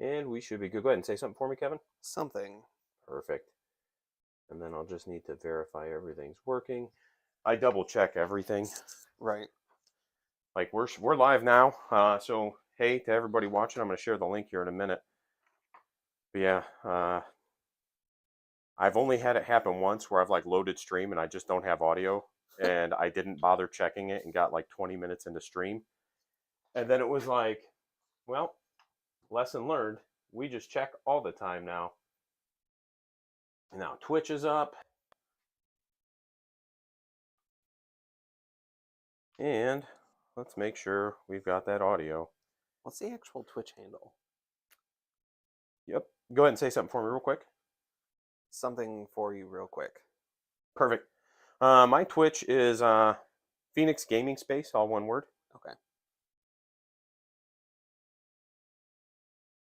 And we should be good. Go ahead and say something for me, Kevin. Something. Perfect. And then I'll just need to verify everything's working. I double check everything. Right. Like we're live now. So hey to everybody watching, I'm going to share the link here in a minute. But yeah, I've only had it happen once where I've like loaded stream and I just don't have audio, and I didn't bother checking it and got like 20 minutes into stream, and then it was like, well, lesson learned. We just check all the time now. Now Twitch is up. And let's make sure we've got that audio. What's the actual Twitch handle? Yep. Go ahead and say something for me real quick. Something for you real quick. Perfect. My Twitch is Phoenix Gaming Space, all one word. Okay.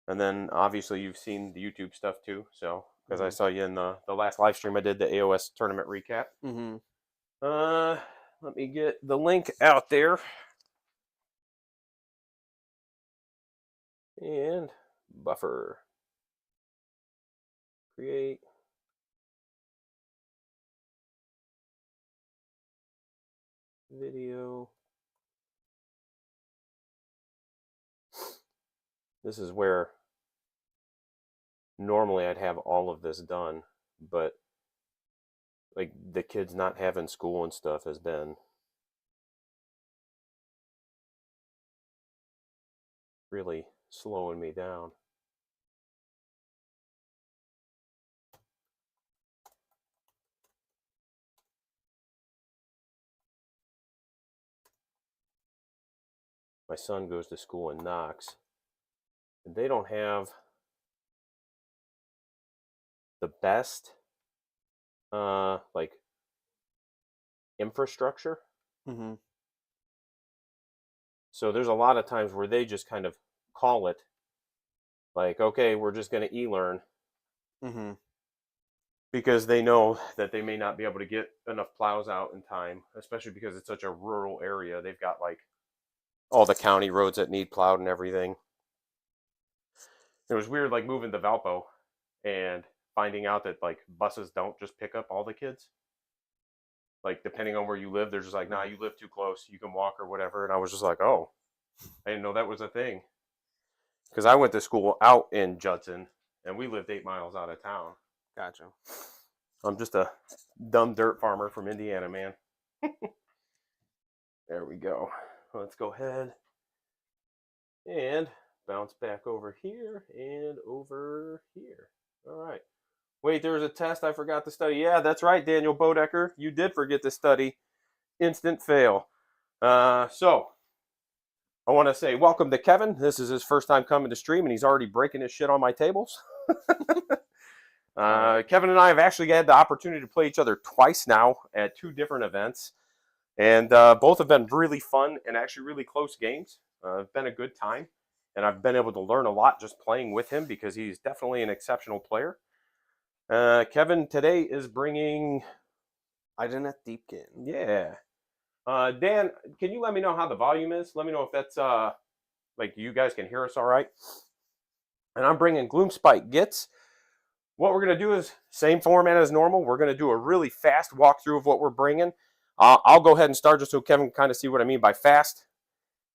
And then obviously you've seen the YouTube stuff too. So because I saw you in the last live stream I did, the AoS tournament recap. Mm-hmm. Let me get the link out there. And buffer. Create. Video. This is where normally I'd have all of this done, but like the kids not having school and stuff has been really slowing me down. My son goes to school in Knox, and they don't have the best like infrastructure. Mm-hmm. So there's a lot of times where they just kind of call it like, okay, we're just going to e-learn. Mm-hmm. Because they know that they may not be able to get enough plows out in time, especially because it's such a rural area. They've got like all the county roads that need plowed and everything. It was weird, like moving to Valpo and finding out that like buses don't just pick up all the kids. Like depending on where you live, they're just like, nah, you live too close, you can walk or whatever. And I was just like, oh, I didn't know that was a thing. Because I went to school out in Judson, and we lived 8 miles out of town. Gotcha. I'm just a dumb dirt farmer from Indiana, man. There we go. Let's go ahead and bounce back over here and over here. All right. Wait, there's a test I forgot to study. Yeah, that's right, Daniel Bodecker. You did forget to study. Instant fail. So I want to say welcome to Kevin. This is his first time coming to stream, and he's already breaking his shit on my tables. Kevin and I have actually had the opportunity to play each other twice now at 2 different events. And both have been really fun and actually really close games. It's been a good time. And I've been able to learn a lot just playing with him because he's definitely an exceptional player. Kevin today is bringing... Identity Deepkin. Yeah. Dan, can you let me know how the volume is? Let me know if that's, like, you guys can hear us all right. And I'm bringing Gloomspite Gitz. What we're going to do is same format as normal. We're going to do a really fast walkthrough of what we're bringing. I'll go ahead and start just so Kevin can kind of see what I mean by fast.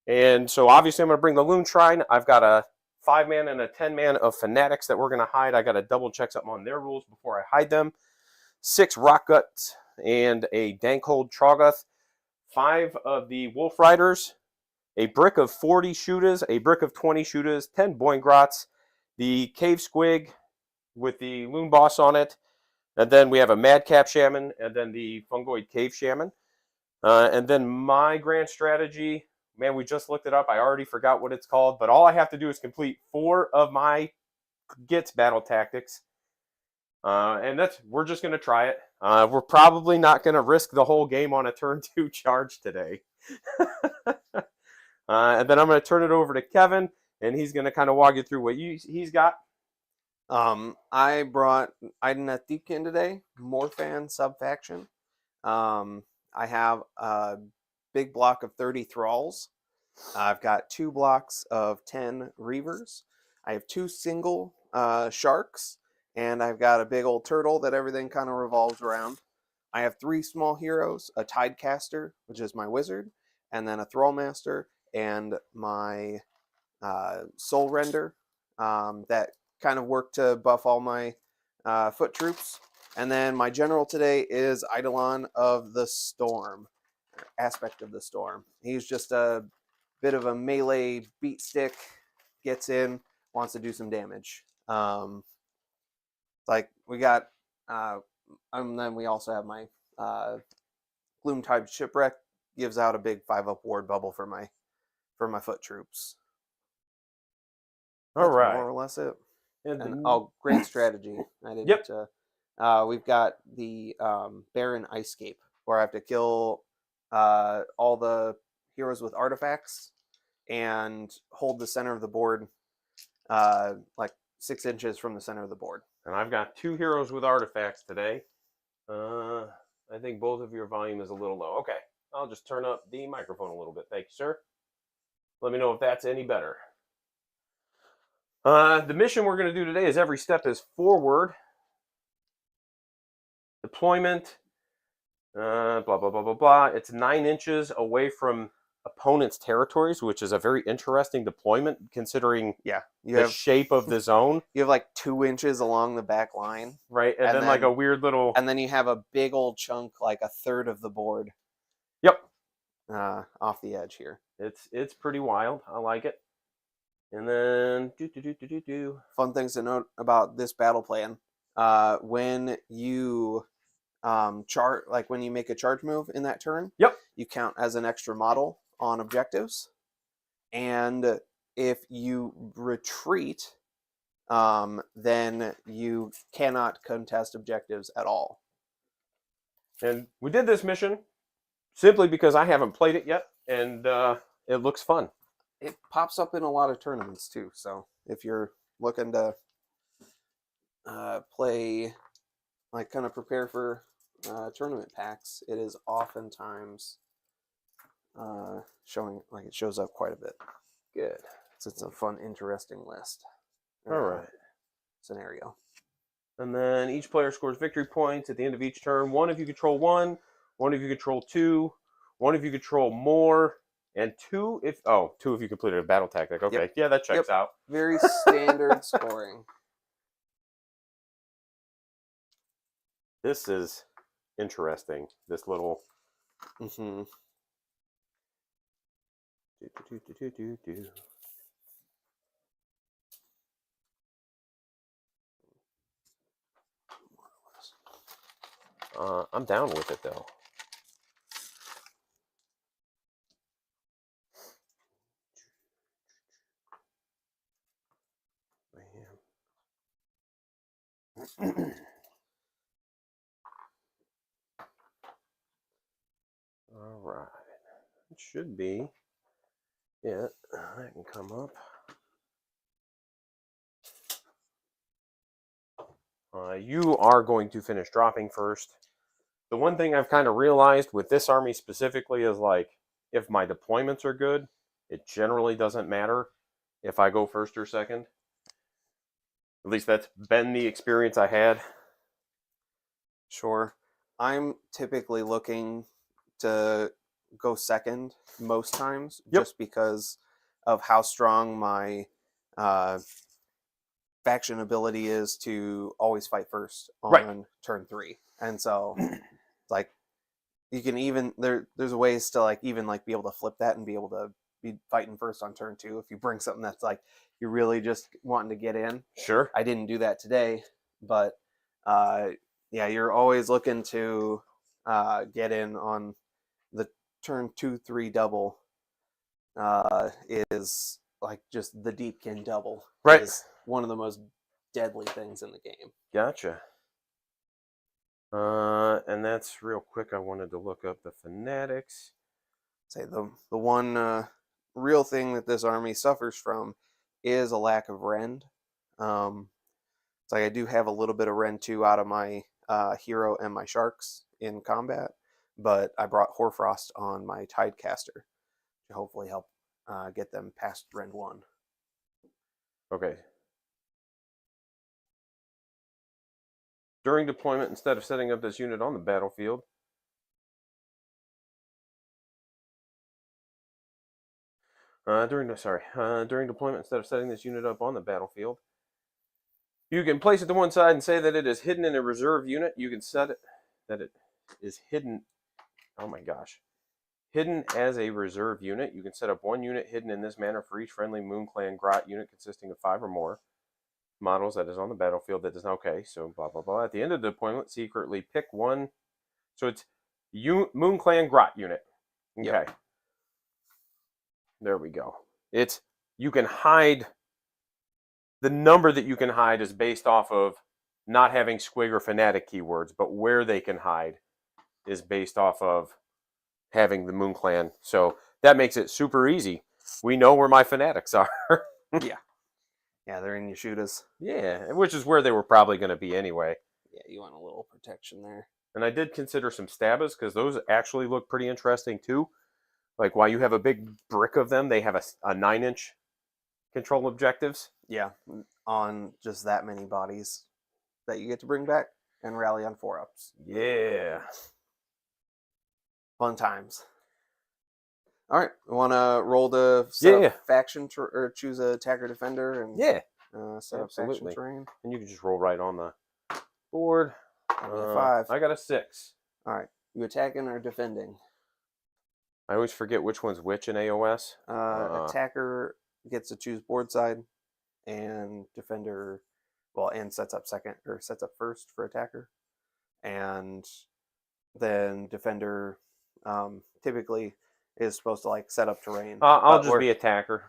And so obviously I'm going to bring the Loon Shrine. I've got a 5-man and a 10-man of Fanatics that we're going to hide. I got to double check something on their rules before I hide them. 6 Rock Guts and a Dankhold Troggoth. 5 of the Wolf Riders. A brick of 40 Shooters. A brick of 20 Shooters. 10 Boingrots. The Cave Squig with the Loon Boss on it. And then we have a Madcap Shaman, and then the Fungoid Cave Shaman. And then my grand strategy, man, we just looked it up. I already forgot what it's called, but all I have to do is complete 4 of my Gitz battle tactics. And we're just going to try it. We're probably not going to risk the whole game on a turn 2 charge today. And then I'm going to turn it over to Kevin, and he's going to kind of walk you through what he's got. I brought Identity Deepkin today, Morphan sub-faction. I have a big block of 30 Thralls. I've got 2 blocks of 10 Reavers. I have 2 single sharks, and I've got a big old turtle that everything kind of revolves around. I have 3 small heroes, a Tidecaster, which is my wizard, and then a Thrallmaster, and my Soul Render that kind of work to buff all my foot troops. And then my general today is Eidolon of the Storm, aspect of the Storm. He's just a bit of a melee beat stick, gets in, wants to do some damage. Like we got, and then we also have my Gloomspite Shipwreck, gives out a big 5-up ward bubble for my foot troops. All That's right. more or less it. And Great strategy. I didn't. Yep. We've got the Baron Icecape, where I have to kill all the heroes with artifacts and hold the center of the board, like 6 inches from the center of the board. And I've got 2 heroes with artifacts today. I think both of your volume is a little low. Okay, I'll just turn up the microphone a little bit. Thank you, sir. Let me know if that's any better. The mission we're going to do today is every step is forward. Deployment, blah, blah, blah, blah, blah. It's 9 inches away from opponent's territories, which is a very interesting deployment considering the shape of the zone. You have like 2 inches along the back line. Right, and then like a weird little... And then you have a big old chunk, like a third of the board. Yep. Off the edge here. It's pretty wild. I like it. And then fun things to note about this battle plan. When you when you make a charge move in that turn, you count as an extra model on objectives. And if you retreat, then you cannot contest objectives at all. And we did this mission simply because I haven't played it yet, and it looks fun. It pops up in a lot of tournaments too, so if you're looking to play, like kind of prepare for tournament packs, it is oftentimes showing, like it shows up quite a bit. Good. So it's a fun, interesting list. All right. Scenario. And then each player scores victory points at the end of each turn. 1 if you control 1, 1 if you control 2, 1 if you control more, and 2 if you completed a battle tactic. Okay, yeah, that checks out. Very standard scoring. This is interesting. This little. Mm-hmm. I'm down with it though. All right, it should be. Yeah, that can come up. You are going to finish dropping first. The one thing I've kind of realized with this army specifically is like, if my deployments are good, it generally doesn't matter if I go first or second. At least that's been the experience I had. Sure. I'm typically looking to go second most times, just because of how strong my faction ability is to always fight first on turn 3. And so like you can even there's ways to like even like be able to flip that and be able to be fighting first on turn 2 if you bring something that's like you're really just wanting to get in. Sure. I didn't do that today, but yeah, you're always looking to get in on the turn 2-3 double. Is like just the Deepkin double. Right. Is one of the most deadly things in the game. Gotcha. And that's real quick. I wanted to look up the fanatics. Say the one real thing that this army suffers from is a lack of rend. It's like I do have a little bit of rend 2 out of my hero and my sharks in combat, but I brought Hoarfrost on my Tidecaster to hopefully help get them past rend 1. Okay, During deployment, instead of setting up this unit on the battlefield, during deployment, instead of setting this unit up on the battlefield, you can place it to one side and say that it is hidden in a reserve unit. You can set it that it is hidden. Oh my gosh. Hidden as a reserve unit. You can set up one unit hidden in this manner for each friendly Moon Clan Grot unit consisting of 5 or more models that is on the battlefield that is okay. So blah blah blah. At the end of the deployment, secretly pick one. So it's Moon Clan Grot unit. Okay. Yep. There we go. It's you can hide. The number that you can hide is based off of not having Squig or Fanatic keywords, but where they can hide is based off of having the Moon Clan. So that makes it super easy. We know where my Fanatics are. Yeah. Yeah, they're in Yeshudas. Yeah, which is where they were probably going to be anyway. Yeah, you want a little protection there. And I did consider some Stabbas because those actually look pretty interesting too. Like while you have a big brick of them, they have a 9-inch control objectives. Yeah, on just that many bodies that you get to bring back and rally on 4-ups. Yeah. Fun times. All right, we want to roll to set up faction or choose a attacker defender and set up faction terrain. And you can just roll right on the board. 5. I got a 6. All right, you attacking or defending? I always forget which one's which in AoS. Attacker gets to choose board side, and defender, and sets up first for attacker, and then defender typically is supposed to like set up terrain. I'll just be attacker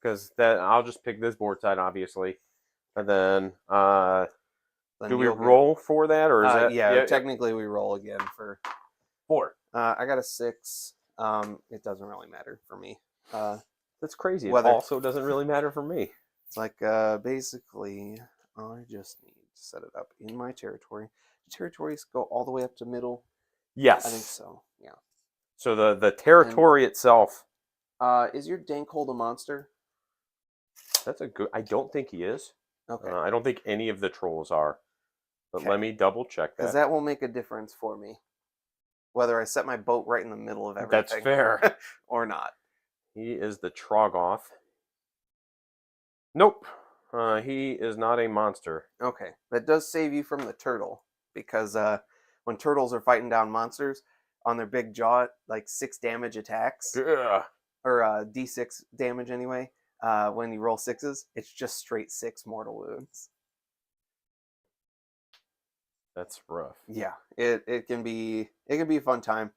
because I'll just pick this board side obviously, and then do we roll for that or is that? Yeah, technically we roll again for 4. I got a 6. It doesn't really matter for me. That's crazy. It also doesn't really matter for me. It's like basically I just need to set it up in my territory. Territories go all the way up to middle. Yes, I think so. Yeah. So the territory itself. Is your Dankhold a monster? That's a good. I don't think he is. Okay. I don't think any of the trolls are. But let me double check that. Because that will make a difference for me. Whether I set my boat right in the middle of everything. That's fair. Or not. He is the Trogoth. Nope. He is not a monster. Okay. That does save you from the turtle. Because when turtles are fighting down monsters, on their big jaw, like 6 damage attacks. Yeah. Or D6 damage anyway. When you roll 6s, it's just straight 6 mortal wounds. That's rough. Yeah, it can be a fun time.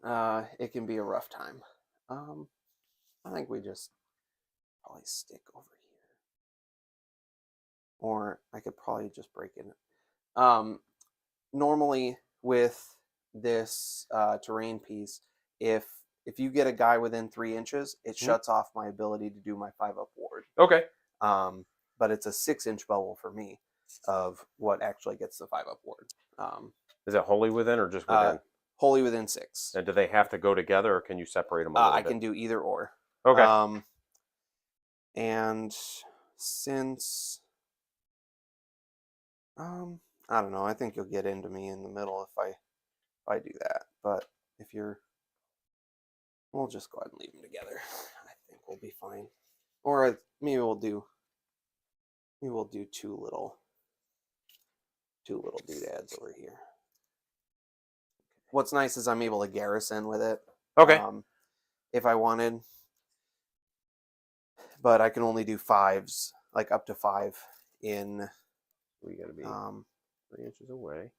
It can be a rough time. I think we just probably stick over here, or I could probably just break in. Normally with this terrain piece, if you get a guy within 3 inches, it shuts off my ability to do my 5-up ward. Okay. But it's a 6-inch bubble for me of what actually gets the 5-up ward. Is it wholly within or just within? Wholly within 6. And do they have to go together, or can you separate them a little bit? I can do either or. Okay. And since I don't know, I think you'll get into me in the middle if I do that. But if you're, we'll just go ahead and leave them together. I think we'll be fine. Or maybe we'll do 2 little doodads over here. What's nice is I'm able to garrison with it. Okay. If I wanted. But I can only do 5s, like up to 5 in. We got to be 3 inches away.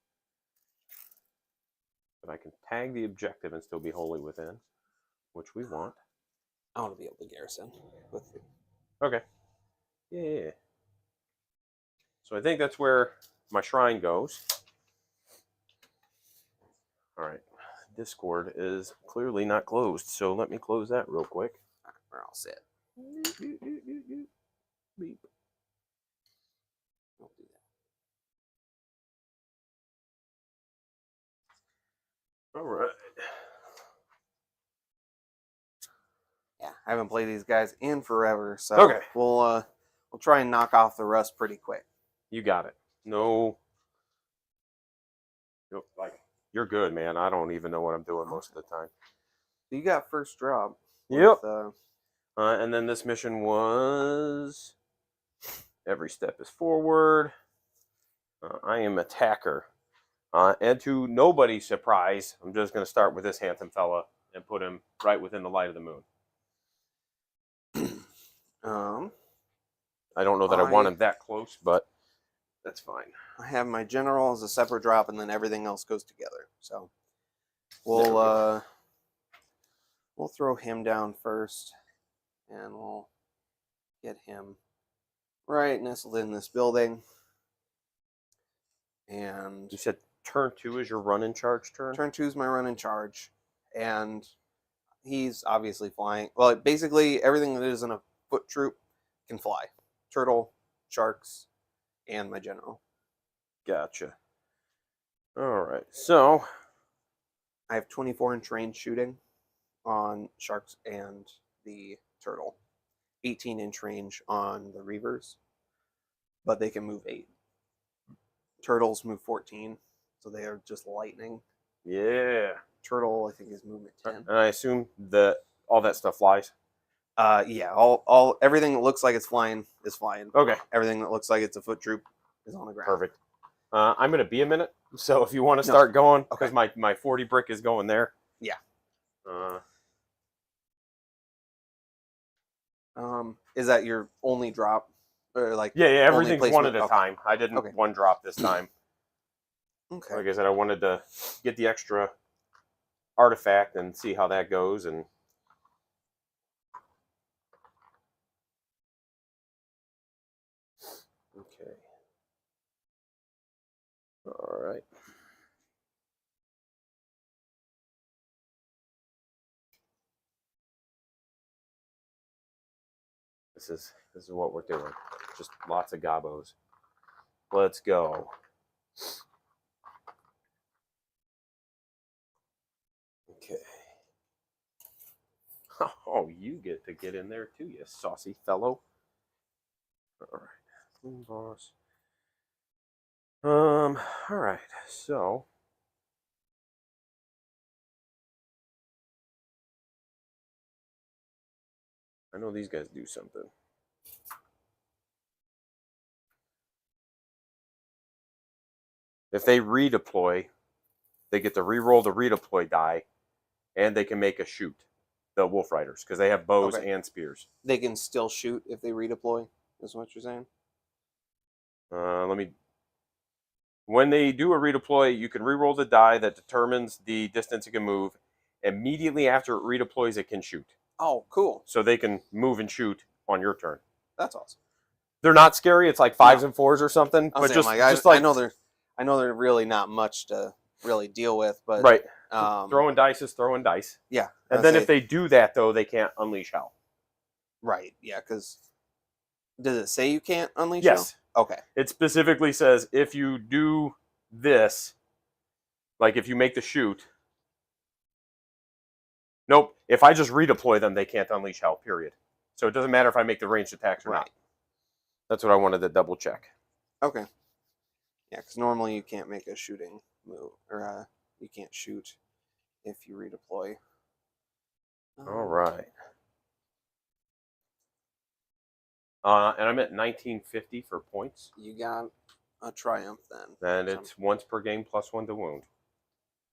But I can tag the objective and still be wholly within, which we want. I want to be able to garrison with it. Okay. Yeah. So I think that's where my shrine goes. All right. Discord is clearly not closed, so let me close that real quick. We're all set. Beep. I'll do that. All right. Yeah, I haven't played these guys in forever, so okay. We'll try and knock off the rust pretty quick. You got it. No. Like, you're good, man. I don't even know what I'm doing most of the time. You got first drop. Yep. With, And then this mission was every step is forward. I am attacker. And to nobody's surprise, I'm just going to start with this handsome fella and put him right within the light of the moon. I don't know that I want him that close, but that's fine. I have my general as a separate drop, and then everything else goes together. So we'll throw him down first, and we'll get him right nestled in this building. And you said turn 2 is your run in charge turn? Turn 2 is my run in charge, and he's obviously flying. Well, basically everything that isn't a foot troop can fly. Turtle, sharks, and my general. Gotcha. All right, so I have 24-inch range shooting on sharks and the turtle. 18-inch range on the reavers, but they can move 8. Turtles move 14, so they are just lightning. Yeah. Turtle, I think, is movement 10. And I assume that all that stuff flies? Yeah, all everything that looks like it's flying is flying. Okay. Everything that looks like it's a foot troop is on the ground. Perfect. I'm going to be a minute, so if you want to start going, because okay. my 40 brick is going there. Yeah. Is that your only drop? Or like yeah, everything's one at a time. I didn't okay. one drop this time. Okay. Like I said, I wanted to get the extra artifact and see how that goes. And okay. All right. This is what we're doing. Just lots of gobos. Let's go. Okay. Oh, you get to get in there too, you saucy fellow. All right. Boss. All right. So I know these guys do something. If they redeploy, they get to re-roll the redeploy die, and they can make a shoot. The Wolf Riders, because they have bows and spears. They can still shoot if they redeploy, is what you're saying? When they do a redeploy, you can re-roll the die that determines the distance it can move. Immediately after it redeploys, it can shoot. Oh, cool. So they can move and shoot on your turn. That's awesome. They're not scary. It's like 5s and 4s or something. But just like I know they're really not much to really deal with, but right. Throwing dice is throwing dice. Yeah. And then if they do that, though, they can't unleash hell. Right. Yeah, because does it say you can't unleash hell? Yes. Okay. It specifically says if you do this, like if you make the shoot. Nope. If I just redeploy them, they can't unleash hell, period. So it doesn't matter if I make the ranged attacks or not. That's what I wanted to double check. Okay. Yeah, because normally you can't make a shooting move, or you can't shoot if you redeploy. All right. And I'm at 1950 for points. You got a triumph then. And it's once per game plus 1 to wound.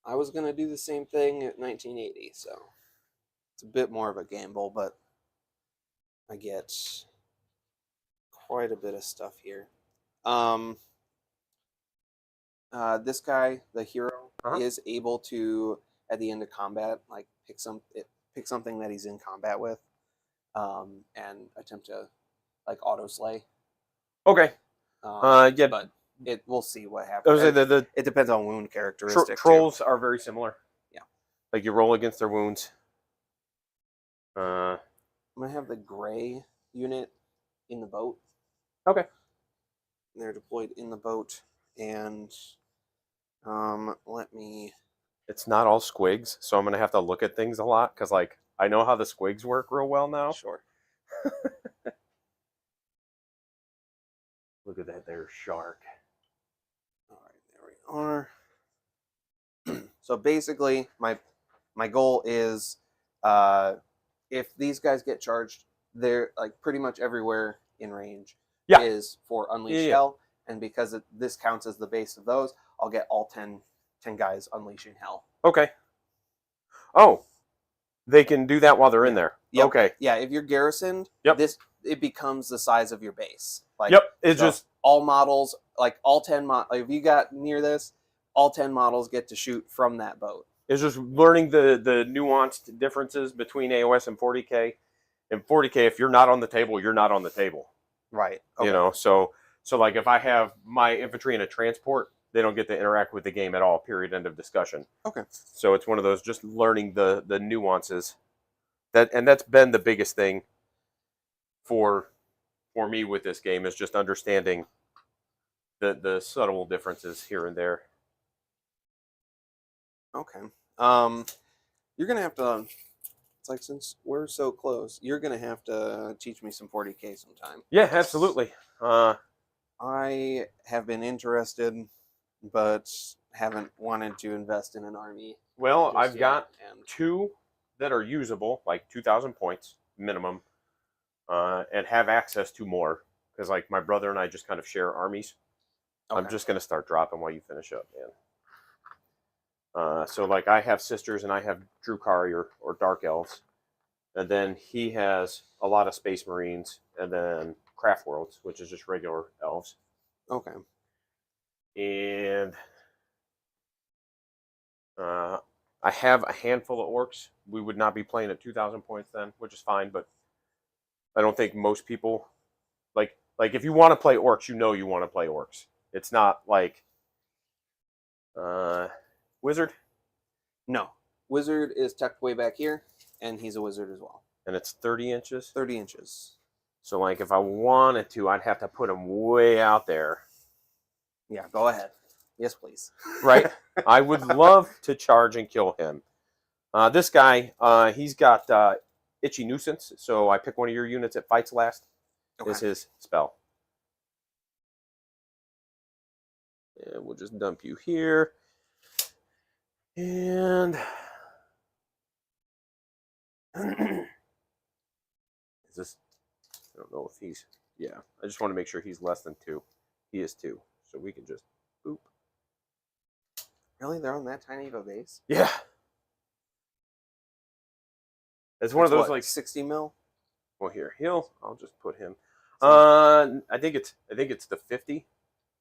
I was going to do the same thing at 1980, so it's a bit more of a gamble, but I get quite a bit of stuff here. This guy, the hero, is able to, at the end of combat, like pick something that he's in combat with, and attempt to like auto slay. Okay. Yeah, but we'll see what happens. It depends on wound characteristics. Trolls are very similar. Yeah. Like you roll against their wounds. I'm gonna have the gray unit in the boat. Okay. They're deployed in the boat, and let me. It's not all squigs, so I'm gonna have to look at things a lot because, like, I know how the squigs work real well now. Sure. Look at that there shark. Or so basically, my goal is, if these guys get charged, they're like pretty much everywhere in range Yeah. is for Yeah, Unleash yeah. Hell, and because this counts as the base of those, I'll get all 10 guys unleashing Hell. Okay. Oh, they can do that while they're in there. Yep. Okay. Yeah, if you're garrisoned, Yep. it becomes the size of your base. Like, Yep. It's so just all models, like all 10 like if you got near this, all 10 models get to shoot from that boat. it's just learning the nuanced differences between AoS and 40K. In 40K, if you're not on the table, you're not on the table. Right. Okay. You know, so like if I have my infantry in a transport, they don't get to interact with the game at all. Period. End of discussion. Okay. So it's one of those just learning the nuances. That's been the biggest thing for me with this game, is just understanding the subtle differences here and there. Okay. You're gonna have to. It's like, since we're so close, you're gonna have to teach me some 40K sometime. Yeah, absolutely. I have been interested, but haven't wanted to invest in an army. Well, I've got and 2 that are usable, like 2,000 points minimum, and have access to more, because like my brother and I just kind of share armies. okay. I'm just gonna start dropping while you finish up, man. So like I have sisters and I have Drukari or Dark Elves, and then he has a lot of Space Marines, and then Craft Worlds, which is just regular elves. Okay. And I have a handful of orcs. We would not be playing at 2,000 points then, which is fine, but I don't think most people like if you want to play orcs, you know you want to play orcs. It's not like wizard. No, wizard is tucked way back here, and he's a wizard as well. And it's 30 inches. 30 inches. So like if I wanted to, I'd have to put him way out there. Yeah, go ahead. Yes, please. Right? I would love to charge and kill him. This guy, he's got Itchy Nuisance, so I pick one of your units that fights last. Okay. Is his spell. And we'll just dump you here. And is this, I don't know if he's, yeah, I just want to make sure he's less than 2. He is 2, so we can just boop. Really? They're on that tiny of a base? Yeah. It's one of those, what, like 60 mil? Well, here, I'll just put him. I think it's the 50.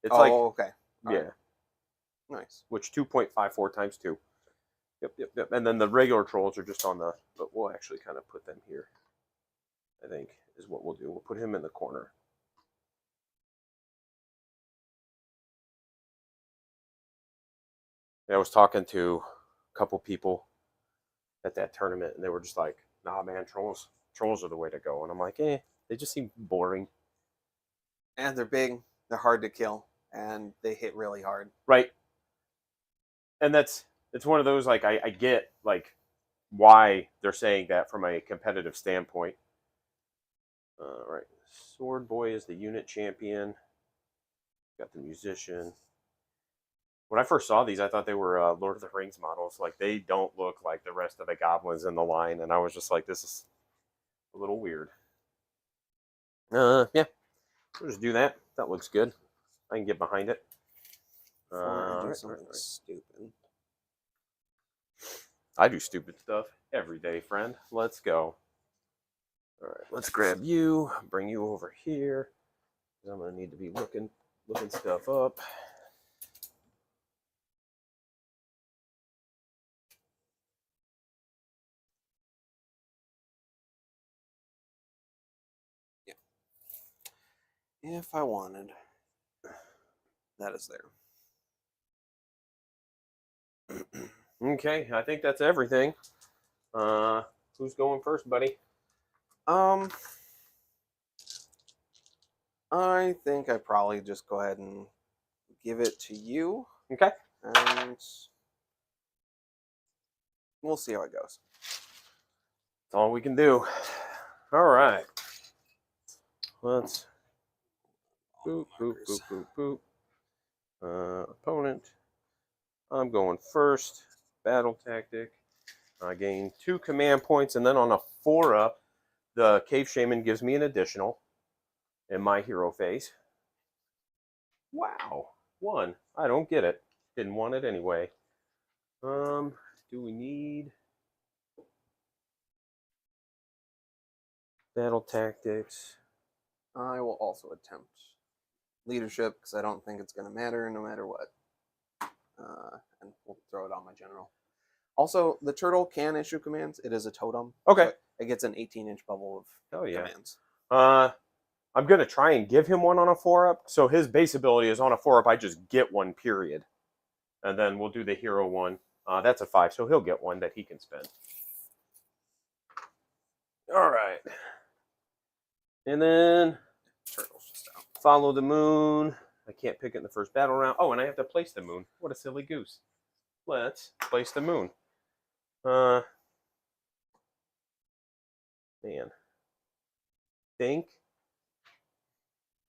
It's okay. Yeah. Right. Nice. Which 2.54 times 2. Yep. And then the regular trolls are just on the, but we'll actually kind of put them here. I think is what we'll do. We'll put him in the corner. I was talking to a couple people at that tournament, and they were just like, "Nah, man, trolls are the way to go." And I'm like, they just seem boring. And they're big. They're hard to kill, and they hit really hard. Right. And it's one of those, like, I get like why they're saying that from a competitive standpoint. Right. Sword Boy is the unit champion. Got the musician. When I first saw these, I thought they were Lord of the Rings models. Like, they don't look like the rest of the goblins in the line, and I was just like, this is a little weird. Yeah, we'll just do that. That looks good. I can get behind it. Something stupid. I do stupid stuff every day, friend. Let's go. All right, let's grab you, bring you over here. I'm gonna need to be looking stuff up. If I wanted, that is there. Okay, I think that's everything. Who's going first, buddy? I think I probably just go ahead and give it to you. Okay. And we'll see how it goes. That's all we can do. All right. Let's boop. Opponent. I'm going first. Battle tactic. I gain 2 command points, and then on a 4-up, the Cave Shaman gives me an additional in my hero phase. Wow. 1. I don't get it. Didn't want it anyway. Do we need battle tactics? I will also attempt leadership because I don't think it's going to matter no matter what. And we'll throw it on my general. Also, the turtle can issue commands. It is a totem. Okay. So it gets an 18-inch bubble of commands. I'm going to try and give him one on a 4-up. So his base ability is on a 4-up. I just get one, period. And then we'll do the hero one. That's a 5, so he'll get one that he can spend. All right. And then Turtle's just out. follow the moon. I can't pick it in the first battle round. Oh, and I have to place the moon. What a silly goose. Let's place the moon. Man. Think.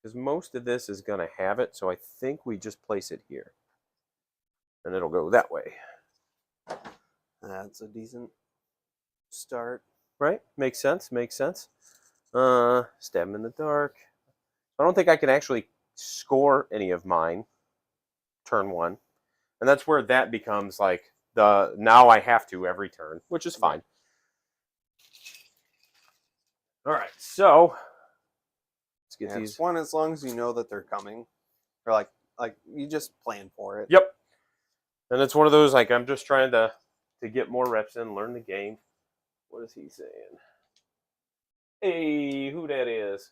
Because most of this is going to have it, so I think we just place it here. And it'll go that way. That's a decent start. Right? Makes sense. Makes sense. Stab him in the dark. I don't think I can actually score any of mine turn 1. And that's where that becomes like the now I have to every turn, which is fine. All right, so let's get these. It's one as long as you know that they're coming, or like you just plan for it. Yep. And it's one of those like I'm just trying to get more reps in, learn the game. What is he saying? Hey, who that is?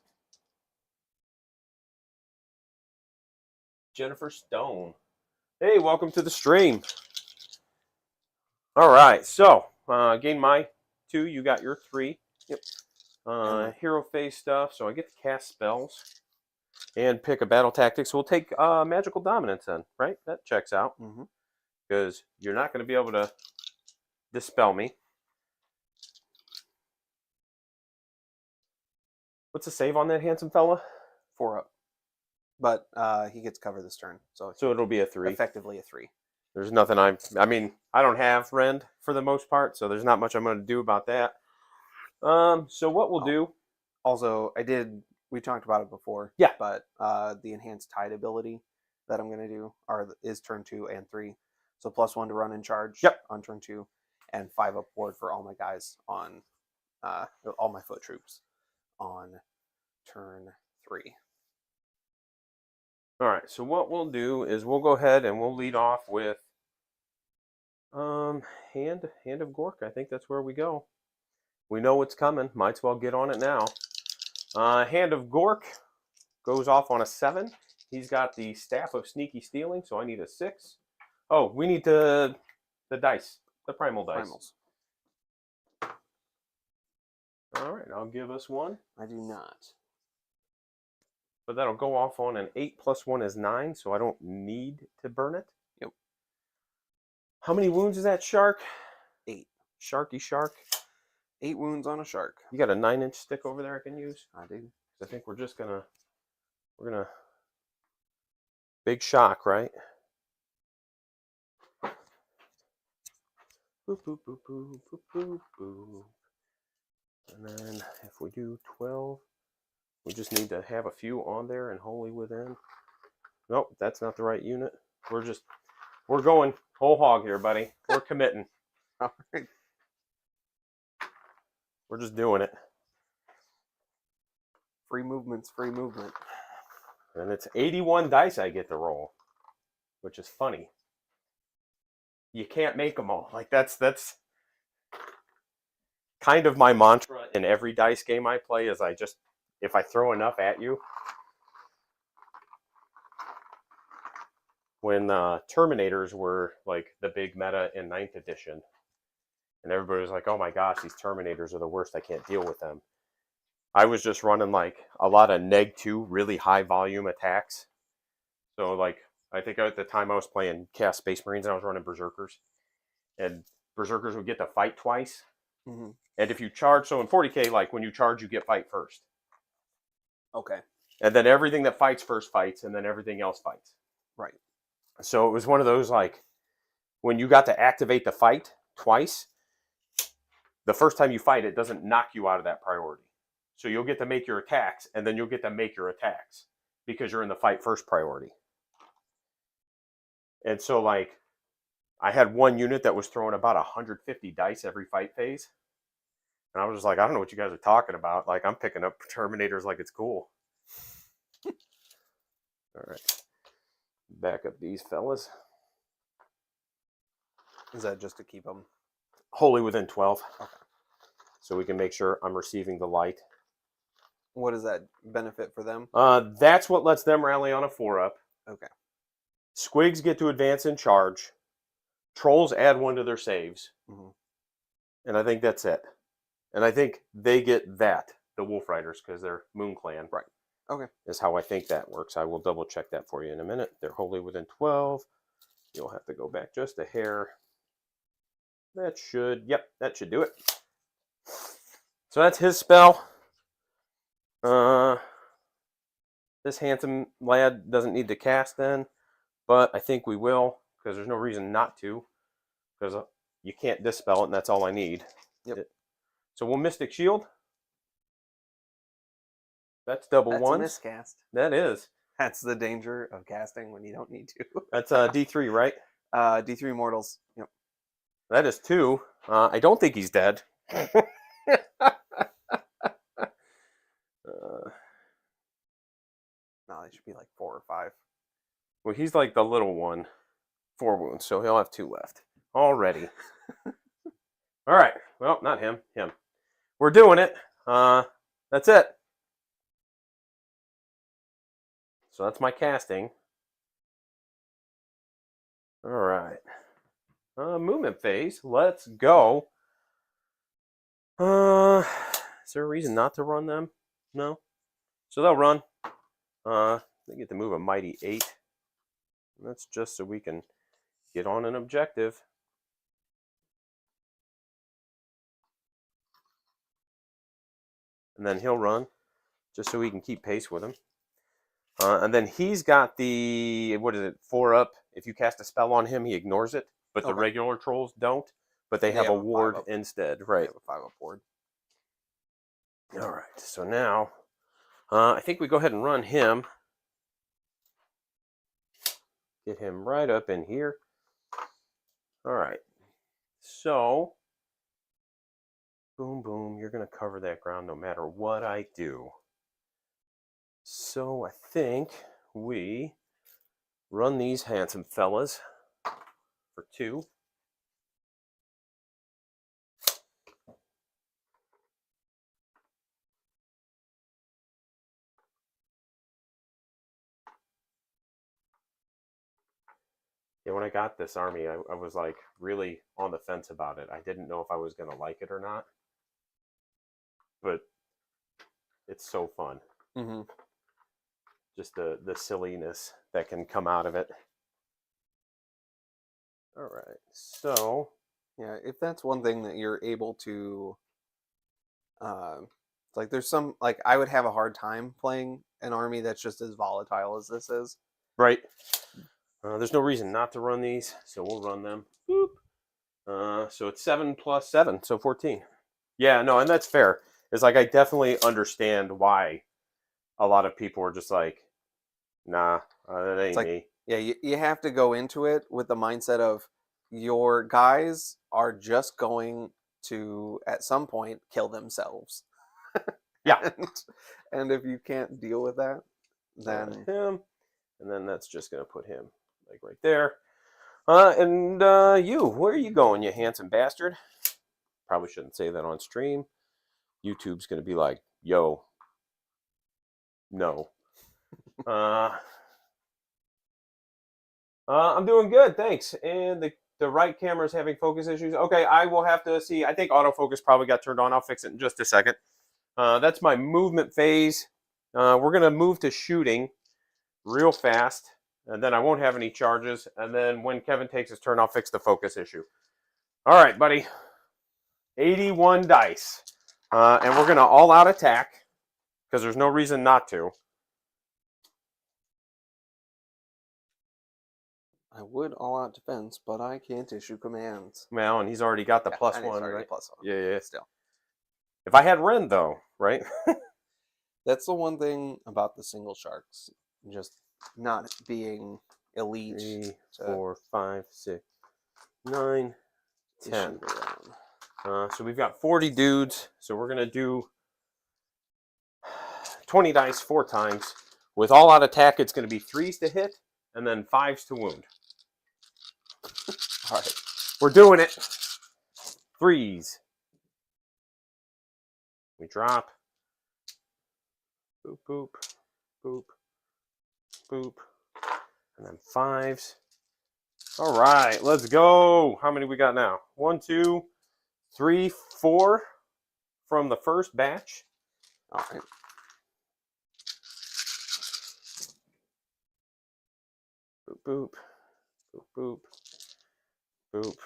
Jennifer Stone. Hey, welcome to the stream. All right, so gain my 2. You got your 3. Yep. Hero phase stuff, so I get to cast spells and pick a battle tactic. So we'll take magical dominance then, right? That checks out because you're not going to be able to dispel me. What's the save on that handsome fella? 4-up. But he gets cover this turn, so it'll be a 3. Effectively a 3. There's nothing I mean, I don't have rend for the most part, so there's not much I'm going to do about that. So what we'll do. Also, we talked about it before. Yeah. But the enhanced tide ability that I'm going to do is turn 2 and 3. So +1 to run and charge on turn 2, and 5 upward for all my guys on all my foot troops on turn 3. All right, so what we'll do is we'll go ahead and we'll lead off with Hand of Gork. I think that's where we go. We know what's coming. Might as well get on it now. Hand of Gork goes off on a 7. He's got the Staff of Sneaky Stealing, so I need a 6. Oh, we need the dice, the primal dice. Primals. All right, I'll give us 1. I do not. But that'll go off on an 8 + 1 is 9, so I don't need to burn it. Yep. How many wounds is that shark? 8. Sharky shark. 8 wounds on a shark. You got a 9-inch stick over there I can use? I do. I think we're gonna big shock, right? Boop, boop, boop, boop, boop, boop, boop. And then if we do 12, we just need to have a few on there and wholly within. Nope, that's not the right unit. We're going whole hog here, buddy. We're committing. All right. We're just doing it. Free movement's free movement. And it's 81 dice I get to roll, which is funny. You can't make them all. Like that's kind of my mantra in every dice game I play is if I throw enough at you. When Terminators were like the big meta in 9th edition, and everybody was like, oh my gosh, these Terminators are the worst, I can't deal with them. I was just running like a lot of neg-2 really high volume attacks. So like I think at the time I was playing Chaos Space Marines and I was running Berserkers. And Berserkers would get to fight twice. Mm-hmm. And if you charge, so in 40k, like when you charge, you get fight first. Okay. And then everything that fights first fights, and then everything else fights. Right. So it was one of those like, when you got to activate the fight twice, the first time you fight, it doesn't knock you out of that priority. So you'll get to make your attacks, and then you'll get to make your attacks because you're in the fight first priority. And so, like, I had one unit that was throwing about 150 dice every fight phase. And I was just like, I don't know what you guys are talking about. Like, I'm picking up Terminators like it's cool. All right. Back up these fellas. Is that just to keep them wholly within 12? Okay. So we can make sure I'm receiving the light. What does that benefit for them? That's what lets them rally on a 4-up. Okay. Squigs get to advance and charge. Trolls add 1 to their saves. Mm-hmm. And I think that's it. And I think they get that, the Wolf Riders, because they're Moon Clan. Right. Okay. Is how I think that works. I will double check that for you in a minute. They're wholly within 12. You'll have to go back just a hair. That should do it. So that's his spell. This handsome lad doesn't need to cast then, but I think we will, because there's no reason not to, because you can't dispel it, and that's all I need. Yep. So we'll Mystic Shield. That's double That's ones. a miscast. That is. That's the danger of casting when you don't need to. That's D3, right? D3 mortals. Yep. That is 2. I don't think he's dead. No, they should be like 4 or 5. Well, he's like the little one. 4 wounds, so he'll have 2 left. Already. All right. Well, not him. Him. We're doing it. That's it. So that's my casting. All right. Movement phase. Let's go. Is there a reason not to run them? No. So they'll run. They get to move a mighty 8. That's just so we can get on an objective. And then he'll run, just so we can keep pace with him. And then he's got the, 4-up. If you cast a spell on him, he ignores it. But the regular trolls don't. But they have a ward instead. Right. They have a 5-up ward. All right. So now, I think we go ahead and run him. Get him right up in here. All right. So, boom, boom. You're going to cover that ground no matter what I do. So I think we run these handsome fellas for 2. Yeah, when I got this army, I was like really on the fence about it. I didn't know if I was going to like it or not. But it's so fun. Mm-hmm. Just the silliness that can come out of it. All right, so yeah, if that's one thing that you're able to, like, there's some, like, I would have a hard time playing an army that's just as volatile as this is. Right. There's no reason not to run these, so we'll run them. Boop. So it's 7 plus 7, so 14. Yeah, no, and that's fair. It's like I definitely understand why a lot of people are just like, nah, that ain't me. Yeah, you have to go into it with the mindset of your guys are just going to, at some point, kill themselves. Yeah. and if you can't deal with that, then... him. And then that's just going to put him, like, right there. You, where are you going, you handsome bastard? Probably shouldn't say that on stream. YouTube's going to be like, yo, no. I'm doing good, thanks. And the right camera is having focus issues. Okay, I will have to see. I think autofocus probably got turned on. I'll fix it in just a second. That's my movement phase. We're going to move to shooting real fast, and then I won't have any charges. And then when Kevin takes his turn, I'll fix the focus issue. All right, buddy. 81 dice. And we're going to all-out attack, because there's no reason not to. I would all out defense, but I can't issue commands. Well, and he's already got the Yeah, plus and it's one, already right? plus one. Yeah, yeah. Still. If I had Ren, though, right? That's the one thing about the single sharks, just not being elite. 3, to 4, 5, 6, 9, 10. issue around. So we've got 40 dudes. So we're going to do 20 dice 4 times. With all out attack, it's going to be 3s to hit and then 5s to wound. All right. We're doing it. 3s. We drop. Boop, boop, boop, boop. And then 5s. All right, let's go. How many we got now? 1, 2, 3, 4 from the first batch. All right. Boop, boop, boop, boop, boop.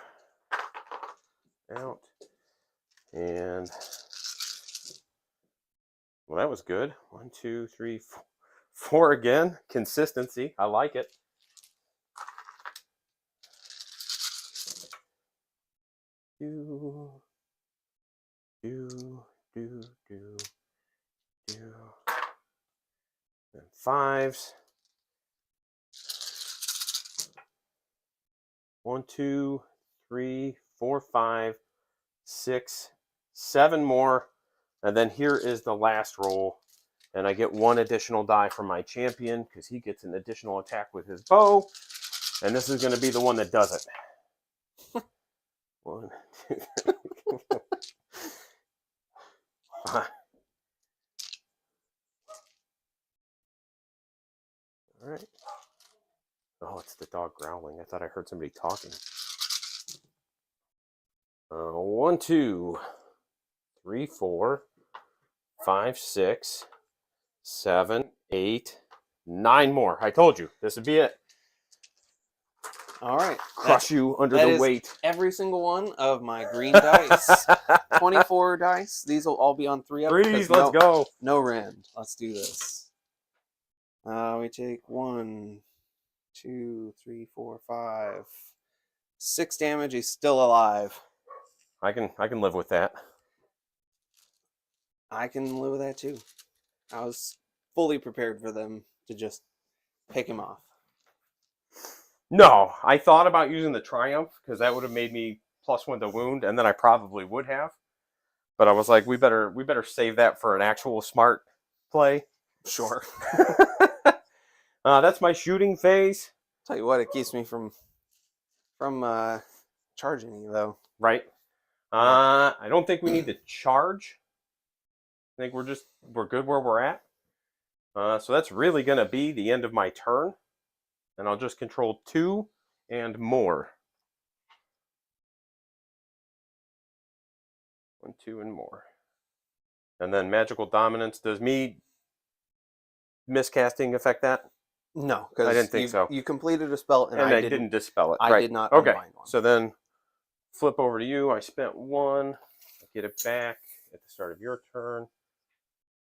Out. And, well, that was good. 1, 2, 3, 4 again. Consistency. I like it. Do, do, do, do, do. And 5s. 1, 2, 3, 4, 5, 6, 7 more. And then here is the last roll. And I get 1 additional die from my champion because he gets an additional attack with his bow. And this is going to be the one that does it. 1, 2, 3, 4, 5. All right. Oh, it's the dog growling. I thought I heard somebody talking. 1, 2, 3, 4, 5, 6, 7, 8, 9 more. I told you this would be it. All right. Crush you under that the is weight. Every single one of my green dice. 24 dice. These will all be on 3 up. 3s, let's go. No rend. Let's do this. We take 1, 2, 3, 4, 5, 6 damage. He's still alive. I can live with that. I can live with that too. I was fully prepared for them to just pick him off. No, I thought about using the Triumph because that would have made me +1 to wound, and then I probably would have. But I was like, we better save that for an actual smart play. Sure. That's my shooting phase. Tell you what, it keeps me from charging you though. Right. I don't think we need to charge. I think we're good where we're at. So that's really gonna be the end of my turn. And I'll just control 2 and more. 1, 2, and more. And then magical dominance. Does me miscasting affect that? No, because I didn't think so. You completed a spell and I didn't dispel it. I right. did not Okay. unbind one. So then flip over to you. I spent 1. I get it back at the start of your turn.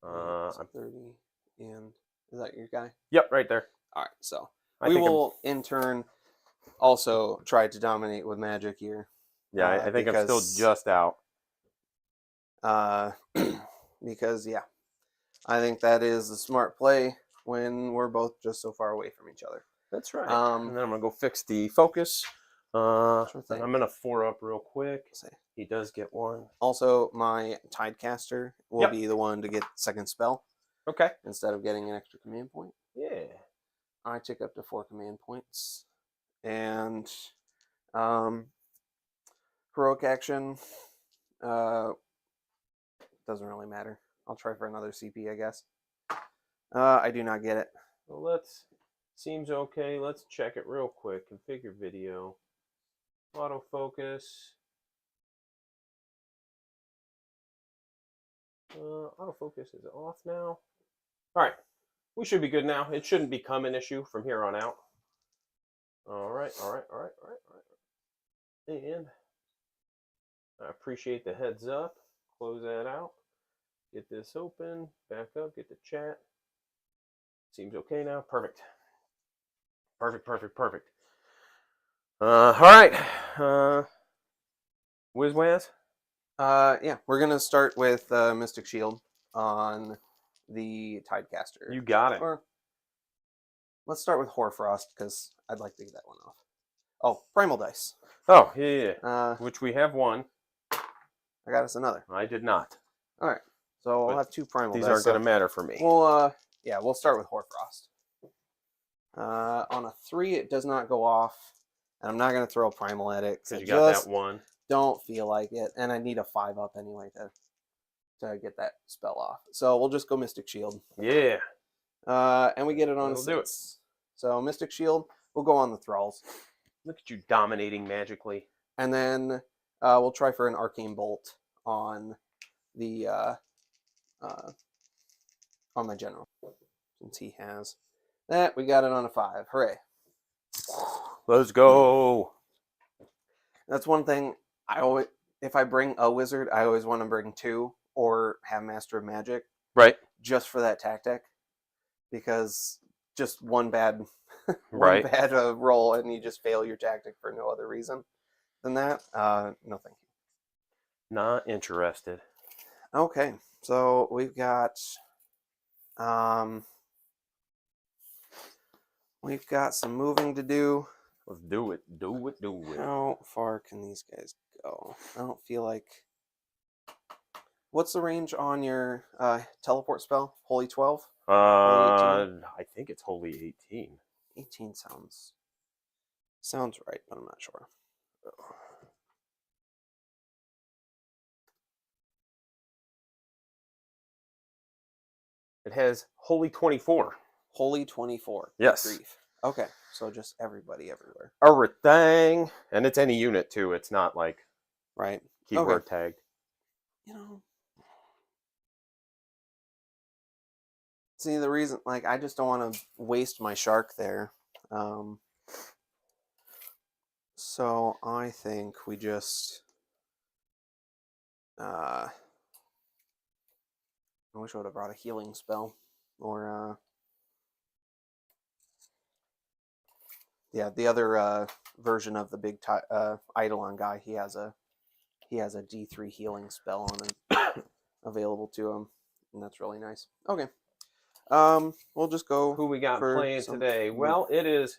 I'm 30, and is that your guy? Yep, right there. All right, so I we think will in turn also try to dominate with magic here. Yeah, I think I'm still just out. Because yeah, I think that is the smart play when we're both just so far away from each other. That's right. And then I'm gonna go fix the focus. Sure thing. I'm gonna 4 up real quick. Say. He does get 1. Also, my Tidecaster will be the one to get second spell. Okay. Instead of getting an extra command point. Yeah. I tick up to 4 command points. And heroic action doesn't really matter. I'll try for another CP, I guess. I do not get it. Well, seems okay. Let's check it real quick. Configure video. Autofocus. Autofocus is off now. All right. We should be good now. It shouldn't become an issue from here on out. All right. And I appreciate the heads up. Close that out. Get this open. Back up. Get the chat. Seems okay now. Perfect. All right. Whiz-waz? Yeah, we're gonna start with Mystic Shield on the Tidecaster. You got it. Or let's start with Hoarfrost because I'd like to get that one off. Oh, Primal Dice. Oh, yeah. Which we have one. I got us another. I did not. All right, so But I'll have 2 Primal These Dice. aren't going to matter for me. We'll we'll start with Hoarfrost. On a 3, it does not go off, and I'm not gonna throw a Primal at it Because because you I got just that one. don't feel like it, and I need a 5-up anyway to get that spell off. So we'll just go Mystic Shield. Yeah. And we get it on That'll a do it. 6. So Mystic Shield, we'll go on the Thralls. Look at you dominating magically. And then we'll try for an Arcane Bolt on the on my General. Since he has that, we got it on a 5. Hooray. Let's go. That's one thing I always, if I bring a wizard, I always want to bring 2 or have Master of Magic. Right. Just for that tactic. Because just one bad bad roll and you just fail your tactic for no other reason than that. No thank you. Not interested. Okay, so we've got some moving to do. Let's do it. Do it. Do it. How far can these guys go? I don't feel like. What's the range on your teleport spell? Holy 12? I think it's Holy 18. 18 sounds right, but I'm not sure. It has Holy 24. Holy 24. Yes. Grief. Okay, so just everybody everywhere. Everything. And it's any unit, too. It's not like right keyword tagged. You know. See, the reason, like, I just don't want to waste my shark there. So I think we just... I wish I would have brought a healing spell. Or, yeah, the other version of the big Eidolon guy, he has a D3 healing spell on it available to him. And that's really nice. Okay. We'll just go. Who we got playing today? Well, it is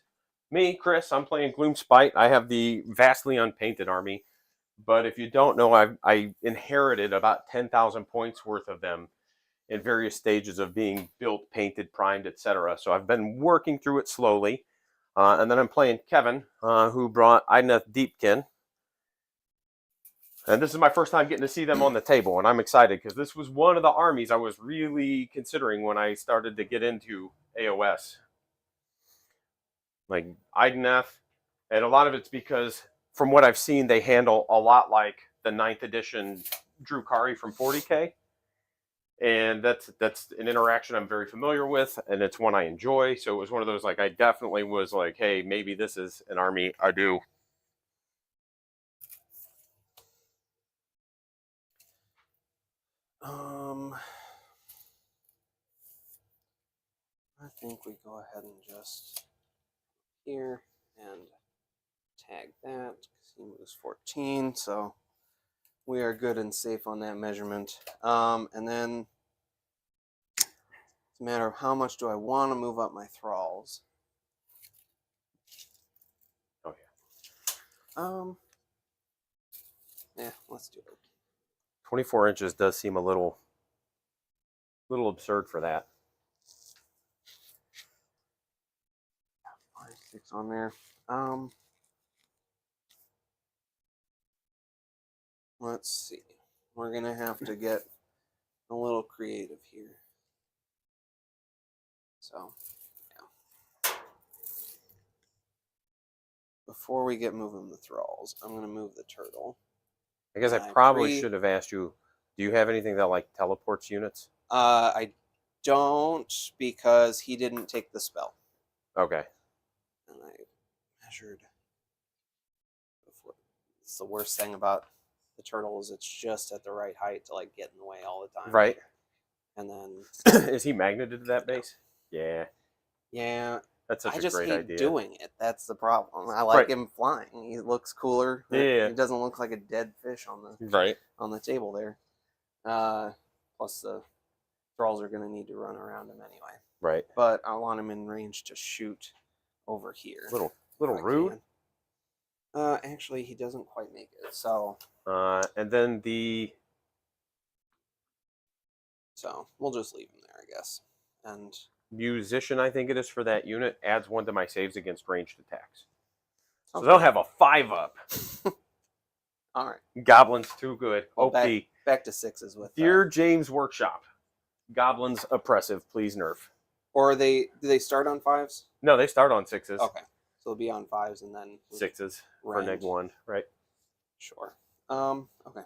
me, Chris. I'm playing Gloomspite. I have the vastly unpainted army, but if you don't know, I inherited about 10,000 points worth of them in various stages of being built, painted, primed, etc. So I've been working through it slowly, and then I'm playing Kevin, who brought Deepkin. And this is my first time getting to see them on the table, and I'm excited because this was one of the armies I was really considering when I started to get into AoS. Like Ideneth, and a lot of it's because, from what I've seen, they handle a lot like the 9th edition Drukhari from 40k. And that's an interaction I'm very familiar with, and it's one I enjoy. So it was one of those, like, I definitely was like, hey, maybe this is an army I do. I think we go ahead and just here and tag that because he moves 14, so we are good and safe on that measurement. And then it's a matter of how much do I want to move up my thralls. Oh yeah. Yeah, let's do it. 24 inches does seem a little absurd for that. 5, 6 on there. Let's see. We're gonna have to get a little creative here. So, yeah. Before we get moving the thralls, I'm gonna move the turtle. I guess I probably should have asked you, do you have anything that like teleports units? I don't, because he didn't take the spell. Okay. And I measured before. It's the worst thing about the turtle is it's just at the right height to like get in the way all the time. Right. And then is he magneted to that base? Yeah. Yeah. That's such I a just great hate idea. doing it. That's the problem. I like him flying. He looks cooler. Yeah. He doesn't look like a dead fish on the table there. Plus the thralls are going to need to run around him anyway. Right. But I want him in range to shoot over here. Little rude. Actually, he doesn't quite make it. So and then the. So we'll just leave him there, I guess. And musician, I think it is for that unit, adds 1 to my saves against ranged attacks. So they'll have a 5-up. All right. Goblins too good. Well, OP. back to 6s with. Dear James Workshop, Goblins oppressive. Please nerf. Or do they start on 5s? No, they start on 6s. Okay, so they'll be on 5s and then 6s for neg 1, right? Sure. Okay,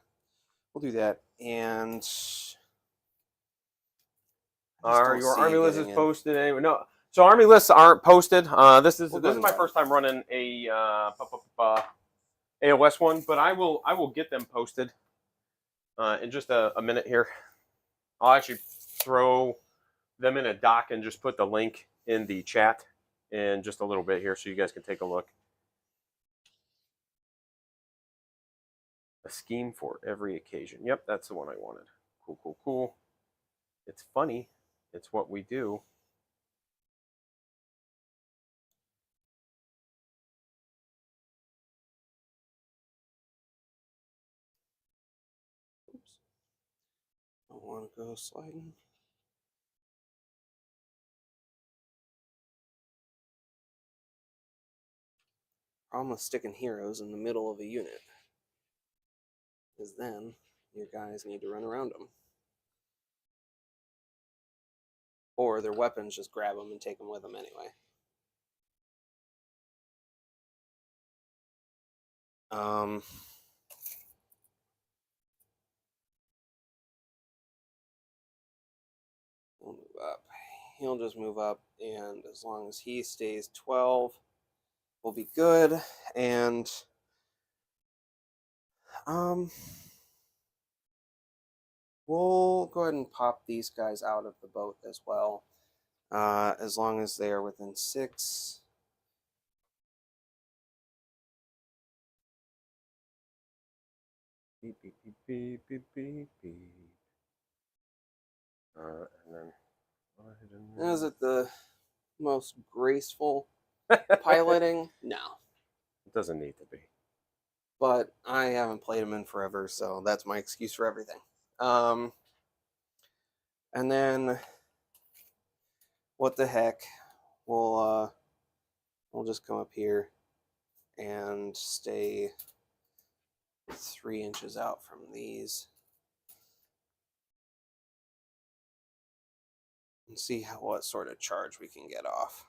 we'll do that. And are your army lists posted anyway? No. So army lists aren't posted. This is my first time running a AoS one, but I will get them posted in just a minute here. I'll actually throw them in a doc and just put the link in the chat in just a little bit here so you guys can take a look. A scheme for every occasion. Yep, that's the one I wanted. Cool, cool, cool. It's funny. It's what we do. Oops. Don't want to go sliding. Problem with sticking heroes in the middle of a unit is then your guys need to run around them. Or their weapons just grab them and take them with them anyway. We'll move up. He'll just move up, and as long as he stays 12, we'll be good. And we'll go ahead and pop these guys out of the boat as well, as long as they are within 6. Beep, beep, beep, beep, beep, beep, beep. And then... Is it the most graceful piloting? No. It doesn't need to be. But I haven't played him in forever, so that's my excuse for everything. And then, what the heck? We'll just come up here and stay 3 inches out from these. And see what sort of charge we can get off.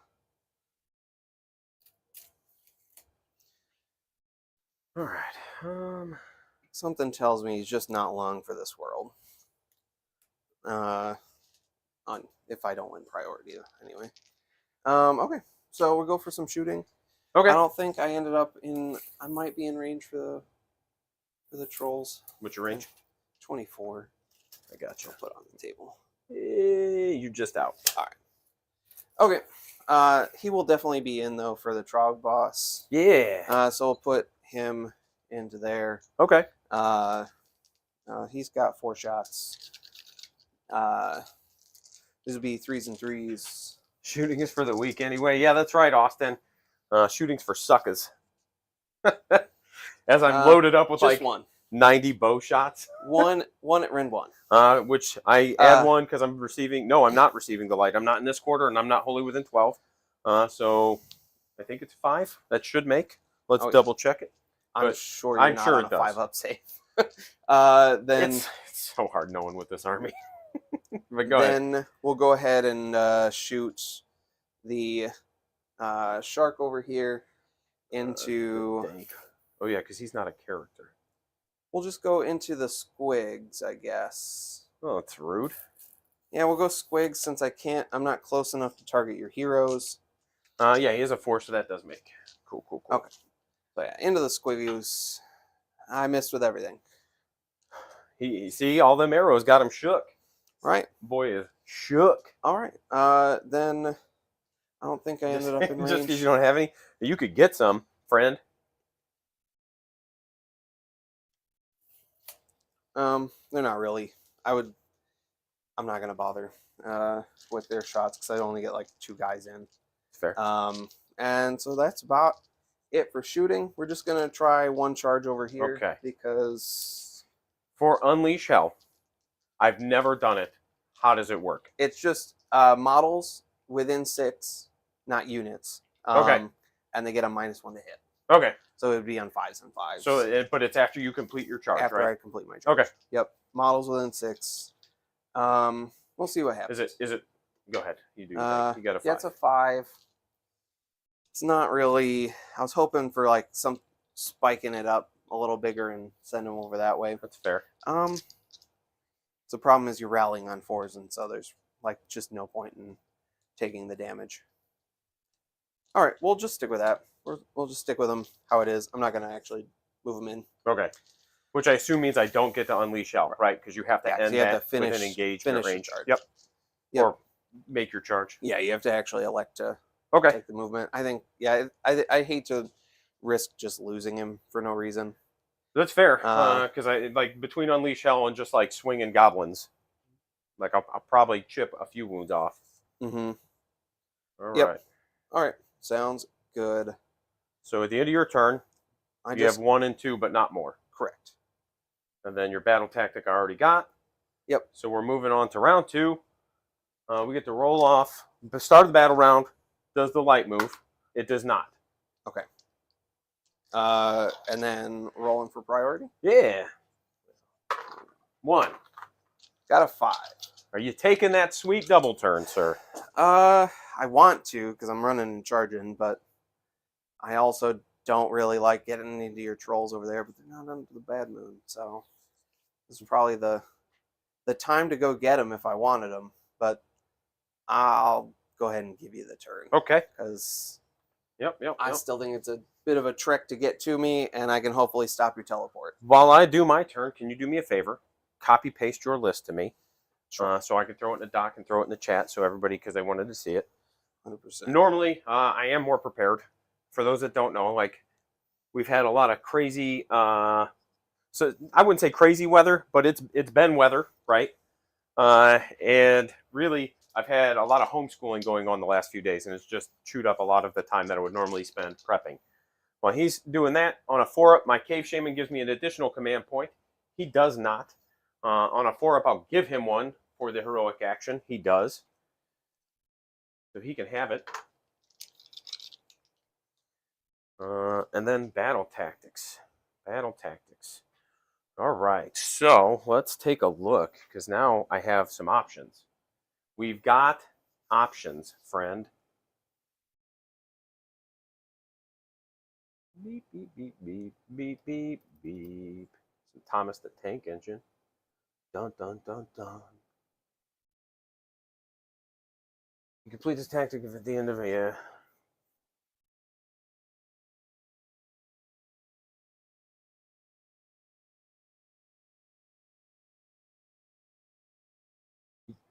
All right. Something tells me he's just not long for this world. If I don't win priority, anyway. Okay, so we'll go for some shooting. Okay. I don't think I ended up in. I might be in range for the trolls. What's your range? 24. I got you. I'll put on the table. You're just out. All right. Okay. He will definitely be in though for the Trog boss. Yeah. So we'll put him into there. Okay. He's got 4 shots. This would be 3s and 3s. Shooting is for the weak anyway. Yeah, that's right, Austin. Shooting's for suckers. As I'm loaded up with like one. 90 bow shots. one at Ren 1. Which I add 1 because I'm receiving. No, I'm not receiving the light. I'm not in this quarter, and I'm not wholly within 12. So I think it's 5. That should make. Let's double check it. I'm sure you're not on a 5-up save. Then it's so hard knowing with this army. But go ahead. Then we'll go ahead and shoot the shark over here into. Oh yeah, because he's not a character. We'll just go into the squigs, I guess. Oh, it's rude. Yeah, we'll go squigs since I'm not close enough to target your heroes. Yeah, he is a 4, so that does make. Cool. Okay. So yeah, into the squiggies. I missed with everything. See, all them arrows got him shook. Right. Boy is shook. All right. Then I don't think I ended up in range. Just because you don't have any, you could get some, friend. They're not really. I'm not gonna bother with their shots because I only get like 2 guys in. Fair. And so that's about it for shooting. We're just gonna try 1 charge over here. Okay. Because for Unleash Hell, I've never done it. How does it work? it's just models within 6, not units. Okay. And they get a -1 to hit. Okay. So it would be on 5s and 5s. So, but it's after you complete your charge, after right? I complete my charge. Okay. Yep. Models within 6. We'll see what happens. Is it? Go ahead. You do. You got a 5. Yeah, it's a 5. It's not really. I was hoping for like some spiking it up a little bigger and send them over that way. That's fair. The problem is you're rallying on 4s, and so there's like just no point in taking the damage. All right, we'll just stick with that. We'll just stick with them how it is. I'm not gonna actually move them in. Okay. Which I assume means I don't get to Unleash Hell, right? Because you have to end you have that to finish, with an engagement range. charge. Yep. Yep. Or make your charge. Yeah, you have to actually elect to Okay. take the movement. I think. Yeah, I hate to risk just losing him for no reason. That's fair. Because I like between Unleash Hell and just like swinging goblins, like I'll probably chip a few wounds off. Mm-hmm. All Yep. right. All right. Sounds good. So at the end of your turn, you have 1 and 2, but not more. Correct. And then your battle tactic I already got. Yep. So we're moving on to round 2. We get to roll off. The start of the battle round does the light move. It does not. Okay. And then rolling for priority. Yeah. 1. Got a 5. Are you taking that sweet double turn, sir? I want to because I'm running and charging, but I also don't really like getting into your trolls over there. But they're not under the bad moon, so this is probably the time to go get them if I wanted them. But I'll go ahead and give you the turn. Okay. Because Yep. I still think it's a bit of a trick to get to me, and I can hopefully stop your teleport. While I do my turn, can you do me a favor? Copy paste your list to me, Sure. so I can throw it in the doc and throw it in the chat, so everybody, because they wanted to see it. 100%. Normally, I am more prepared. For those that don't know, like we've had a lot of crazy. So I wouldn't say crazy weather, but it's been weather, right? And really, I've had a lot of homeschooling going on the last few days, and it's just chewed up a lot of the time that I would normally spend prepping. While he's doing that, on a 4-up, my Cave Shaman gives me an additional command point. He does not. On a 4-up, I'll give him 1 for the heroic action. He does. So he can have it. And then battle tactics. Battle tactics. All right, so let's take a look, because now I have some options. We've got options, friend. Beep, beep, beep, beep, beep, beep, beep. Some Thomas the Tank Engine. Dun, dun, dun, dun. You complete this tactic if at the end of a...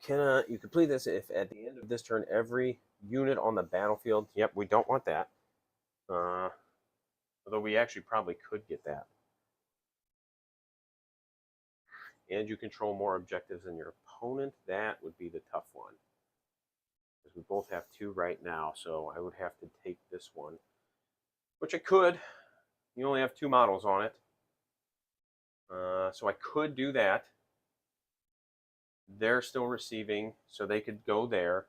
You complete this if at the end of this turn every unit on the battlefield. Yep, we don't want that. Although we actually probably could get that. And you control more objectives than your opponent. That would be the tough one. Because we both have 2 right now, so I would have to take this one. Which I could. You only have 2 models on it. So I could do that. They're still receiving, so they could go there.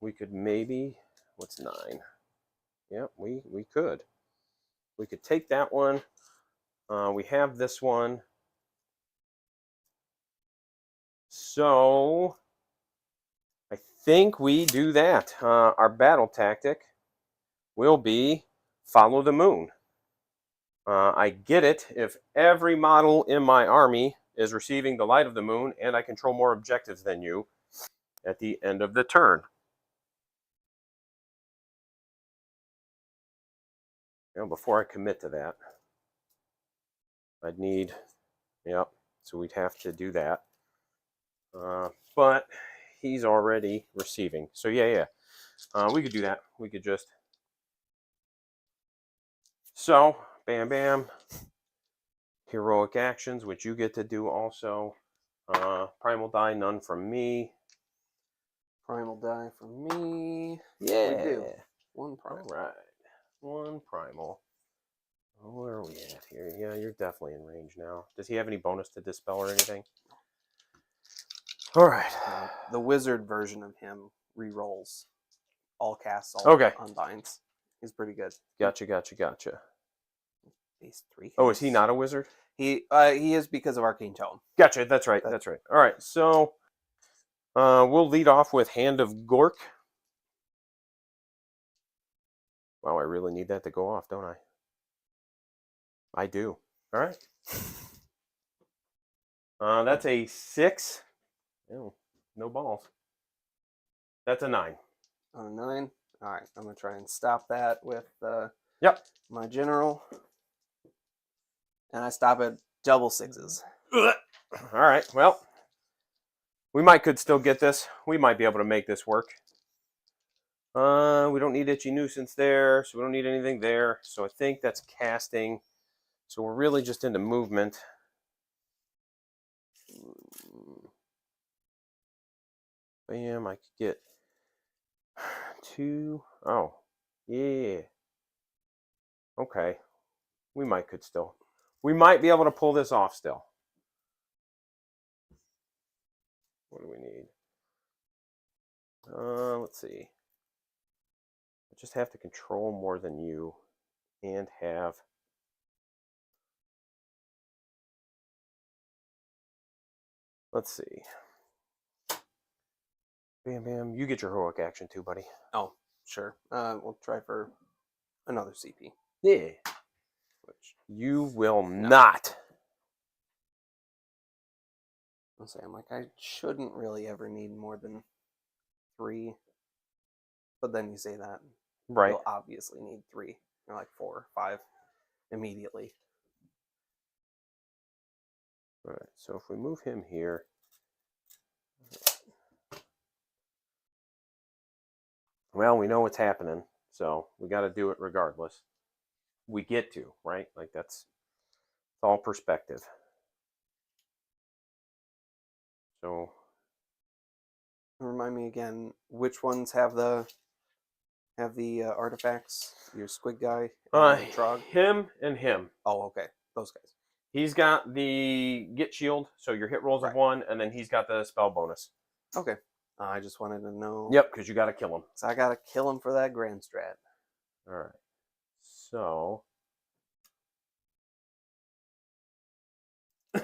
We could maybe... What's 9? Yep, we could. We could take that one. We have this one. So I think we do that. Our battle tactic will be follow the moon. I get it if every model in my army is receiving the light of the moon and I control more objectives than you at the end of the turn. Now, before I commit to that, I'd need, yep, so we'd have to do that. But he's already receiving. So yeah. We could do that. We could just... So, bam, bam. Heroic actions, which you get to do also. Primal die, none from me. Primal die from me. Yeah. We do. One primal. All right. One primal. Where are we at here? Yeah, you're definitely in range now. Does he have any bonus to dispel or anything? All right. The wizard version of him rerolls all casts, all unbinds. He's pretty good. Gotcha. Base 3. Oh, is he not a wizard? He is because of Arcane Tome. Gotcha. That's right. That's right. All right. So we'll lead off with Hand of Gork. Wow, I really need that to go off, don't I? I do. All right. That's a 6. Ew, no balls. That's a 9. On a 9. All right, I'm gonna try and stop that with my general, and I stop at double 6s. All right. Well, we could still get this. We might be able to make this work. We don't need Itchy Nuisance there, so we don't need anything there. So I think that's casting. So we're really just into movement. Bam, I could get 2. Oh, yeah. Okay. We might be able to pull this off still. What do we need? Let's see. I just have to control more than you and have... Let's see. Bam, bam. You get your heroic action too, buddy. Oh, sure. We'll try for another CP. Yeah. Which you will not. I'll say, I'm like, I shouldn't really ever need more than 3. But then you say that. Right. You'll obviously need 3. Or like 4 or 5 immediately. All right. So if we move him here. Well, we know what's happening. So we got to do it regardless. We get to, right? Like it's all perspective. So remind me again, which ones have the artifacts? Your squid guy and the Trog? Him and him. Oh, okay. Those guys. He's got the Git shield, so your hit rolls of 1, and then he's got the spell bonus. Okay. I just wanted to know. Yep, because you got to kill him. So I got to kill him for that grand strat. All right. So if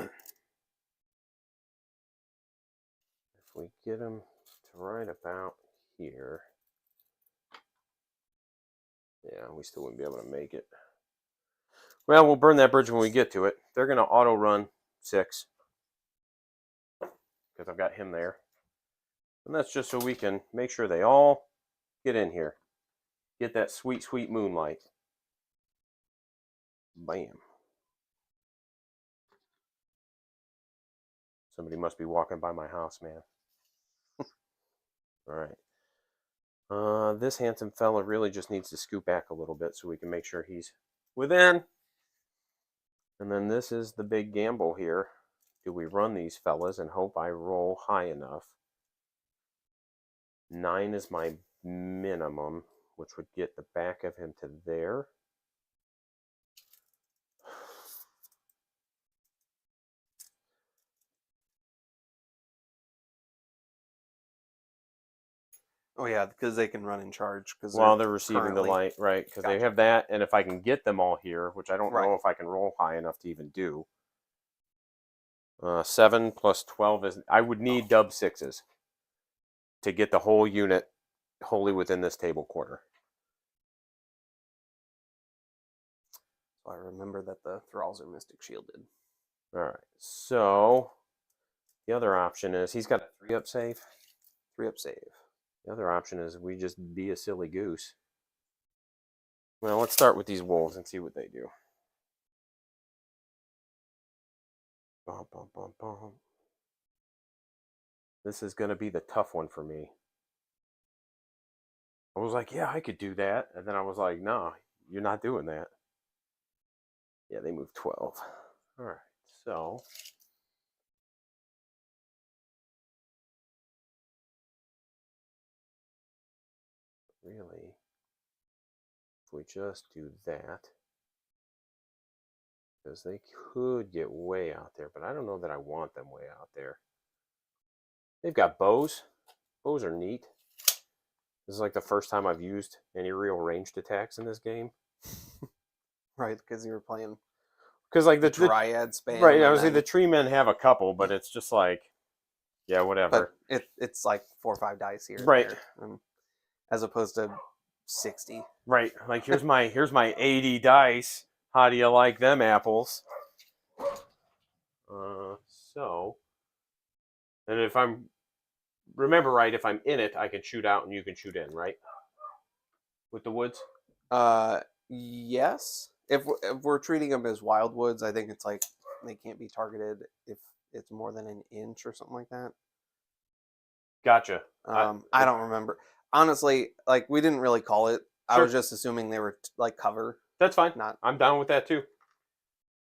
we get him to right about here, yeah, we still wouldn't be able to make it. Well, we'll burn that bridge when we get to it. They're going to auto run 6 because I've got him there. And that's just so we can make sure they all get in here. Get that sweet, sweet moonlight. Bam. Somebody must be walking by my house, man. All right. This handsome fella really just needs to scoot back a little bit so we can make sure he's within. And then this is the big gamble here. Do we run these fellas and hope I roll high enough? 9 is my minimum, which would get the back of him to there. Oh yeah, because they can run in charge. While they're receiving the light, right? Because they have that, and if I can get them all here, which I don't know if I can roll high enough to even do. 7 plus 12 is... I would need dub 6s to get the whole unit wholly within this table quarter. So I remember that the thralls are mystic shielded. All right, so the other option is he's got a 3-up save. 3-up save. The other option is we just be a silly goose. Well, let's start with these wolves and see what they do. Bum, bum, bum, bum. This is going to be the tough one for me. I was like, yeah, I could do that. And then I was like, no, you're not doing that. Yeah, they moved 12. All right, so really, if we just do that, because they could get way out there, but I don't know that I want them way out there. They've got bows. Bows are neat. This is like the first time I've used any real ranged attacks in this game. Right, because you were playing Because like the Dryad spam. right, obviously the tree men have a couple, but it's just like, yeah, whatever. But it's like 4 or 5 dice here and Right. there, as opposed to 60. Right, like here's my 80 dice. How do you like them apples? So, and if I'm remember right, if I'm in it, I can shoot out and you can shoot in, right? With the woods. Yes. If we're treating them as wild woods, I think it's like they can't be targeted if it's more than an inch or something like that. Gotcha. I don't remember. Honestly, like we didn't really call it. I Sure. was just assuming they were like cover. That's fine. Not. I'm down with that too.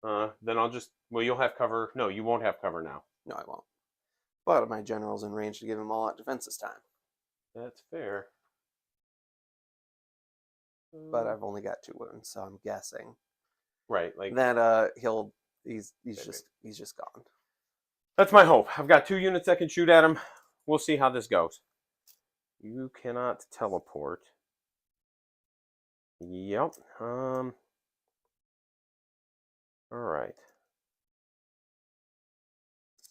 Then I'll just you'll have cover. No, you won't have cover now. No, I won't. But my general's in range to give them all out defense this time. That's fair. But I've only got 2 wounds, so I'm guessing right, like that he's just gone. That's my hope. I've got 2 units that can shoot at him. We'll see how this goes. You cannot teleport. Yep. All right.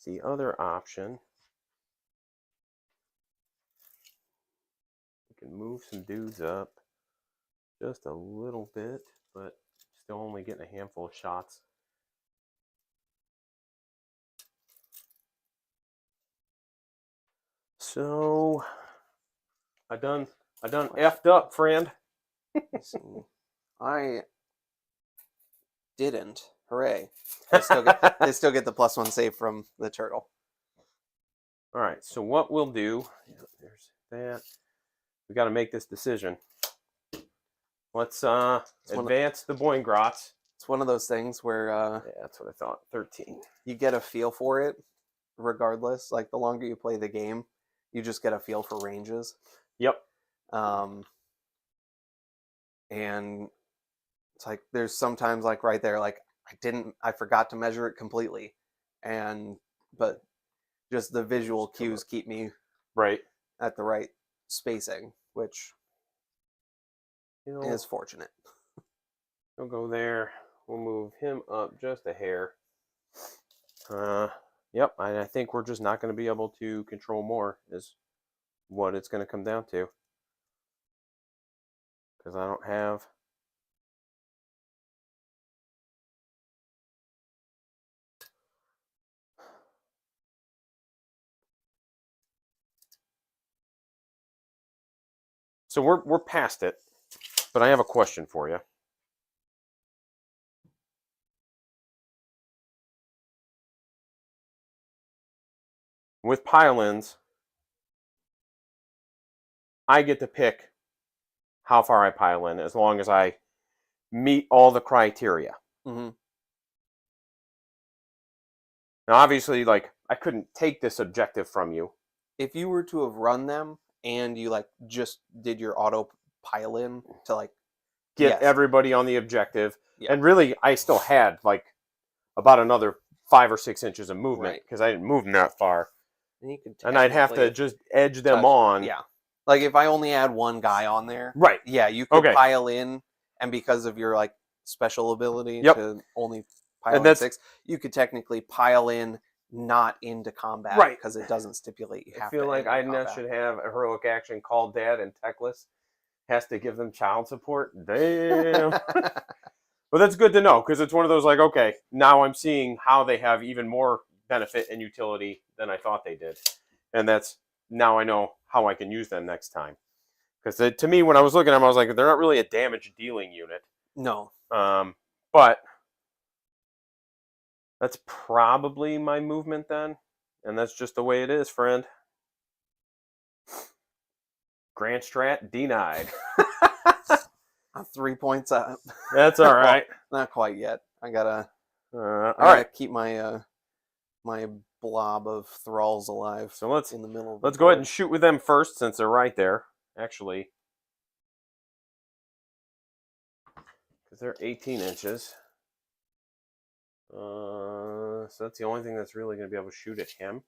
The other option. We can move some dudes up just a little bit, but still only getting a handful of shots. So I done effed up, friend. Let's see. I didn't. Hooray! They still get the +1 save from the turtle. All right. So what we'll do? There's that. We got to make this decision. Let's advance the Boingrots. It's one of those things where yeah, that's what I thought. 13. You get a feel for it, regardless. Like the longer you play the game, you just get a feel for ranges. Yep. And it's like there's sometimes like right there, like I forgot to measure it completely, but just the visual cues keep me right at the right spacing, which is fortunate. We'll go there. We'll move him up just a hair. Yep, I think we're just not going to be able to control more is what it's going to come down to. Because I don't have... So we're past it, but I have a question for you. With pile-ins, I get to pick how far I pile in as long as I meet all the criteria. Mm-hmm. Now, obviously, like, I couldn't take this objective from you. If you were to have run them and you like just did your auto pile in to like get everybody on the objective, yeah. And really, I still had like about another 5 or 6 inches of movement because I didn't move them that far, and I'd have to just edge them on. Yeah, like if I only had one guy on there, right? Yeah, you could pile in, and because of your like special ability to only pile in 6, you could technically pile in not into combat, right? Because it doesn't stipulate you have to. I feel like I should have a heroic action called Dad and Techless has to give them child support. Damn. But that's good to know because it's one of those like, okay, now I'm seeing how they have even more benefit and utility than I thought they did, and that's now I know how I can use them next time. Because to me, when I was looking at them, I was like, they're not really a damage dealing unit. No. But that's probably my movement then, and that's just the way it is, friend. Grand Strat denied. I'm 3 points up. That's all right. Not quite yet. I gotta All right. keep my my blob of thralls alive. So let's in the middle. Of let's the go ahead board. and shoot with them first, since they're right there. Actually, because they're 18 inches. So that's the only thing that's really going to be able to shoot at him.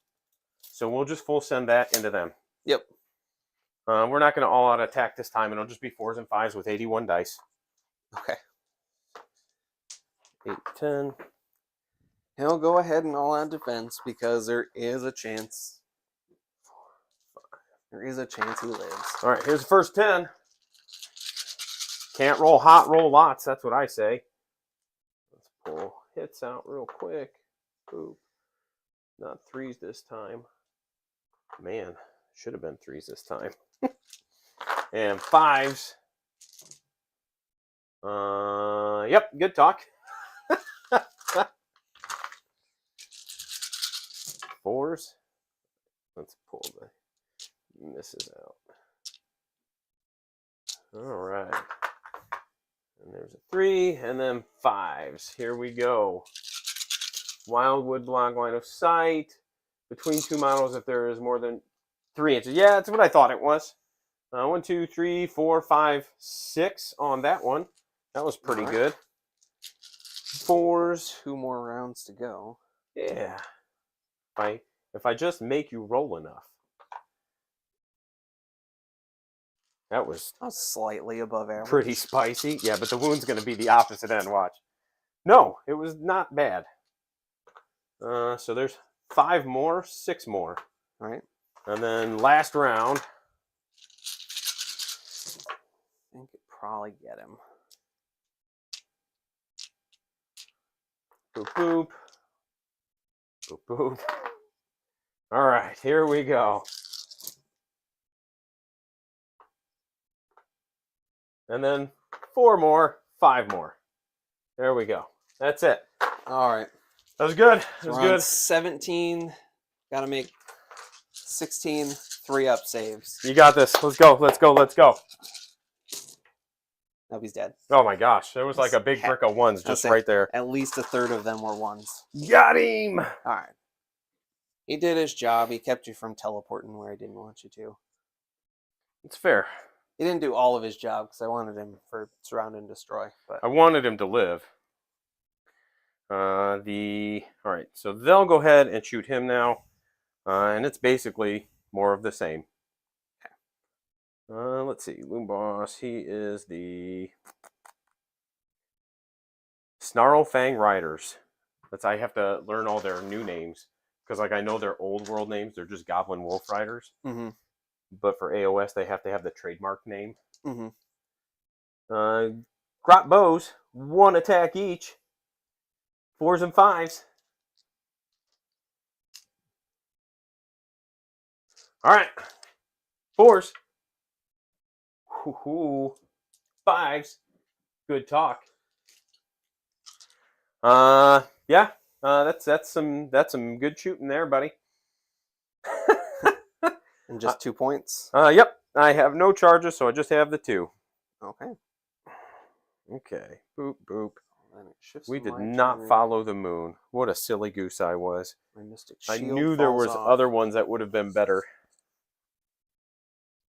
So we'll just full send that into them. Yep. We're not going to all out attack this time. It'll just be 4s and 5s with 81 dice. Okay. 8, 10. He'll go ahead and all out defense because there is a chance. There is a chance he lives. All right, here's the first 10. Can't roll hot, roll lots. That's what I say. Let's pull hits out real quick. Boop. Not 3s this time. Man, should have been 3s this time. And 5s. Yep, good talk. 4s. Let's pull the misses out. All right. And there's a 3, and then 5s. Here we go. Wildwood block line of sight. Between 2 models if there is more than 3 inches. Yeah, that's what I thought it was. 1, 2, 3, 4, 5, 6 on that one. That was pretty good. 4s. 2 more rounds to go. Yeah. If I just make you roll enough. That was slightly above average. pretty spicy. Yeah, but the wound's going to be the opposite end. Watch. No, it was not bad. So there's 5 more, 6 more. All right. And then last round. I think it probably get him. Boop, boop. Boop, boop. All right, here we go. And then 4 more, 5 more. There we go. That's it. All right. That was good. That was We're on good. 17. Got to make 16 3-up saves. You got this. Let's go. Let's go. Let's go. Nope, he's dead. Oh my gosh. There was like a big brick of 1s just right there. At least a third of them were 1s. Got him. All right. He did his job. He kept you from teleporting where I didn't want you to. It's fair. He didn't do all of his job because I wanted him for surround and destroy. But I wanted him to live. All right, so they'll go ahead and shoot him now, and it's basically more of the same. Let's see, Loom Boss. He is the Snarl Fang Riders. I have to learn all their new names because, like, I know their old world names. They're just Goblin Wolf Riders. Mm-hmm. But for AoS, they have to have the trademark name. Mm-hmm. Grot bows, 1 attack each. 4s and 5s. All right. 4s. 5s. Good talk. Yeah. That's some good shooting there, buddy. And just 2 points. Yep. I have no charges, so I just have the 2. Okay. Okay. Boop boop. Then it shifts We to did my not turn. follow the moon. What a silly goose I was. My mystic I shield knew there falls was off. other ones that would have been better.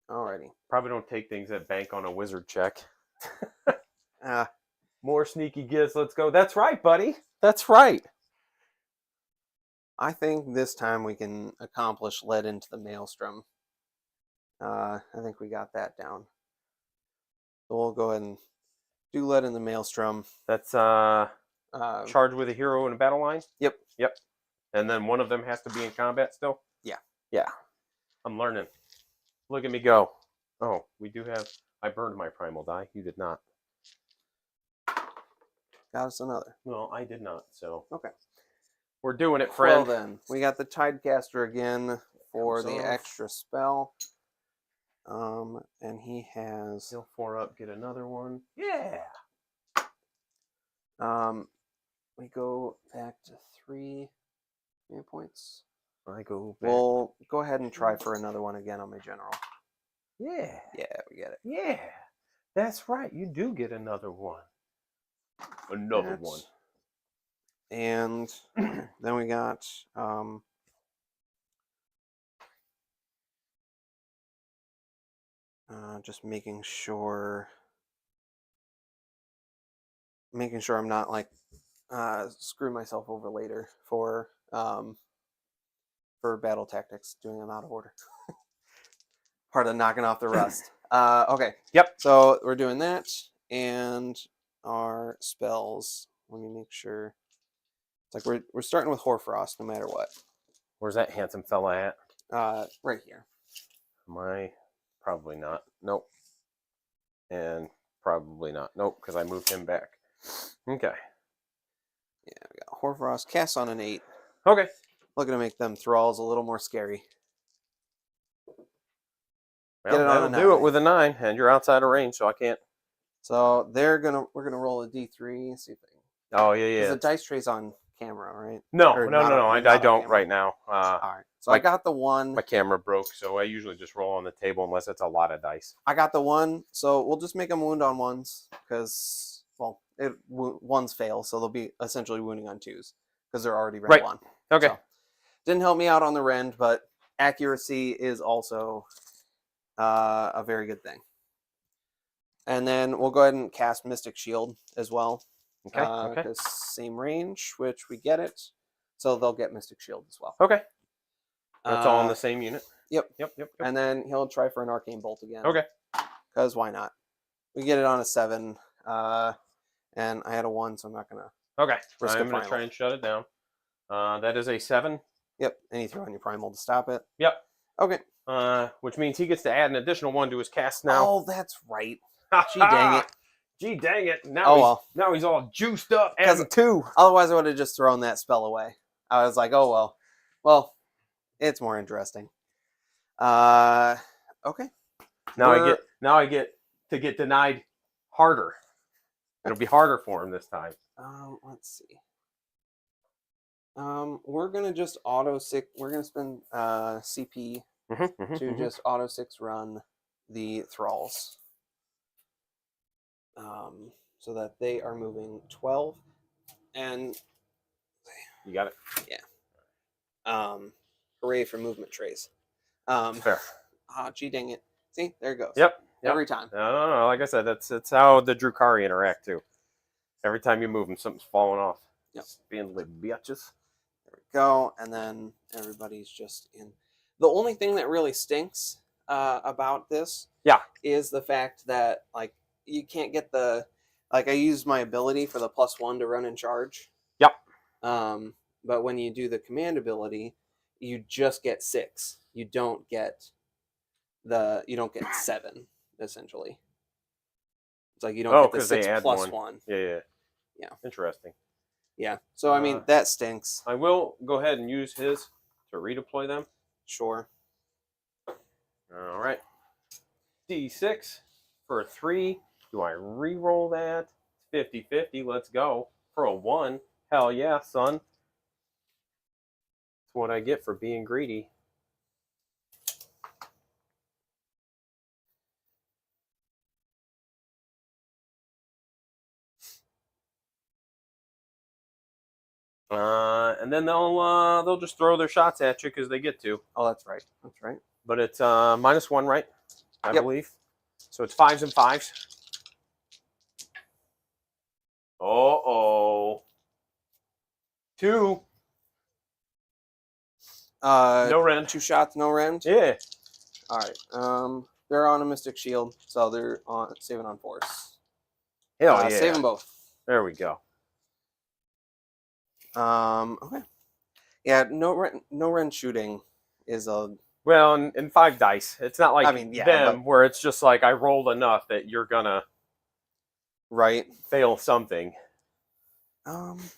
Alrighty. Probably don't take things that bank on a wizard check. Ah, More sneaky Gitz. Let's go. That's right, buddy. That's right. I think this time we can accomplish lead into the maelstrom. I think we got that down. So we'll go ahead and do lead in the maelstrom. That's charged with a hero in a battle line? Yep. Yep. And then one of them has to be in combat still? Yeah. Yeah. I'm learning. Look at me go. Oh, we do have... I burned my primal die. You did not. Got us another. No, I did not. So Okay. we're doing it, friend. Well then, we got the Tidecaster again for the extra spell. And he has... He'll 4 up, get another one. Yeah. We go back to 3 points. I go back. We'll go ahead and try for another one again on my general. Yeah. Yeah, we get it. Yeah. That's right. You do get another one. Another one. And then we got just making sure I'm not like screwing myself over later for battle tactics, doing them out of order. Part of knocking off the rust. Okay. Yep. So we're doing that, and our spells. Let me make sure. It's like we're starting with Hoarfrost no matter what. Where's that handsome fella at? Right here. Probably not. Nope. And probably not. Nope, because I moved him back. Okay. Yeah, we got Hoarfrost. Cast on an 8. Okay. Looking to make them thralls a little more scary. Well, Get it on that'll a do it 9. with a 9, and you're outside of range, so I can't. So we're gonna roll a D3. See if they. Oh yeah, Because yeah. the dice tray's on camera, right? No, Or no, not no, no. on- I not on don't camera. right now. All right. So my- I got the 1. My camera broke, so I usually just roll on the table unless it's a lot of dice. I got the 1. So we'll just make them wound on 1s because, well, 1s fail, so they'll be essentially wounding on 2s because they're already rend 1. Okay. So, didn't help me out on the rend, but accuracy is also a very good thing. And then we'll go ahead and cast Mystic Shield as well. Okay. Okay. Because same range, which we get it. So they'll get Mystic Shield as well. Okay. That's all in the same unit. Yep. Yep. And then he'll try for an Arcane Bolt again. Okay. Because why not? We get it on a 7. And I had a 1, so I'm not going to. Okay. Risk I'm a going to try and shut it down. That is a 7. Yep. And you throw in your Primal to stop it. Yep. Okay. Which means he gets to add an additional 1 to his cast now. Oh, that's right. Gee dang it. Gee dang it. Now he's all juiced up as a 2. Otherwise, I would have just thrown that spell away. I was like, oh, well. Well, it's more interesting. Okay. Now I get to get denied harder. It'll be harder for him this time. Let's see. We're gonna just auto 6. We're gonna spend CP to just auto 6 run the thralls. So that they are moving 12, and you got it. Yeah. Hooray for movement trays. Fair. Gee dang it. See, there it goes. Yep. Every time. No. Like I said, that's how the Drukari interact too. Every time you move them, something's falling off. Yep. Being little bitches. There we go. And then everybody's just in. The only thing that really stinks about this is the fact that, like, you can't get the, like, I used my ability for the +1 to run and charge. Yep. But when you do the command ability, you just get 6. You don't get 7, essentially. It's like you don't get the 6 plus 1. Yeah. Interesting. Yeah. So I mean that stinks. I will go ahead and use his to redeploy them. Sure. All right. D6 for a 3. Do I re-roll that? 50-50. Let's go. For a 1. Hell yeah, son. That's what I get for being greedy. And then they'll just throw their shots at you because they get to. Oh, that's right. That's right. But it's -1, right? I believe. So it's 5s and 5s. Uh-oh. 2. No rend. 2 shots, no rend. Yeah. All right. They're on a Mystic Shield, so they're saving on force. Hell yeah. Save them both. There we go. Okay. Yeah, no rend shooting is a. Well, and 5 dice. It's not like them where it's just like I rolled enough that you're gonna fail something. Let's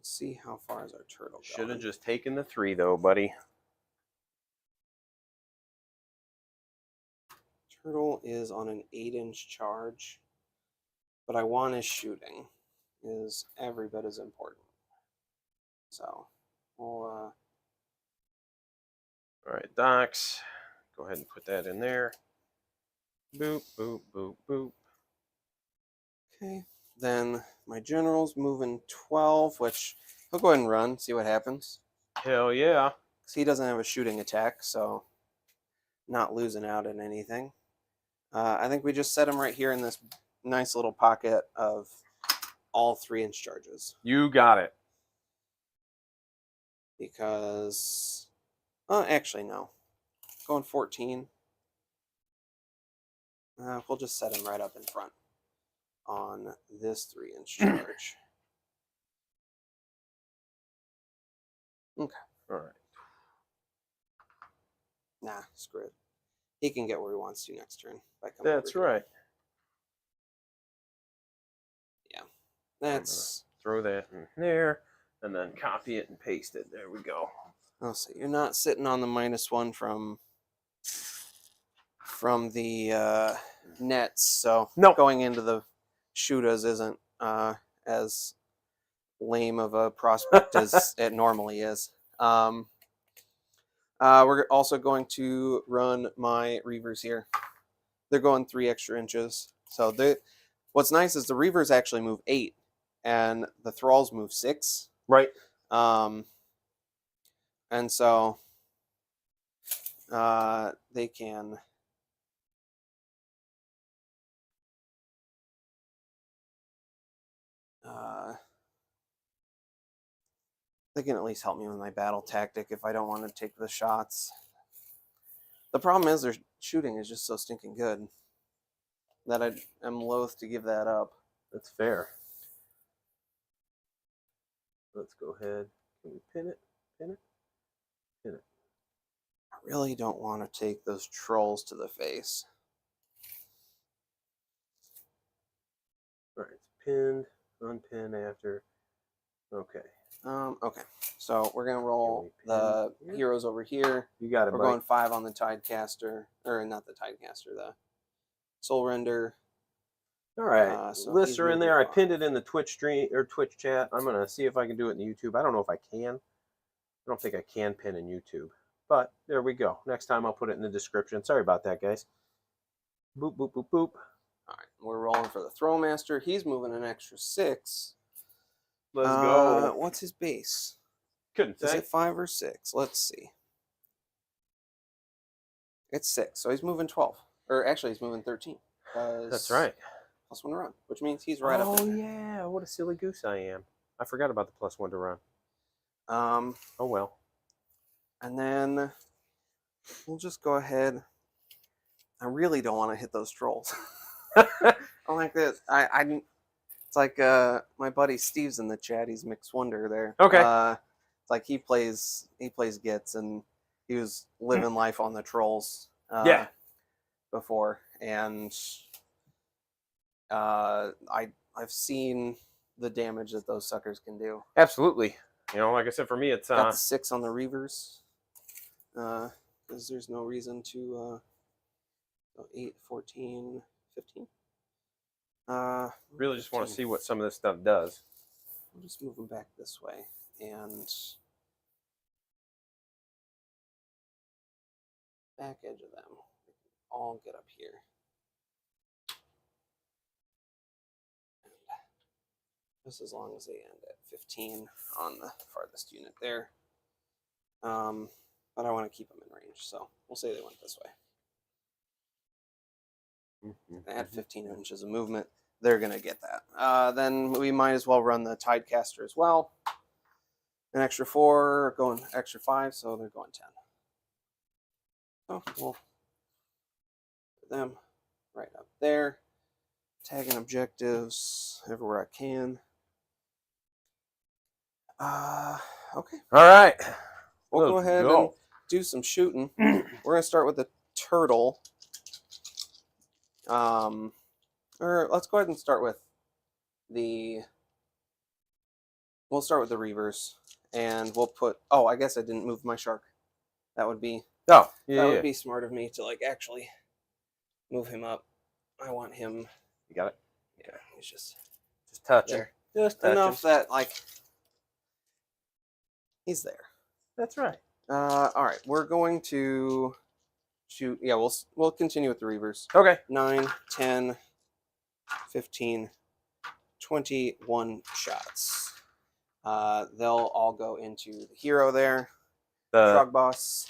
see how far is our turtle going. Should have just taken the 3 though, buddy. Turtle is on an 8-inch charge, but I want his shooting is every bit as important. So we'll all right, Docs. Go ahead and put that in there. Boop, boop, boop, boop. Okay. Then my general's moving 12, which he'll go ahead and run, see what happens. Hell yeah. Because he doesn't have a shooting attack, so not losing out in anything. I think we just set him right here in this nice little pocket of all 3-inch charges. You got it. Because, actually, no. Going 14. We'll just set him right up in front on this 3-inch charge. Okay. All right. Nah, screw it. He can get where he wants to next turn. That's right. Yeah. That's... Throw that in there, and then copy it and paste it. There we go. Oh, so you're not sitting on the -1 from the nets, so no. Going into the shootas isn't as lame of a prospect as it normally is. We're also going to run my Reavers here. They're going 3 extra inches. So what's nice is the Reavers actually move 8, and the Thralls move 6. Right. And so they can at least help me with my battle tactic if I don't want to take the shots. The problem is their shooting is just so stinking good that I am loath to give that up. That's fair. Let's go ahead. Can we pin it? Pin it? Pin it. I really don't want to take those trolls to the face. All right, it's pinned, unpin after. Okay. Okay, so we're gonna roll the heroes over here. You got it. We're going 5 on the Tidecaster, or not the Tidecaster, the Soul Render. All right, So lists are in there. I 5. pinned it in the Twitch stream or Twitch chat. I'm gonna see if I can do it in the YouTube. I don't know if I can. I don't think I can pin in YouTube, but there we go. Next time I'll put it in the description. Sorry about that, guys. Boop boop boop boop. All right, we're rolling for the Throwmaster. He's moving an extra 6. Let's go. What's his base? Couldn't Is say. it 5 or 6? Let's see. It's 6, so he's moving 12. Or actually, he's moving 13. That's right. +1 to run, which means he's right up in there. Oh yeah, what a silly goose I am. I forgot about the +1 to run. Oh well. And then we'll just go ahead. I really don't want to hit those trolls. I like that. It's like my buddy Steve's in the chat. He's Mixed Wonder there. Okay. It's like he plays Gitz, and he was living life on the trolls. Yeah. Before, and I've seen the damage that those suckers can do. Absolutely. You know, like I said, for me, it's got the 6 on the Reavers. Because there's no reason to 8, 14, 15. Really just want to see what some of this stuff does. We'll just move them back this way, and back edge of them. They can all get up here. And just as long as they end at 15 on the farthest unit there. But I want to keep them in range, so we'll say they went this way. Add 15 inches of movement. They're going to get that. Then we might as well run the Tidecaster as well. An extra 4, going extra 5, so they're going 10. So we'll put them right up there. Tagging objectives everywhere I can. Okay. All right. We'll go ahead and do some shooting. We're going to start with the turtle. Or let's go ahead and start with the... We'll start with the Reavers. And we'll put... Oh, I guess I didn't move my shark. That would be... Oh, yeah, that would be smart of me to, like, actually move him up. I want him... You got it? Yeah, he's just touching. there. Just touching. Enough that, like... He's there. That's right. All right, we're going to shoot. Yeah, we'll continue with the reavers. Okay. 9, 10, 15, 21 shots. They'll all go into the hero there. Trog boss.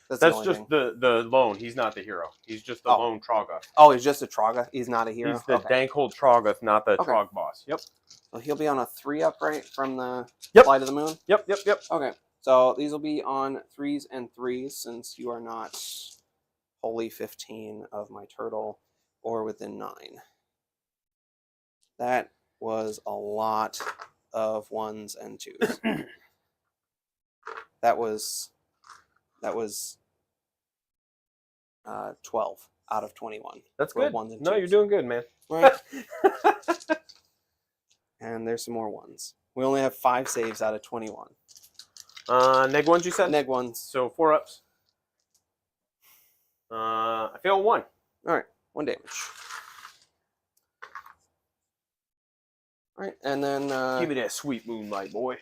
That's the only just thing. the lone. He's not the hero. He's just the lone Trogoth. Oh, he's just a Troga. He's not a hero. He's the Dankhold Trogoth, not the Trog boss. Yep. So he'll be on a 3 upright from the Yep. Fly to the Moon. Yep. Okay. So these will be on 3s and 3s since you are not wholly 15 of my turtle or within 9. That was a lot of 1s and 2s. that was 12 out of 21. That's good. 1s and 2s. No, you're doing good, man. Right. And there's some more 1s. We only have 5 saves out of 21. Neg 1s, you said? Neg 1s. So 4 ups. I fail 1. All right, 1 damage. All right, and then give me that sweet moonlight, boy.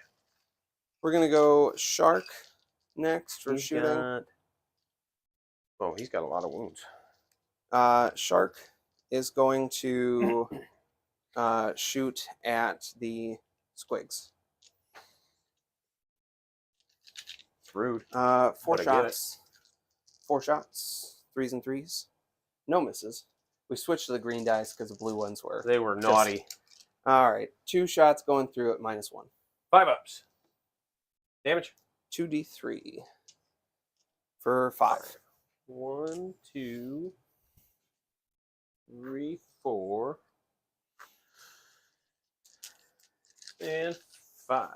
we're gonna go Shark next for shooting. Oh, he's got a lot of wounds. Shark is going to shoot at the squigs. It's rude. 4 Gotta shots. 4 shots. 3s and 3s. No misses. We switched to the green dice because the blue ones were. They were naughty. All right, 2 shots going through at -1. 5 ups. Damage. 2d3 for 5. 1, 2, 3, 4, and 5.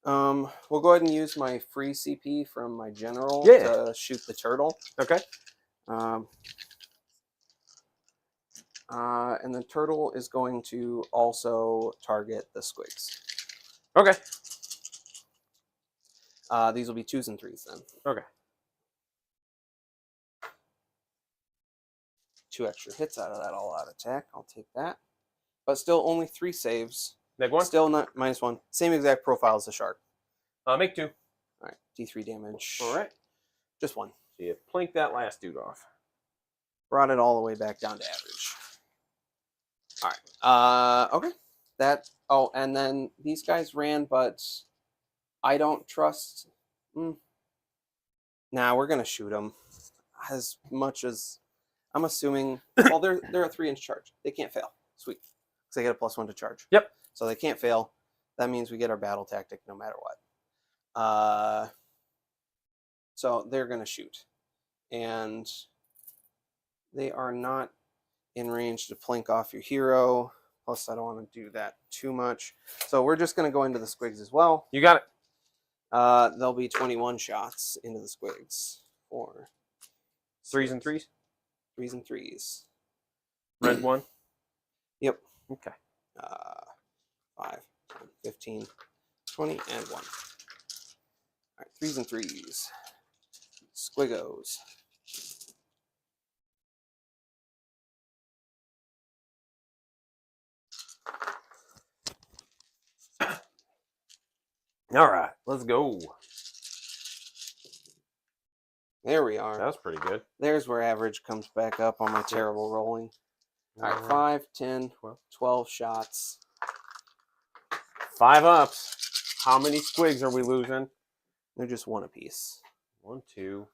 We'll go ahead and use my free CP from my general to shoot the turtle. Okay. And the turtle is going to also target the squigs. Okay. These will be 2s and 3s then. Okay. 2 extra hits out of that all-out attack. I'll take that. But still only 3 saves. Neg 1? Still not -1. Same exact profile as the shark. Make 2. All right, D3 damage. All right. Just 1. So you plink that last dude off. Brought it all the way back down to average. All right. Okay. That. Oh, and then these guys ran, but I don't trust. Nah, we're gonna shoot them. As much as I'm assuming. Well, they're a 3-inch charge. They can't fail. Sweet. Because they get a +1 to charge. Yep. So they can't fail. That means we get our battle tactic no matter what. So they're gonna shoot, and they are not in range to plink off your hero. Plus, I don't want to do that too much. So we're just going to go into the squigs as well. You got it. There'll be 21 shots into the squigs. 4. 3s and 3s? 3s and 3s. Red 1? Yep. Okay. 5, 10, 15, 20, and 1. All right, 3s and 3s. Squiggos. All right, let's go. There we are. That was pretty good. There's where average comes back up on my terrible rolling. All right, 5, 10, 12 shots. 5 ups. How many squigs are we losing? They're just 1 apiece. 1, 2,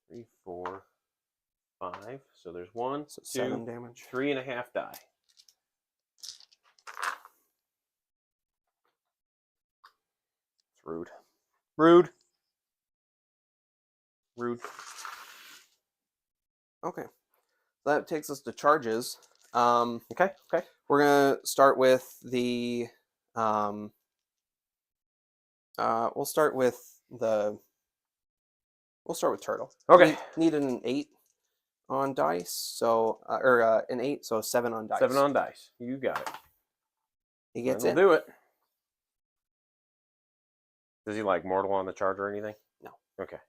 3, 4, 5. So there's 1, So 2, 7 damage. 3.5 die. It's rude. Rude. Rude. Okay. That takes us to charges. Okay. We're gonna start with the we'll start with turtle. Okay. Needed an 8 on dice, so an 8, so 7 on dice. 7 on dice. You got it. He gets That'll it. do it. Does he like mortal on the charge or anything? No. Okay.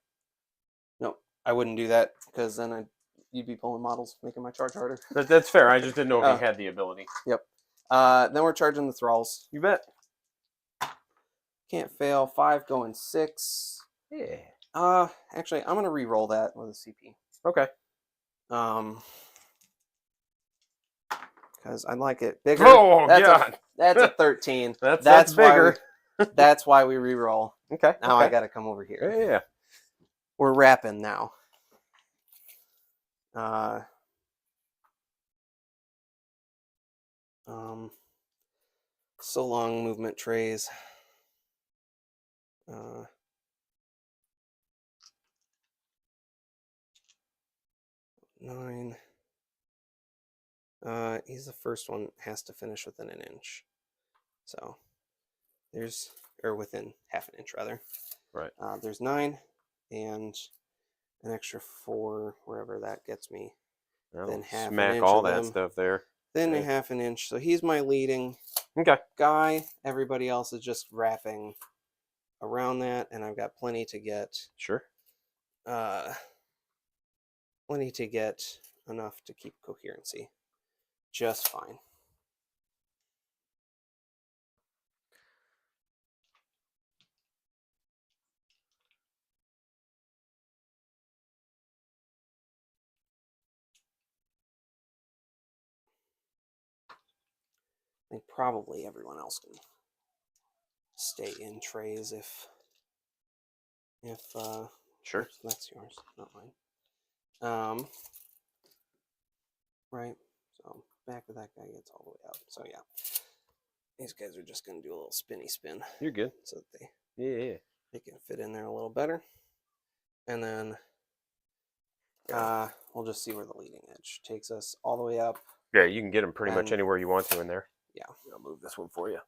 No, I wouldn't do that because then you'd be pulling models, making my charge harder. That's fair. I just didn't know if he had the ability. Yep. Then we're charging the thralls. You bet. Can't fail. 5 going 6. Yeah. Actually, I'm gonna re-roll that with a CP. Okay. Because I like it bigger. Oh, that's God. That's a 13. That's bigger. That's why we re-roll. Okay. Now okay. I gotta come over here. Yeah. We're wrapping now. So long movement trays. 9. He's the first one, has to finish within an inch. So there's, or within half an inch rather. Right. There's 9 and an extra 4 wherever that gets me. Well, then half smack an inch all of that them. stuff there. Then Yeah. a half an inch. So he's my leading Okay. guy. Everybody else is just wrapping around that, and I've got plenty to get. Sure. Plenty to get enough to keep coherency. Just fine. I think probably everyone else can stay in trays if Sure. oops, that's yours, not mine. Right. So back of that guy gets all the way up. So yeah, these guys are just gonna do a little spinny spin. You're good. So that Yeah. they can fit in there a little better, and then we'll just see where the leading edge takes us all the way up. Yeah, you can get them pretty much And- anywhere you want to in there. Yeah. I'll move this one for you.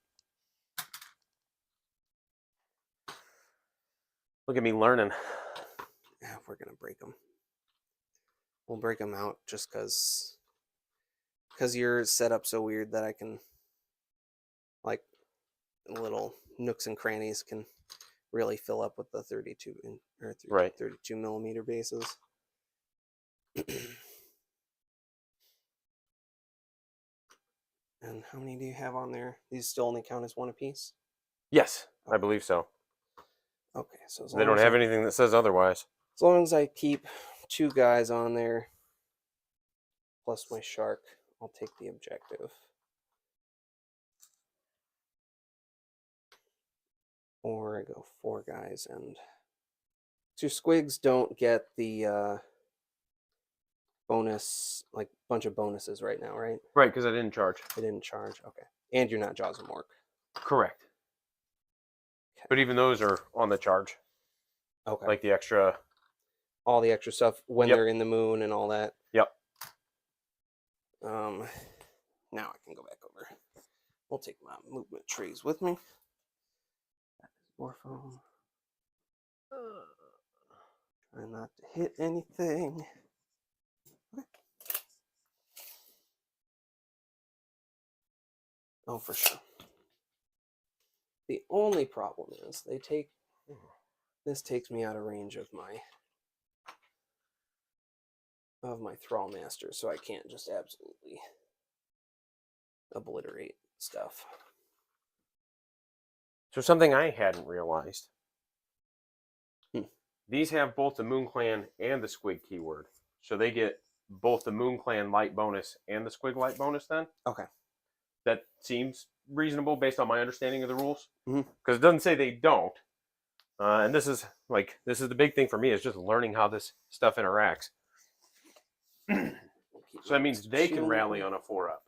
Look at me learning. Yeah, we're gonna break them. We'll break them out just because you're set up so weird that I can, like, little nooks and crannies can really fill up with the 32 millimeter bases. And how many do you have on there? These still only count as 1 apiece? Yes, I believe so. Okay, so They don't have anything that says otherwise. As long as I keep 2 guys on there, plus my shark, I'll take the objective. Or I go 4 guys, and 2 squigs don't get the bonus, like bunch of bonuses right now, right? Right, because I didn't charge. I didn't charge. Okay, and you're not Jaws of Mork. Correct. Okay. But even those are on the charge. Okay. Like the extra. All the extra stuff when Yep. they're in the moon and all that. Yep. Now I can go back over. We'll take my movement trees with me. That is Morpho. Try not to hit anything. Okay. Oh, for sure. The only problem is this takes me out of range of my Thrall Master, so I can't just absolutely obliterate stuff. So something I hadn't realized. Hmm. These have both the Moon Clan and the Squig keyword. So they get both the Moon Clan light bonus and the Squig light bonus then? Okay. That seems reasonable based on my understanding of the rules. Mhm. Because it doesn't say they don't. And this is the big thing for me is just learning how this stuff interacts. So that means they can rally on a 4-up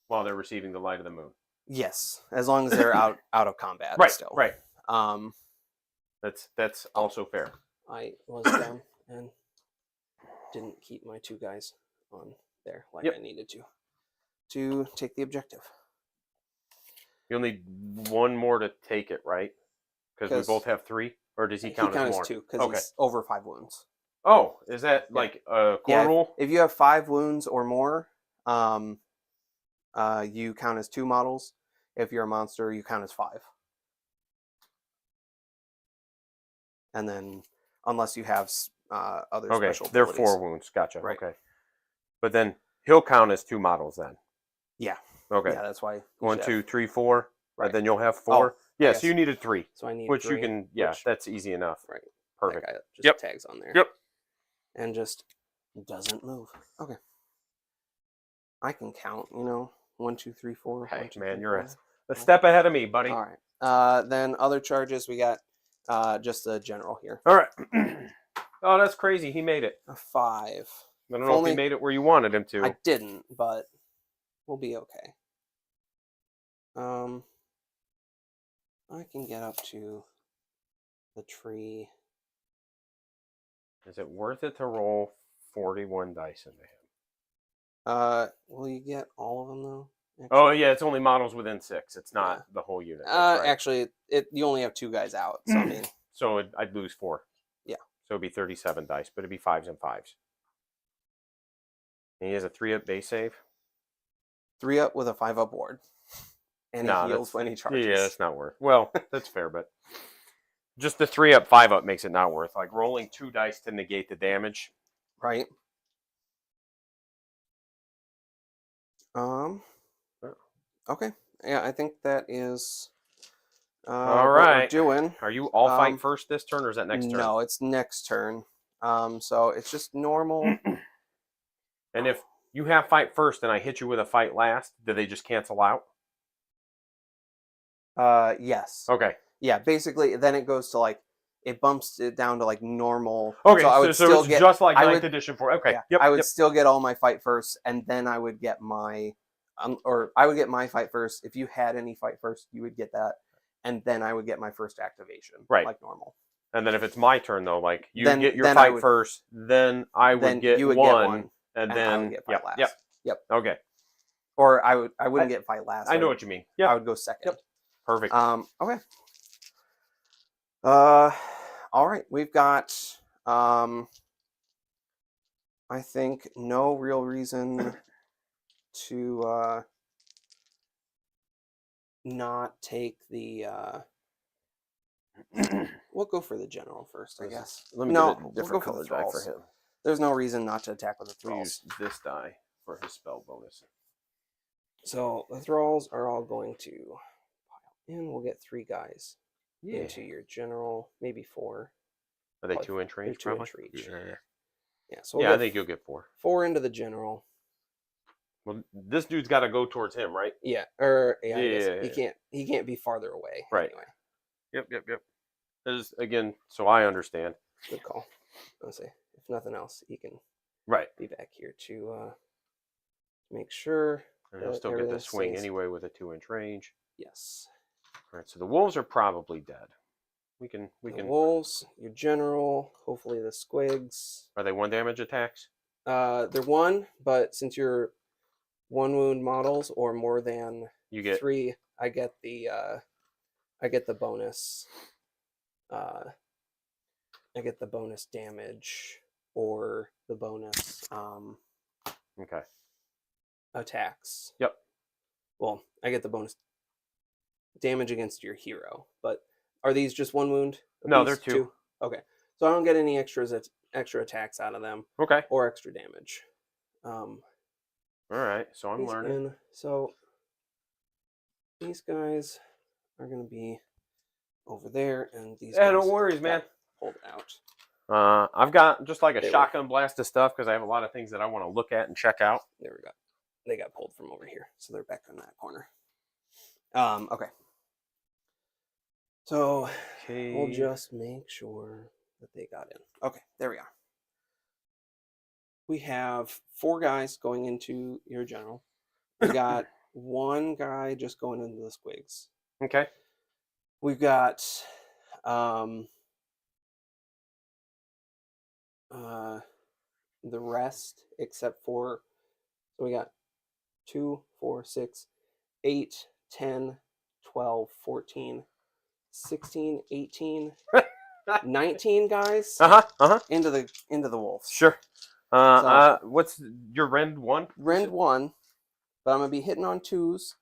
while they're receiving the light of the moon. Yes, as long as they're out of combat. Right, still. right. Um, That's also fair. I was dumb and didn't keep my 2 guys on there like Yep. I needed to take the objective. You'll need 1 more to take it, right? Because we both have 3, or does he count as more? 2 because he's over 5 wounds. Oh, is that like a core rule? If you have 5 wounds or more, you count as 2 models. If you're a monster, you count as 5. And then, unless you have other special they're abilities. 4 wounds. Gotcha. Right. Okay. But then he'll count as 2 models then. Yeah. Okay. Yeah, that's why. You 1, should 2, have, 3, 4. Right. Right. Then you'll have 4. Oh, yeah. yes. So you needed 3. So I need Which 3, you can. Yeah. which- That's easy enough. Right. Perfect. That guy just Yep. tags on there. Yep. And just doesn't move. Okay. I can count, you know, 1, 2, 3, 4. Hey, 1, 2, man, 3, you're 4. a step ahead of me, buddy. All right. Then other charges, we got just the general here. All right. Oh, that's crazy. He made it. A 5. I don't know if he made it where you wanted him to. I didn't, but we'll be okay. I can get up to the tree. Is it worth it to roll 41 dice into him? Will you get all of them though? Actually, oh yeah, it's only models within 6. It's not the whole unit. Right. Actually, you only have 2 guys out, so I mean, so I'd lose 4. Yeah. So it'd be 37 dice, but it'd be 5s and 5s. And he has a 3-up base save. 3-up with a 5-up ward, and he heals when he charges. Yeah, that's not worth. Well, that's fair, but just the 3-up, 5-up makes it not worth. Like rolling 2 dice to negate the damage. Right. Okay. Yeah, I think that is all right. what we're doing. Are you all fight first this turn, or is that next turn? No, it's next turn. So it's just normal. And if you have fight first and I hit you with a fight last, do they just cancel out? Yes. Okay. Yeah, basically, then it goes to like, it bumps it down to like normal. Okay, so I would still it's get, just like 9th edition 4. Okay. Yeah, yep. I would still get all my fight first, and then I would get my, or I would get my fight first. If you had any fight first, you would get that, and then I would get my first activation, right, like normal. And then if it's my turn though, like you get your fight first, then I would get one, and then I would get fight last. Yep. Okay. Or I wouldn't get fight last. I know what you mean. Yeah. I would go second. Yep. Perfect. Okay. All right. We've got I think no real reason to not take the we'll go for the general first, I guess. Let me get a different color die for him. There's no reason not to attack with the thralls. Use this die for his spell bonus. So the thralls are all going to pile in. We'll get 3 guys into your general, maybe 4. Are they 2-inch range? 2-inch reach. Yeah. Yeah. So I think you'll get 4. 4 into the general. Well, this dude's got to go towards him, right? Yeah. Or he can't be farther away. Right. Anyway. Yep. There's again, so I understand. Good call. Let's see. If nothing else, he can be back here to make sure. And he'll still get the swing anyway with a 2-inch range. Yes. All right. So the wolves are probably dead. We can. Wolves, your general. Hopefully the squigs. Are they 1 damage attacks? They're 1, but since you're 1 wound models or more than you get 3, I get the bonus. I get the bonus damage or the bonus okay, attacks. Yep. Well, I get the bonus damage against your hero, but are these just 1 wound? No, they're 2. Okay, so I don't get any extra attacks out of them. Okay. Or extra damage. All right, so I'm learning. So these guys are going to be over there, and these guys no worries, man. Hold out. I've got just like a shotgun blast of stuff because I have a lot of things that I want to look at and check out. There we go. They got pulled from over here, so they're back in that corner. Okay. So we'll just make sure that they got in. Okay, there we are. We have 4 guys going into your general. We got 1 guy just going into the squigs. Okay. We've got the rest except for, so we got 2, 4, 6, 8, 10, 12, 14, 16, 18, 19 guys into the wolves. Sure. What's your rend 1? Rend 1, but I'm gonna be hitting on 2s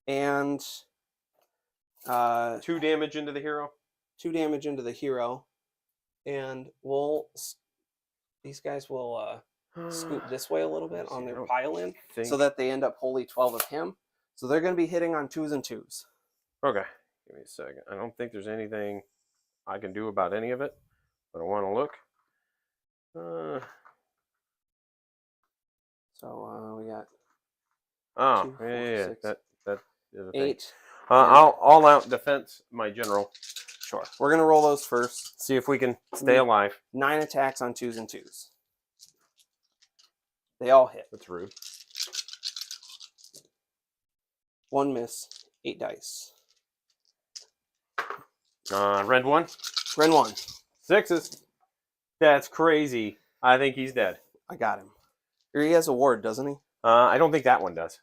and 2 damage into the hero. 2 damage into the hero, and these guys will scoot this way a little bit on their pile in, so that they end up wholly 12 of him. So they're going to be hitting on 2s and 2s. Okay, give me a second. I don't think there's anything I can do about any of it. but I want to look. So we got Oh, 2, 4, yeah, 6, that is a thing. 8. I'll all out defense my general. Sure. We're gonna roll those first. See if we can stay alive. 9 attacks on 2s and 2s. They all hit. That's rude. 1 miss. 8 dice. Red 1. Ren 1. 6s. That's crazy. I think he's dead. I got him. Or he has a ward, doesn't he? I don't think that one does.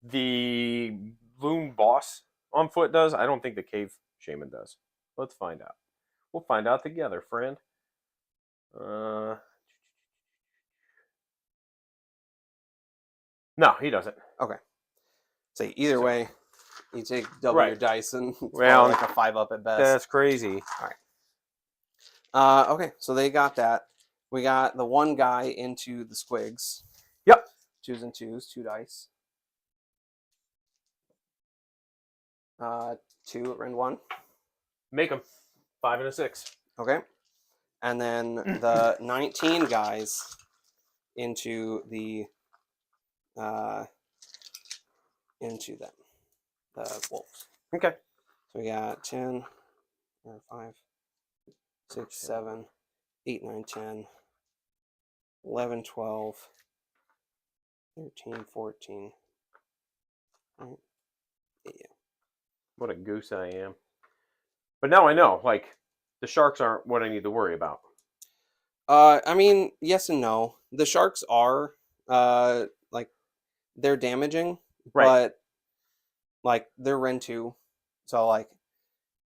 The loon boss on foot does. I don't think the cave shaman does. Let's find out. We'll find out together, friend. No, he doesn't. Okay. So either way, you take double Right. your dice and it's Well, like a 5 up at best. That's crazy. All right. Okay, so they got that. We got the one guy into the squigs. Yep. 2s and 2s, 2 dice. 2 at Ren 1. Make him 5 and a 6. Okay. And then the 19 guys into the into them, the wolves. Okay. So we got 10, 5, 6, 7, 8, 9, 10, 11, 12, 13, 14. Right. Yeah. What a goose I am. But now I know, like, the sharks aren't what I need to worry about. I mean, yes and no. The sharks are like they're damaging, Right. but like they're Ren 2. So like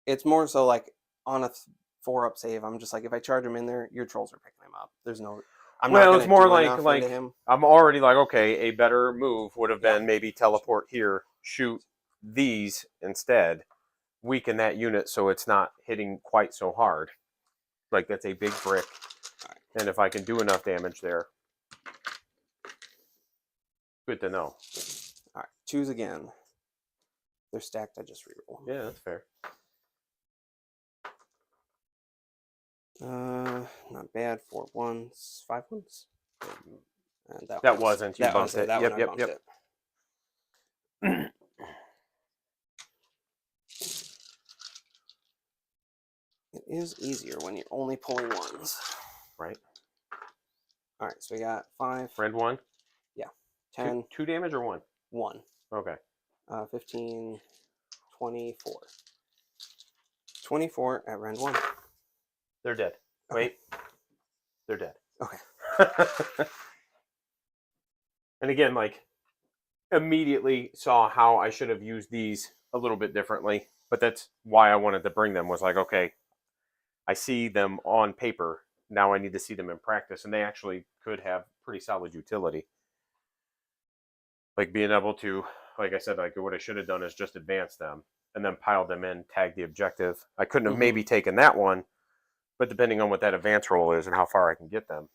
it's more so like on a 4-up save, I'm just like, if I charge him in there, your trolls are picking him up. There's no I'm not Well, gonna it's more do like enough into him. I'm already like, okay, a better move would have Yeah. been maybe teleport here, shoot these instead, weaken that unit so it's not hitting quite so hard. Like that's a big brick. Right. And if I can do enough damage there, good to know. All right, 2s again. They're stacked. I just reroll. Yeah, that's fair. Not bad. 4 1s, 5 1s. And That wasn't. You that bumped was it. That Yep, one I yep, bumped yep. it. It is easier when you're only pulling 1s. Right. All right, so we got 5. Red 1. 10, Two damage or 1? 1. Okay. 15, 24. 24 at round 1. They're dead. Okay. Wait. They're dead. Okay. And again, like, immediately saw how I should have used these a little bit differently. But that's why I wanted to bring them, was like, okay, I see them on paper. Now I need to see them in practice. And they actually could have pretty solid utility. Like being able to, like I said, like what I should have done is just advance them and then pile them in, tag the objective. I couldn't have maybe taken that one, but depending on what that advance roll is and how far I can get them.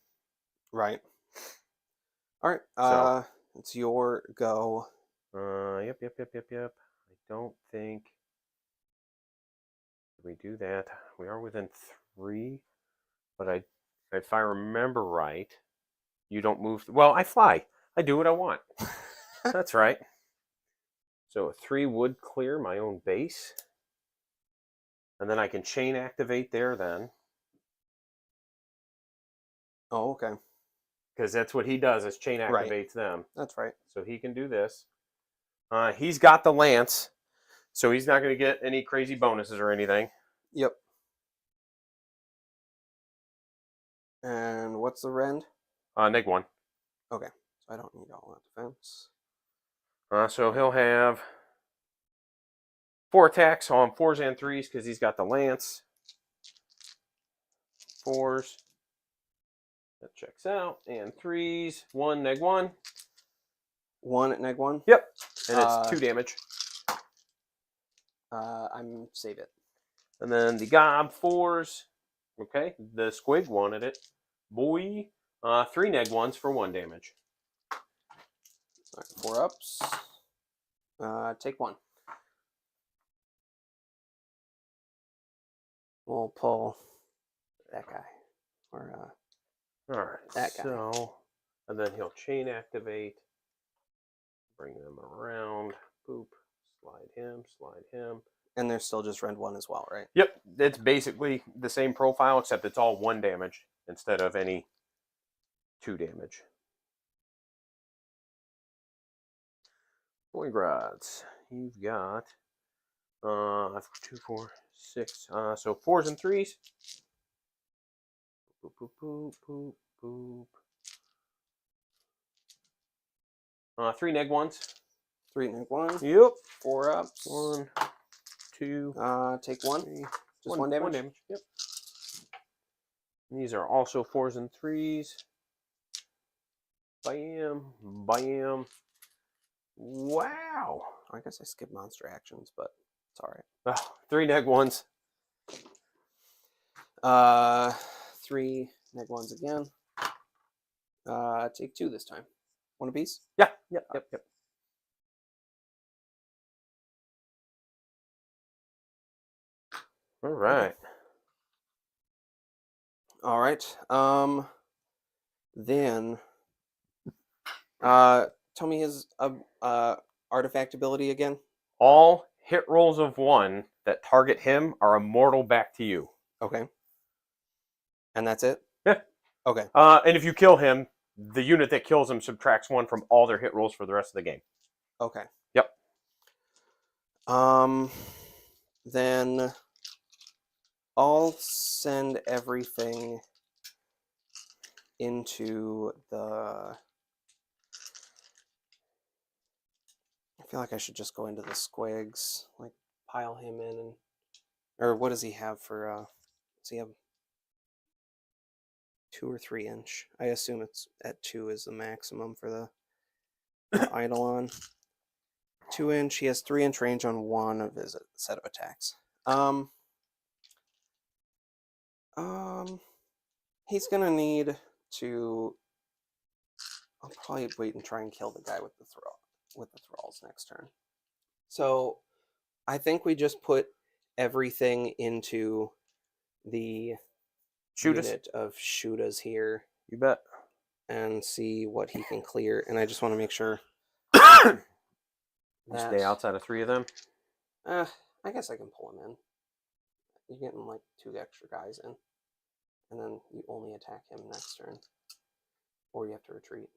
Right. All right. It's your go. Yep. I don't think we do that. We are within 3, but if I remember right, you don't move. Well, I fly. I do what I want. That's right. So 3 would clear my own base. And then I can chain activate there then. Oh, okay. Because that's what he does, is chain activates them. That's right. So he can do this. He's got the lance. So he's not going to get any crazy bonuses or anything. Yep. And what's the rend? Neg 1. Okay. So I don't need all that defense. So he'll have 4 attacks on 4s and 3s because he's got the lance. 4s. That checks out. And 3s. 1, neg 1. 1 at neg 1? Yep. And it's 2 damage. I'm save it. And then the gob 4s. Okay. The squig wanted it. Boy. 3 neg 1s for 1 damage. All right, 4 ups. Take 1. We'll pull that guy. Or All right. that guy. So, and then he'll chain activate. Bring them around. Boop. Slide him. Slide him. And they're still just rend 1 as well, right? Yep. It's basically the same profile, except it's all 1 damage instead of any 2 damage. Boygrods. You've got 2, 4, 6. So 4s and 3s. Boop, boop, boop, boop, boop. 3 neg 1s. 3 neg 1. Yep. 4 ups. 1, 2. Take 1. 3. Just 1 damage. 1 damage. Yep. And these are also 4s and 3s. Bam. Bam. Wow. I guess I skipped monster actions, but it's all right. 3 neg 1s. 3 neg 1s again. Take 2 this time. 1 apiece? Yeah. Yep. Yep. Yep. All right. All right. Then tell me his artifact ability again. All hit rolls of 1 that target him are immortal back to you. Okay. And that's it? Yeah. Okay. And if you kill him, the unit that kills him subtracts 1 from all their hit rolls for the rest of the game. Okay. Yep. Then I'll send everything into the... I feel like I should just go into the squigs, like pile him in, and or what does he have for? Does he have 2 or 3 inch? I assume it's at 2 is the maximum for the Eidolon. 2 inch. He has 3 inch range on 1 of his set of attacks. He's gonna need to. I'll probably wait and try and kill the guy with the thralls next turn. So I think we just put everything into the unit of Shootas here. You bet. And see what he can clear. And I just want to make sure. You stay outside of 3 of them? I guess I can pull him in. You're getting like 2 extra guys in. And then you only attack him next turn. Or you have to retreat.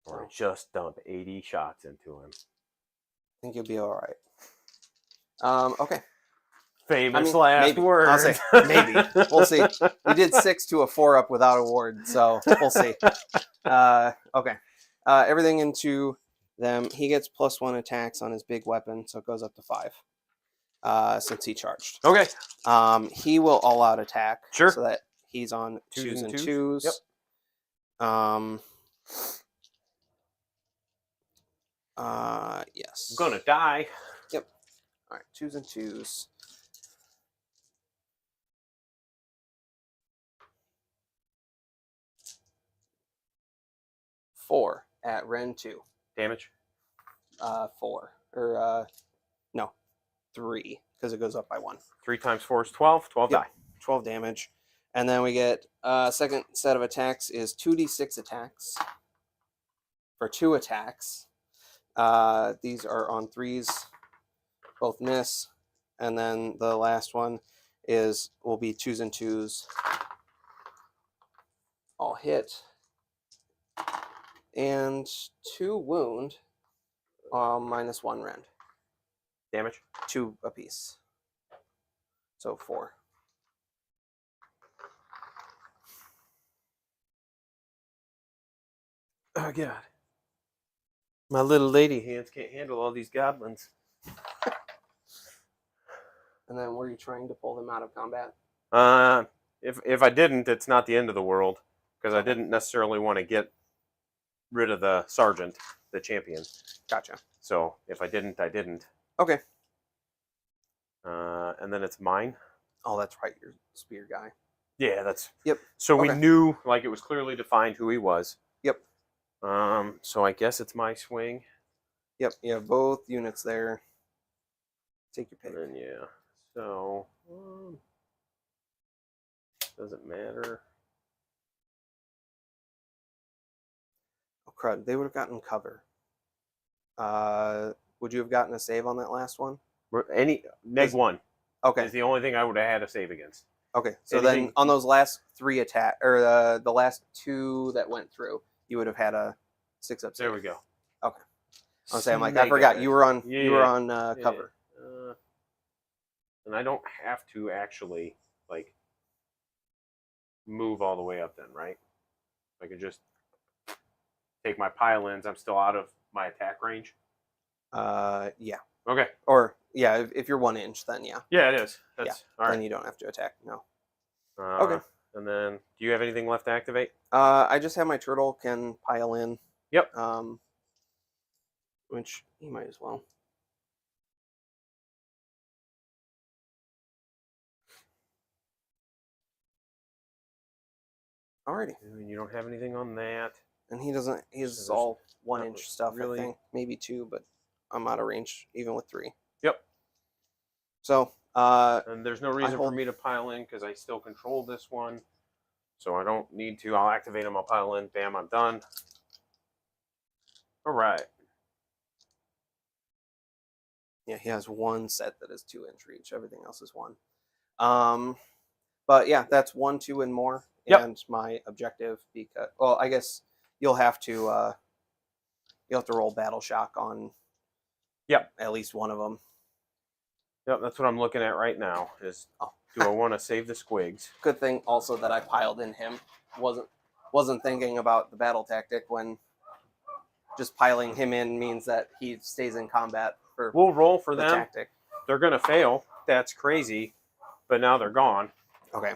Or just dump 80 shots into him. I think you'll be alright. Okay. Famous last word. I'll say maybe. We'll see. We did 6 to a 4-up without a ward, so we'll see. Okay. Everything into them. He gets +1 attacks on his big weapon, so it goes up to 5. Since he charged. Okay. He will all-out attack. Sure. So that he's on 2s and 2s. Yep. Yes. I'm gonna die. Yep. All right. 2s and 2s. Four at Ren 2. Damage. 4 or no, 3 because it goes up by 1. 3 times 4 is 12. 12 Yep. die. 12 damage, and then we get second set of attacks is 2d6 attacks for 2 attacks. These are on 3s, both miss, and then the last one will be 2s and 2s, all hit, and 2 wound, -1 rend. Damage. 2 apiece. So 4. Oh, God. My little lady hands can't handle all these goblins. And then were you trying to pull them out of combat? If I didn't, it's not the end of the world. Because I didn't necessarily want to get rid of the sergeant, the champion. Gotcha. So if I didn't, I didn't. Okay. And then it's mine. Oh, that's right. Your spear guy. Yeah, that's... Yep. So we Okay. knew, like, it was clearly defined who he was. Yep. So I guess it's my swing. Yep. You have both units there. Take your pick. And then, yeah. So... Doesn't matter. Oh, crud. They would have gotten cover. Would you have gotten a save on that last one? Any neg 1 Okay. is the only thing I would have had a save against. Okay. So Anything- then on those last 3 attack or the last 2 that went through, you would have had a 6-up save. There we go. Okay. I was saying, like, I forgot you were on cover. And I don't have to actually like move all the way up then, right? I can just take my pile-ins. I'm still out of my attack range. Yeah. Okay. Or yeah, if you're 1 inch, then yeah. Yeah, it is. That's all right. Then you don't have to attack. No. Okay. And then, do you have anything left to activate? I just have my turtle can pile in. Yep. Which you might as well. Alrighty. And you don't have anything on that. And he doesn't. He's there's all 1 not inch stuff. really- I think maybe 2, but I'm out of range even with 3. Yep. So And there's no reason for hold- me to pile in because I still control this one. So I don't need to. I'll activate them. I'll pile in. Bam, I'm done. All right. yeah, he has 1 set that is 2 inch reach. Everything else is 1. But yeah, that's 1, 2, and more. Yep. And my objective, because well, I guess you'll have to roll battle shock on. Yep. At least one of them. Yep, that's what I'm looking at right now. Is do I want to save the squigs? Good thing also that I piled in him. Wasn't thinking about the battle tactic when just piling him in means that he stays in combat for We'll roll for the them. tactic. They're gonna fail. That's crazy. But now they're gone. Okay.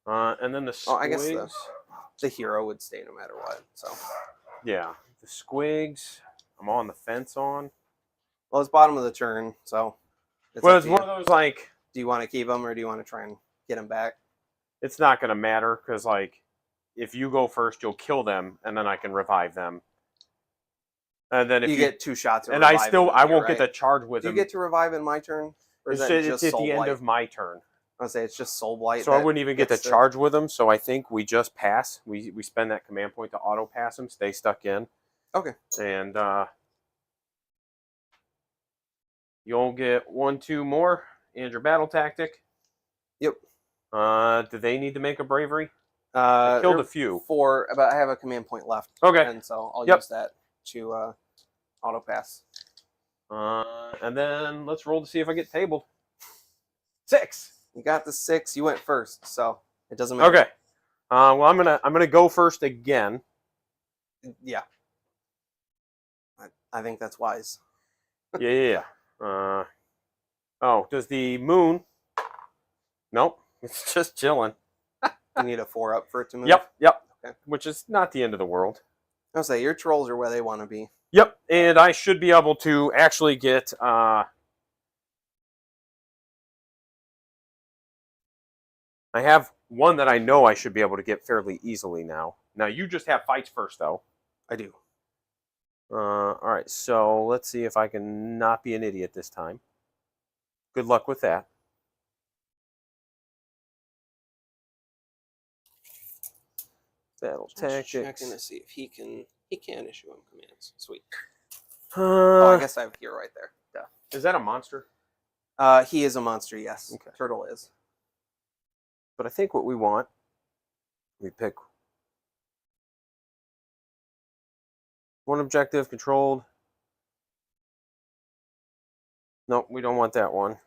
And then the squigs. Oh, I guess the hero would stay no matter what. So Yeah, the squigs. I'm on the fence on. well, it's bottom of the turn, so Well, up it's to one you. of those like Do you want to keep him or do you want to try and get him back? it's not gonna matter because like if you go first, you'll kill them, and then I can revive them. And then if You get 2 shots. Of and I revive still in I here, won't get right? the charge with Do you him. get to revive in my turn? Or is It's, that it's just at Soul the end Blight? of my turn, I would say it's just Soul Blight. so I wouldn't even get to gets to- charge with them. So I think we just pass. We spend that command point to auto pass them, stay stuck in. Okay. And you'll get 1, 2 more and your battle tactic. Yep. Do they need to make a bravery? I killed there a few. 4, but I have a command point left. Okay. And so I'll Yep. use that to auto pass. And then let's roll to see if I get tabled. 6. You got the 6. You went first, so it doesn't matter. Okay. Well, I'm gonna go first again. Yeah. I think that's wise. Yeah. Oh, does the moon? Nope. It's just chilling. You need a 4 up for it to move. Yep. Okay. Which is not the end of the world. I'll say your trolls are where they want to be. Yep. And I should be able to actually get I have one that I know I should be able to get fairly easily now. Now you just have fights first though. I do. All right, so let's see if I can not be an idiot this time. Good luck with that. Battle Just tactics. checking to see if he can issue him commands. Sweet. Uh, Oh, I guess I have hero right there. Duh. is that a monster? He is a monster, yes. Okay. Turtle is. But I think what we want, we pick one objective controlled. Nope, we don't want that one.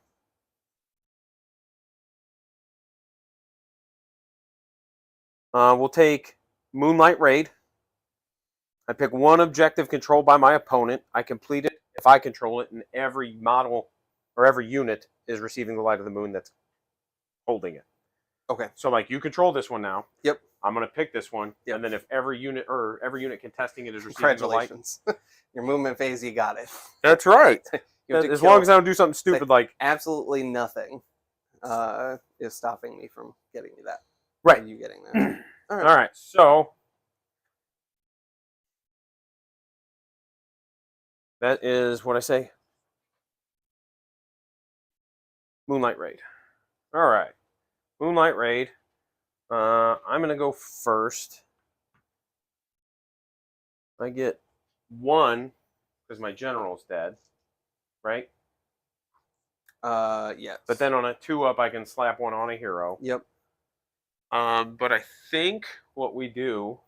We'll take Moonlight Raid. I pick one objective controlled by my opponent. I complete it if I control it, and every model or every unit is receiving the light of the moon that's holding it. Okay. So, like, you control this one now. Yep. I'm going to pick this one, Yep. and then if every unit contesting it is receiving the light. Congratulations. Your movement phase, you got it. That's right. You have to As kill long as I don't do something stupid like absolutely nothing is stopping me from getting you that. right. You getting that. All right. All right. So that is what I say. Moonlight Raid. All right. Moonlight Raid. I'm going to go first. I get 1 because my general's dead, right? Yes. But then on a 2-up, I can slap 1 on a hero. Yep. But I think what we do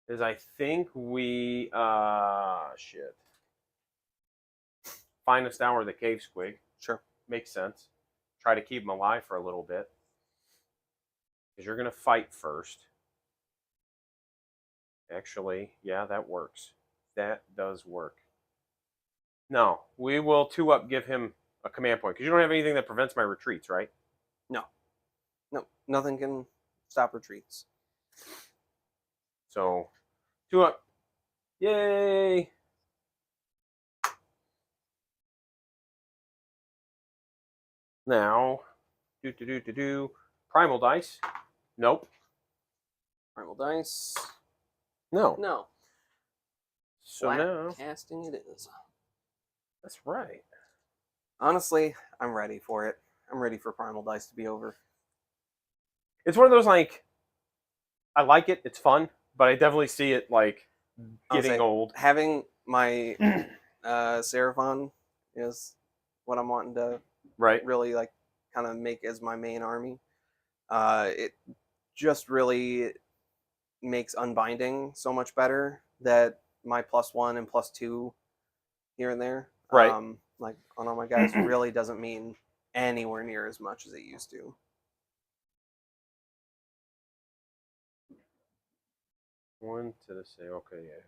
is I think we finest hour the cave squig. Sure. Makes sense. Try to keep him alive for a little bit. Because you're going to fight first. Actually, yeah, that works. That does work. No, we will 2-up give him a command point. Because you don't have anything that prevents my retreats, right? No. No. Nothing can stop retreats. So, 2-up. Yay! Now, Primal dice. Nope. Primal dice. No. No. So Flat now, casting it is. that's right. Honestly, I'm ready for it. I'm ready for Primal dice to be over. It's one of those, like, I like it. It's fun, but I definitely see it, like, getting old. Having my Seraphon is what I'm wanting to Right. really, like, kind of make as my main army. It just really makes unbinding so much better that my +1 and +2 here and there, Right. like on all my guys, really doesn't mean anywhere near as much as it used to. One to the same. Okay, yeah.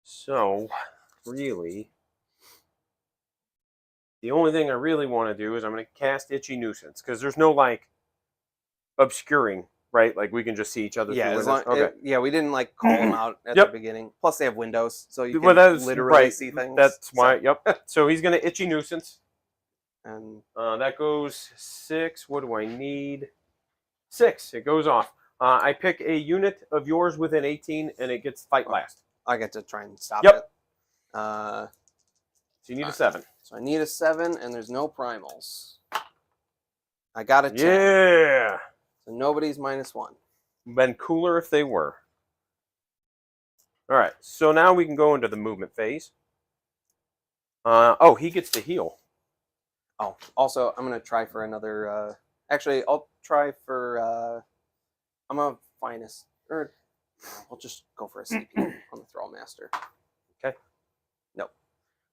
So, really, the only thing I really want to do is I'm going to cast Itchy Nuisance because there's no, like, obscuring, right? Like, we can just see each other Yeah, through as windows. long, Okay. yeah, we didn't like call them out at Yep. the beginning. Plus, they have windows, so you can Well, that's literally right. see things. That's why. Yep. So he's going to Itchy Nuisance. And That goes 6. What do I need? 6. It goes off. I pick a unit of yours within 18, and it gets fight last. I get to try and stop Yep. it. So you need a 7. So I need a 7, and there's no primals. I got a 10. Yeah. So nobody's -1. Been cooler if they were. All right. So now we can go into the movement phase. Oh, he gets to heal. Oh, also, I'm going to try for another... actually, I'll try for... I'm a finest... Or we'll just go for a CP on the Thrall Master. Okay. Nope.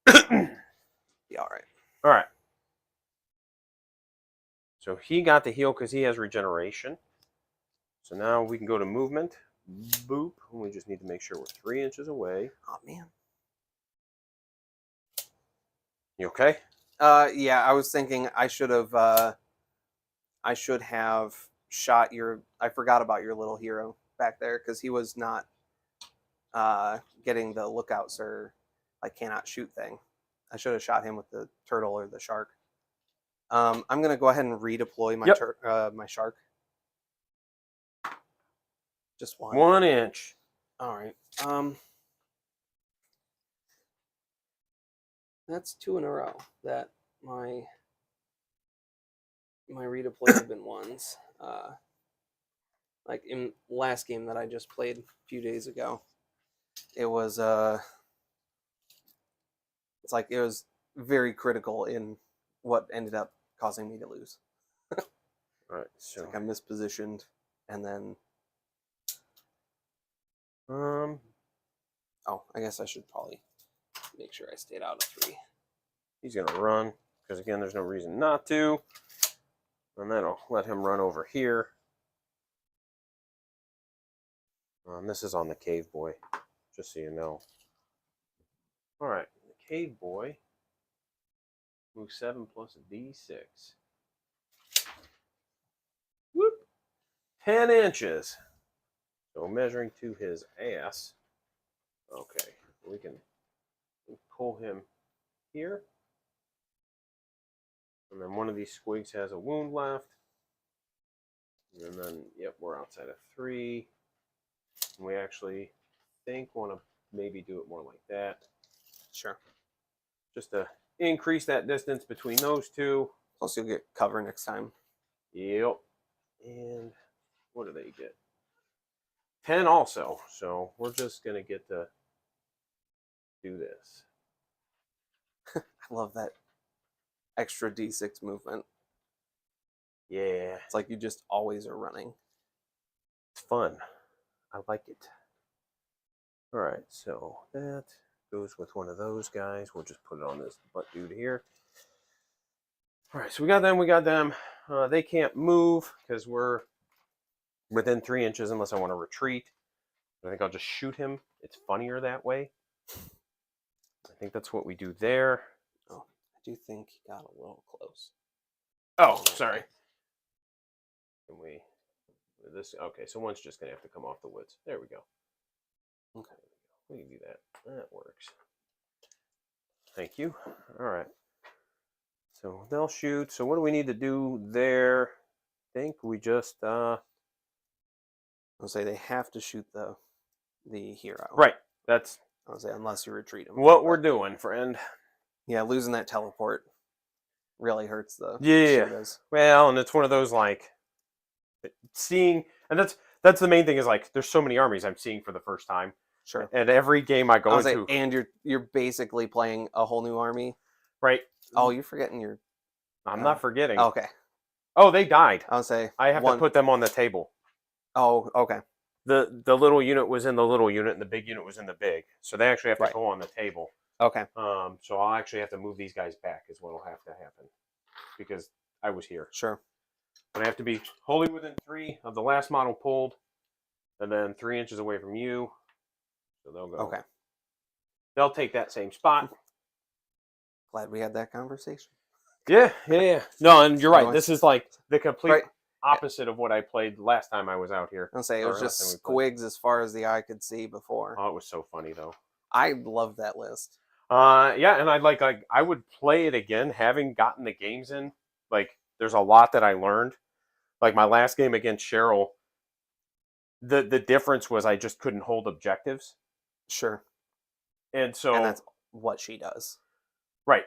Be all right. All right. So he got the heal because he has regeneration. So now we can go to movement. Boop. We just need to make sure we're 3 inches away. Oh, man. You okay? Yeah, I was thinking I should have shot your... I forgot about your little hero back there because he was not getting the lookout, sir. I cannot shoot thing. I should have shot him with the turtle or the shark. I'm gonna go ahead and redeploy my my shark. Just one. 1 inch. All right. That's 2 in a row that my redeploys have been ones. Like in last game that I just played a few days ago, it was it's like it was very critical in what ended up causing me to lose. All right. So like I mispositioned, and then oh, I guess I should probably make sure I stayed out of 3. he's gonna run because again, there's no reason not to, and that'll let him run over here. This is on the cave boy, just so you know. All right, the cave boy. Move 7 plus a D6. Whoop! 10 inches. So measuring to his ass. Okay, we can pull him here. And then one of these squigs has a wound left. And then, yep, we're outside of 3. And we actually think want to maybe do it more like that. Sure. Just to increase that distance between those two. Plus, you'll get cover next time. Yep. And what do they get? 10 also. So we're just going to get to do this. I love that extra D6 movement. Yeah. It's like you just always are running. It's fun. I like it. All right. So that goes with one of those guys. We'll just put it on this butt dude here. All right. So we got them. They can't move because we're within 3 inches unless I want to retreat. I think I'll just shoot him. It's funnier that way. I think that's what we do there. Oh, I do think he got a little close. Oh, sorry. Can we this? Okay, so one's just gonna have to come off the woods. There we go. Okay, we can do that. That works. Thank you. All right. So they'll shoot. So what do we need to do there? I think we just I'll say they have to shoot the hero. right. That's I'll say unless you retreat him. what we're doing, friend. Yeah, losing that teleport really hurts the Yeah. Shiras. Well, and it's one of those like seeing, and that's the main thing is like there's so many armies I'm seeing for the first time. Sure. And every game I go I'll say, into, and you're basically playing a whole new army. right? Oh, you're forgetting your. I'm not forgetting. Okay. Oh, they died. I'll say I have to put them on the table. Oh, okay. The little unit was in the little unit, and the big unit was in the big. So they actually have to go on the table. Okay. So I'll actually have to move these guys back, is what'll have to happen, because I was here. Sure. But I have to be wholly within 3 of the last model pulled, and then 3 inches away from you. So they'll go. Okay. They'll take that same spot. Glad we had that conversation. Yeah. No, and you're right. No, This is like the complete Right. opposite of what I played last time I was out here. I'll say it was Or last time just we played. squigs as far as the eye could see before. Oh, it was so funny though. I love that list. Yeah, and I'd like I would play it again, having gotten the games in. Like, there's a lot that I learned. Like my last game against Cheryl, the difference was I just couldn't hold objectives, Sure. and so And that's what she does. right.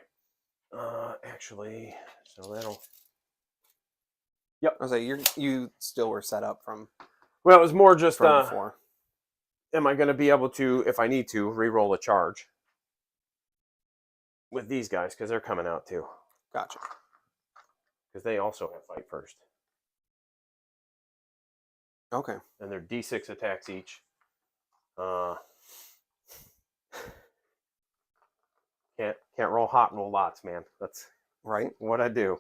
Actually, so that'll. Yep. I'll say you still were set up from Well, it was more just before. am I going to be able to, if I need to, re-roll a charge with these guys because they're coming out too. Gotcha. Because they also have fight first. Okay. And they're D6 attacks each. Can't roll hot, roll lots, man. That's Right. what I do.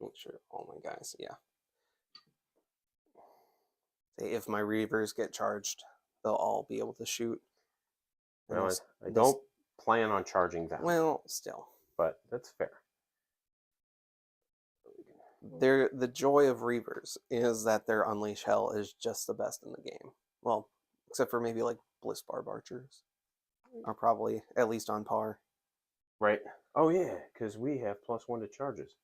Make sure all my guys, yeah. Say if my Reavers get charged, they'll all be able to shoot. And Well, this- I don't plan on charging them, Well, still. but that's fair. The joy of Reavers is that their Unleash Hell is just the best in the game. Well, except for maybe like Bliss Barb Archers are probably at least on par. Right. Oh, yeah, because we have +1 to charges.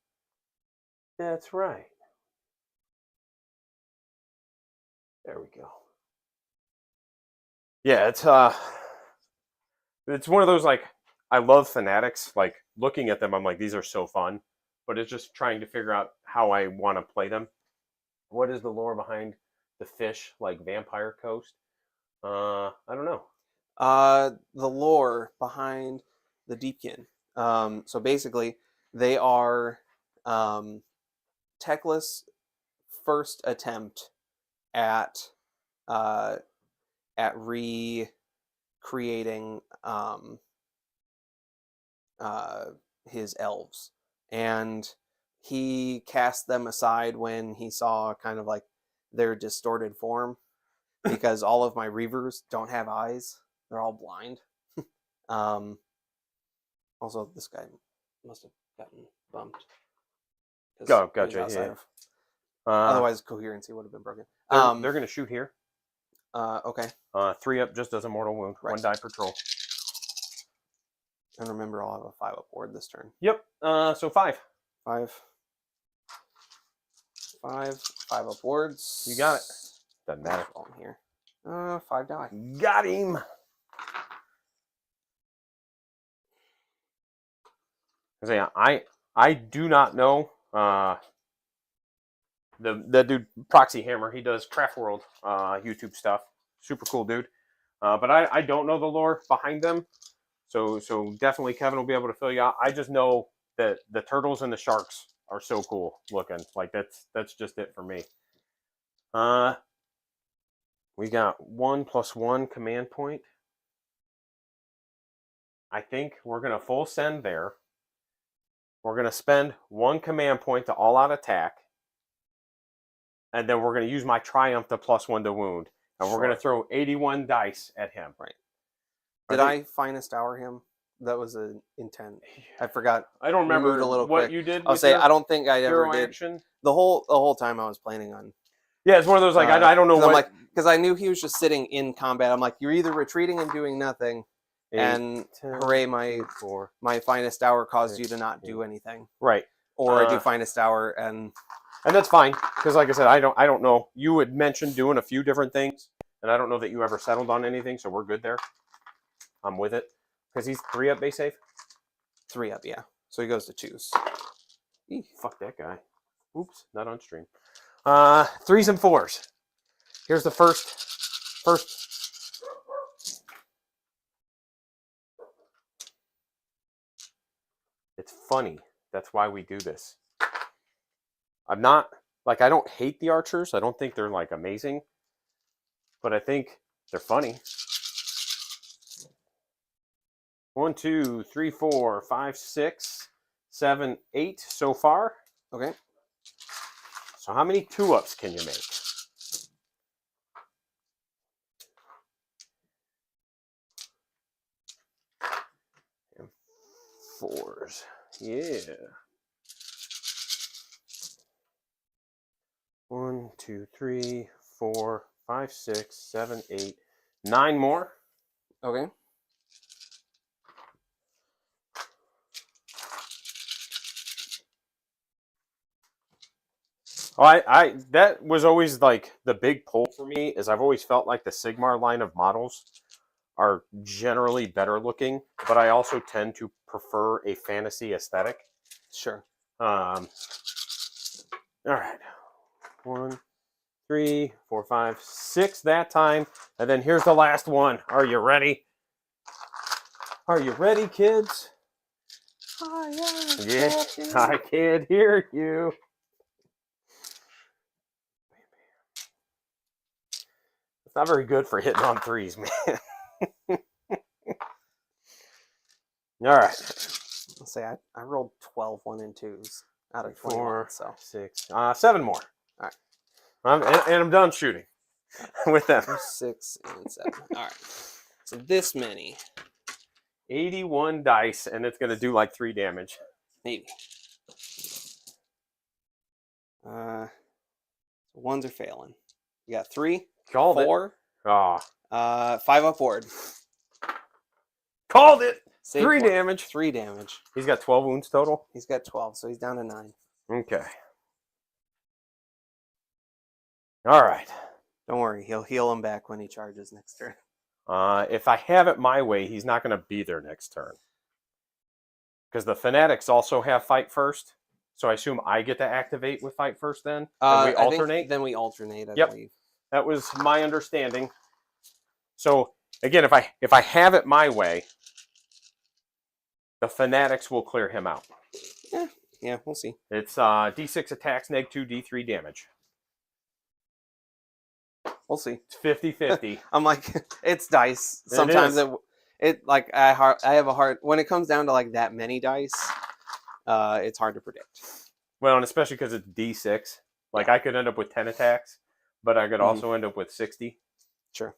That's right. There we go. Yeah, it's one of those, like, I love Fanatics. Like, looking at them, I'm like, these are so fun. But it's just trying to figure out how I want to play them. What is the lore behind the fish, like Vampire Coast? I don't know. The lore behind the Deepkin. So basically, they are Tekla's first attempt at recreating his elves, and he cast them aside when he saw kind of like their distorted form, because all of my Reavers don't have eyes. They're all blind. Also, this guy must have gotten bumped. Oh, gotcha. Yeah. Otherwise, coherency would have been broken. They're going to shoot here. Okay. 3 up just does a mortal wound. Right. 1 die per troll. And remember, I'll have a 5 up board this turn. Yep. So 5. 5. 5 upwards. You got it. Doesn't matter. What's wrong here? 5 die. Got him. I do not know the dude Proxy Hammer. He does Craft World YouTube stuff. Super cool dude. But I don't know the lore behind them. So definitely Kevin will be able to fill you out. I just know that the turtles and the sharks are so cool looking. Like that's just it for me. We got 1+1 command point. I think we're gonna full send there. We're gonna spend 1 command point to all out attack. And then we're gonna use my triumph to +1 to wound. And we're gonna throw 81 dice at him. Right. Did I finest hour him? That was an intent. I forgot. I don't remember a little what quick. you did. I'll say I don't think I ever hero did. Action. The whole time I was planning on. Yeah, it's one of those like I don't know what. I'm like, because I knew he was just sitting in combat. I'm like, you're either retreating and doing nothing, 8, and 10, hooray, my 4. my finest hour caused 6, you to not do anything. Right. Or I do finest hour and that's fine because, like I said, I don't know. You had mentioned doing a few different things, and I don't know that you ever settled on anything, so we're good there. I'm with it because he's 3 up base save. 3 up, yeah. So he goes to choose. Eek, fuck that guy. Oops, not on stream. 3s and 4s. Here's the first. It's funny. That's why we do this. I'm not like I don't hate the archers. I don't think they're like amazing, but I think they're funny. 1, 2, 3, 4, 5, 6, 7, 8 so far. Okay. So how many 2-ups can you make? And 4s. Yeah. 1, 2, 3, 4, 5, 6, 7, 8, 9 more. Okay. Oh, I that was always like the big pull for me is I've always felt like the Sigmar line of models are generally better looking, but I also tend to prefer a fantasy aesthetic. Sure. All right. 1, 3, 4, 5, 6 that time. And then here's the last one. Are you ready? Are you ready, kids? Yeah, I can't hear you. It's not very good for hitting on 3s, man. All right. Let's say I rolled 12 1 and 2s out of 21, 4, so 6, 7 more. All right. And I'm done shooting with them. 6 and 7. All right. So this many. 81 dice, and it's going to do like 3 damage. Maybe. Ones are failing. You got 3, Called 4, Oh. 5 upward. Called it. Save 3 1. damage. 3 damage. He's got 12 wounds total. He's got 12, so he's down to 9. Okay. All right. Don't worry, he'll heal him back when he charges next turn. If I have it my way, he's not going to be there next turn. Because the Fanatics also have Fight First. So I assume I get to activate with Fight First then? And we alternate? Then we alternate, I Yep. believe. That was my understanding. So, again, if I have it my way, the Fanatics will clear him out. Yeah, we'll see. It's D6 attacks, -2, D3 damage. We'll see. It's 50-50. I'm like, it's dice. Sometimes it like I have a hard when it comes down to like that many dice. It's hard to predict. Well, and especially because it's D6. Like I could end up with 10 attacks, but I could also end up with 60. Sure.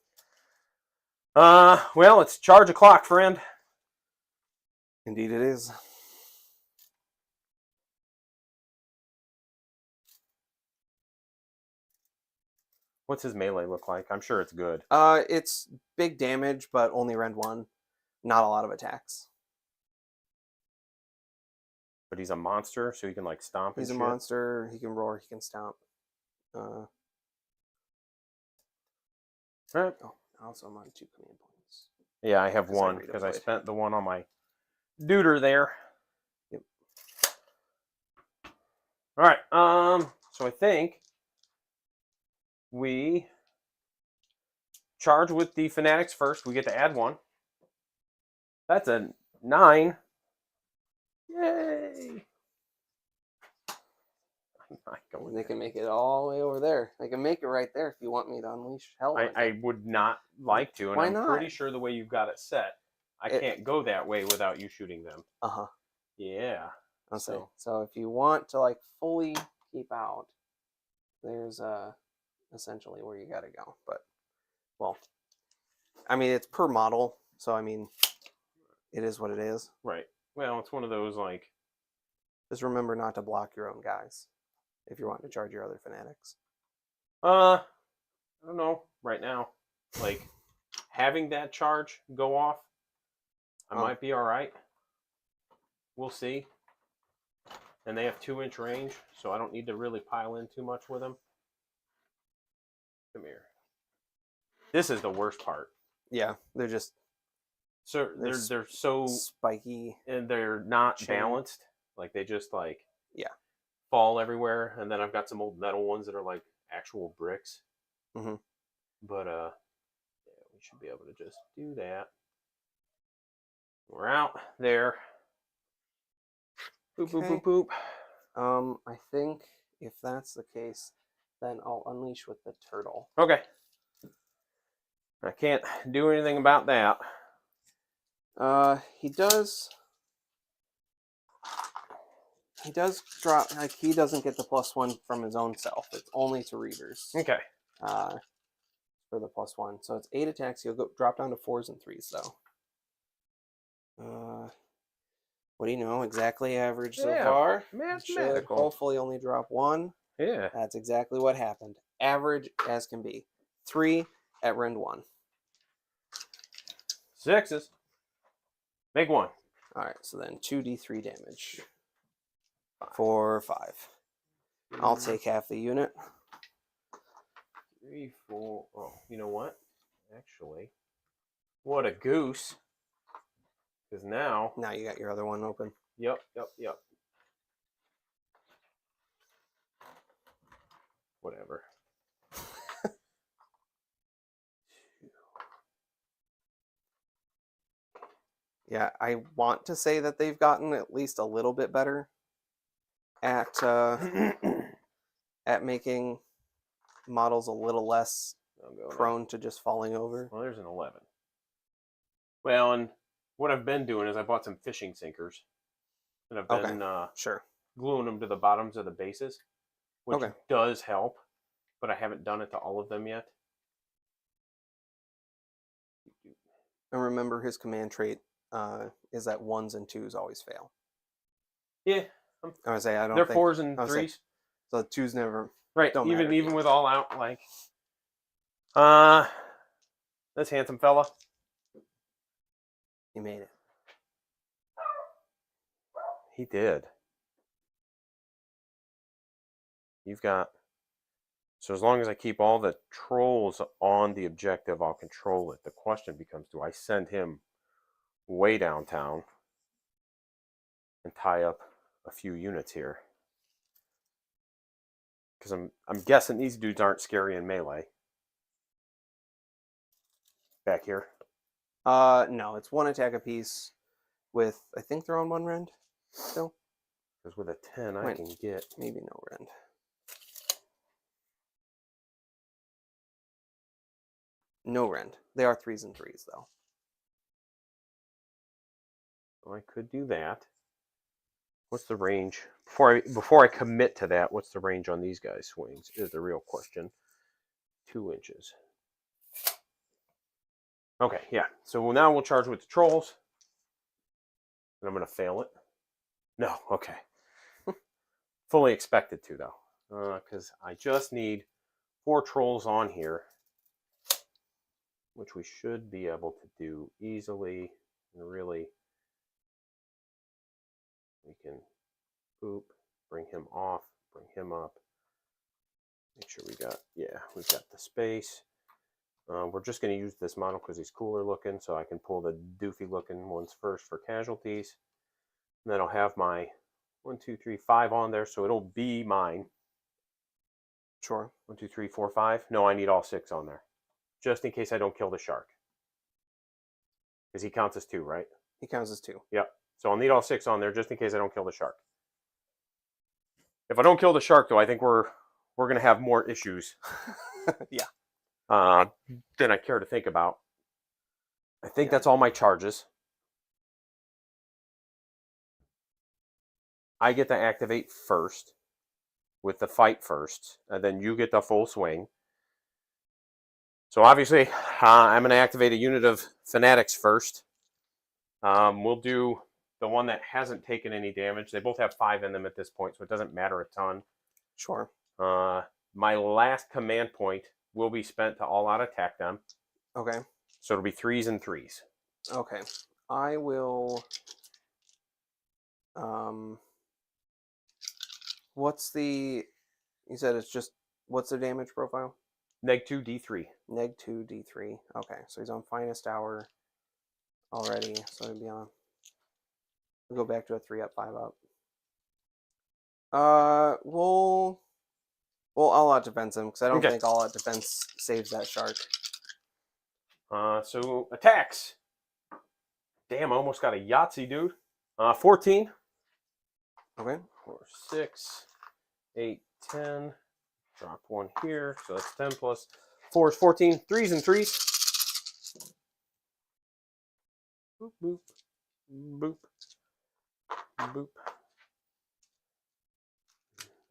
Well, it's charge o'clock, friend. Indeed, it is. What's his melee look like? I'm sure it's good. It's big damage, but only rend 1. Not a lot of attacks. But he's a monster, so he can like stomp. He's a shit. monster. He can roar. He can stomp. Uh, Right. oh, also I'm on 2 command points. Yeah, I have 'Cause I one because I redeployed. spent the one on my duder there. Yep. All right. So I think we charge with the fanatics first. We get to add one. That's a 9. Yay! I'm not going They there. can make it all the way over there. They can make it right there if you want me to unleash hell. I would not like to, and Why I'm not? pretty sure the way you've got it set, I can't go that way without you shooting them. Uh-huh. Yeah. Okay. So if you want to like fully keep out, there's essentially where you gotta go. But well, I mean it's per model, so I mean it is what it is. Right. Well, it's one of those like. Just remember not to block your own guys if you want to charge your other fanatics. I don't know. Right now, like having that charge go off, I might be all right. We'll see. And they have 2-inch range, so I don't need to really pile in too much with them. Come here. This is the worst part. Yeah, they're just So they're so spiky and they're not balanced. Like they just like fall everywhere. And then I've got some old metal ones that are like actual bricks. Mm-hmm. But yeah, we should be able to just do that. We're out there. Boop, boop, boop, boop. I think if that's the case, then I'll unleash with the turtle. Okay. I can't do anything about that. He does drop, like, he doesn't get the +1 from his own self. It's only to readers. Okay. For the +1. So it's 8 attacks. He'll go drop down to 4s and 3s, though. What do you know? Exactly average so far. Mathematical. Should hopefully only drop 1. Yeah. That's exactly what happened. Average as can be. 3 at rend 1. 6s. Make 1. Alright, so then 2d3 damage. 4, 5. I'll take half the unit. 3, 4. Oh, you know what? Actually, what a goose. Because now. Now you got your other one open. Yep. Whatever. Yeah, I want to say that they've gotten at least a little bit better at at making models a little less prone to just falling over. Well, there's an 11. Well, and what I've been doing is I bought some fishing sinkers, and I've been gluing them to the bottoms of the bases, which does help, but I haven't done it to all of them yet. And remember, his command trait is that 1s and 2s always fail. Yeah, I would say I don't. They're think, 4s and 3s. So 2s never. Right. Don't even with all out, like. This handsome fella. He made it. He did. You've got. So as long as I keep all the trolls on the objective, I'll control it. The question becomes, do I send him way downtown and tie up a few units here? Because I'm guessing these dudes aren't scary in melee. Back here. No, it's 1 attack apiece with, I think they're on 1 rend still. Because with a 10, I can get. Maybe no rend. No rend. They are 3s and 3s, though. I could do that. What's the range? Before I commit to that, what's the range on these guys' swings is the real question. 2 inches. Okay, yeah. So now we'll charge with the trolls. And I'm going to fail it. No, okay. Fully expected to, though. Because I just need 4 trolls on here. Which we should be able to do easily. And really, we can boop, bring him off, bring him up. Make sure we've got the space. We're just going to use this model because he's cooler looking, so I can pull the doofy looking ones first for casualties. And then I'll have my 1, 2, 3, 5 on there, so it'll be mine. Sure. 1, 2, 3, 4, 5. No, I need all 6 on there, just in case I don't kill the shark. Because he counts as 2, right? He counts as 2. Yep. So I'll need all 6 on there just in case I don't kill the shark. If I don't kill the shark, though, I think we're going to have more issues. Yeah. Than I care to think about. I think that's all my charges. I get to activate first with the fight first, and then you get the full swing. So obviously, I'm going to activate a unit of fanatics first. We'll do the one that hasn't taken any damage. They both have 5 in them at this point, so it doesn't matter a ton. Sure. My last command point will be spent to all out attack them. Okay. So it'll be 3s and 3s. Okay. I will. What's the? You said it's just. What's the damage profile? -2 D3. -2 D3. Okay, so he's on finest hour already. So it'd be on. We'll go back to a 3-up, 5-up. We'll all out defense him because I don't think all out defense saves that shark. So attacks. Damn, I almost got a Yahtzee, dude. 14. Okay. 4, 6, 8, 10. Drop 1 here, so that's 10 plus 4 is 14. 3s and 3s. Boop, boop, boop, boop.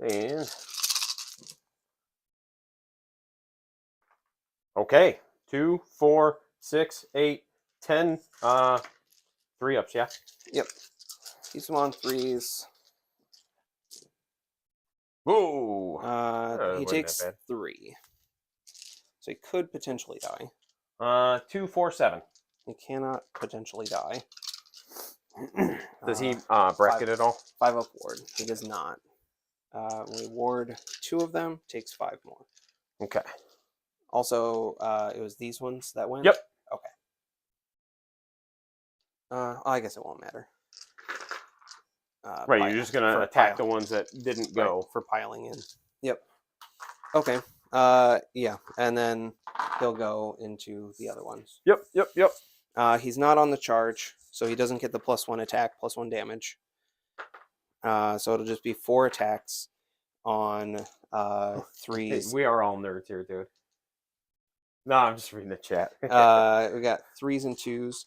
And okay, 2, 4, 6, 8, 10. 3-ups, yeah. Yep. Keeps him on 3s. Whoa. He takes 3. So he could potentially die. 2, 4, 7. He cannot potentially die. Does he bracket at all? 5-up ward. He does not. We ward 2 of them, takes 5 more. Okay. Also, it was these ones that went? Yep. Okay. I guess it won't matter. Right, you're just going to attack the ones that didn't go. Right, for piling in. Yep. Okay. Yeah, and then he'll go into the other ones. Yep. He's not on the charge, so he doesn't get the +1 attack, +1 damage. So it'll just be 4 attacks on 3s. We are all nerds here, dude. No, I'm just reading the chat. We got 3s and 2s,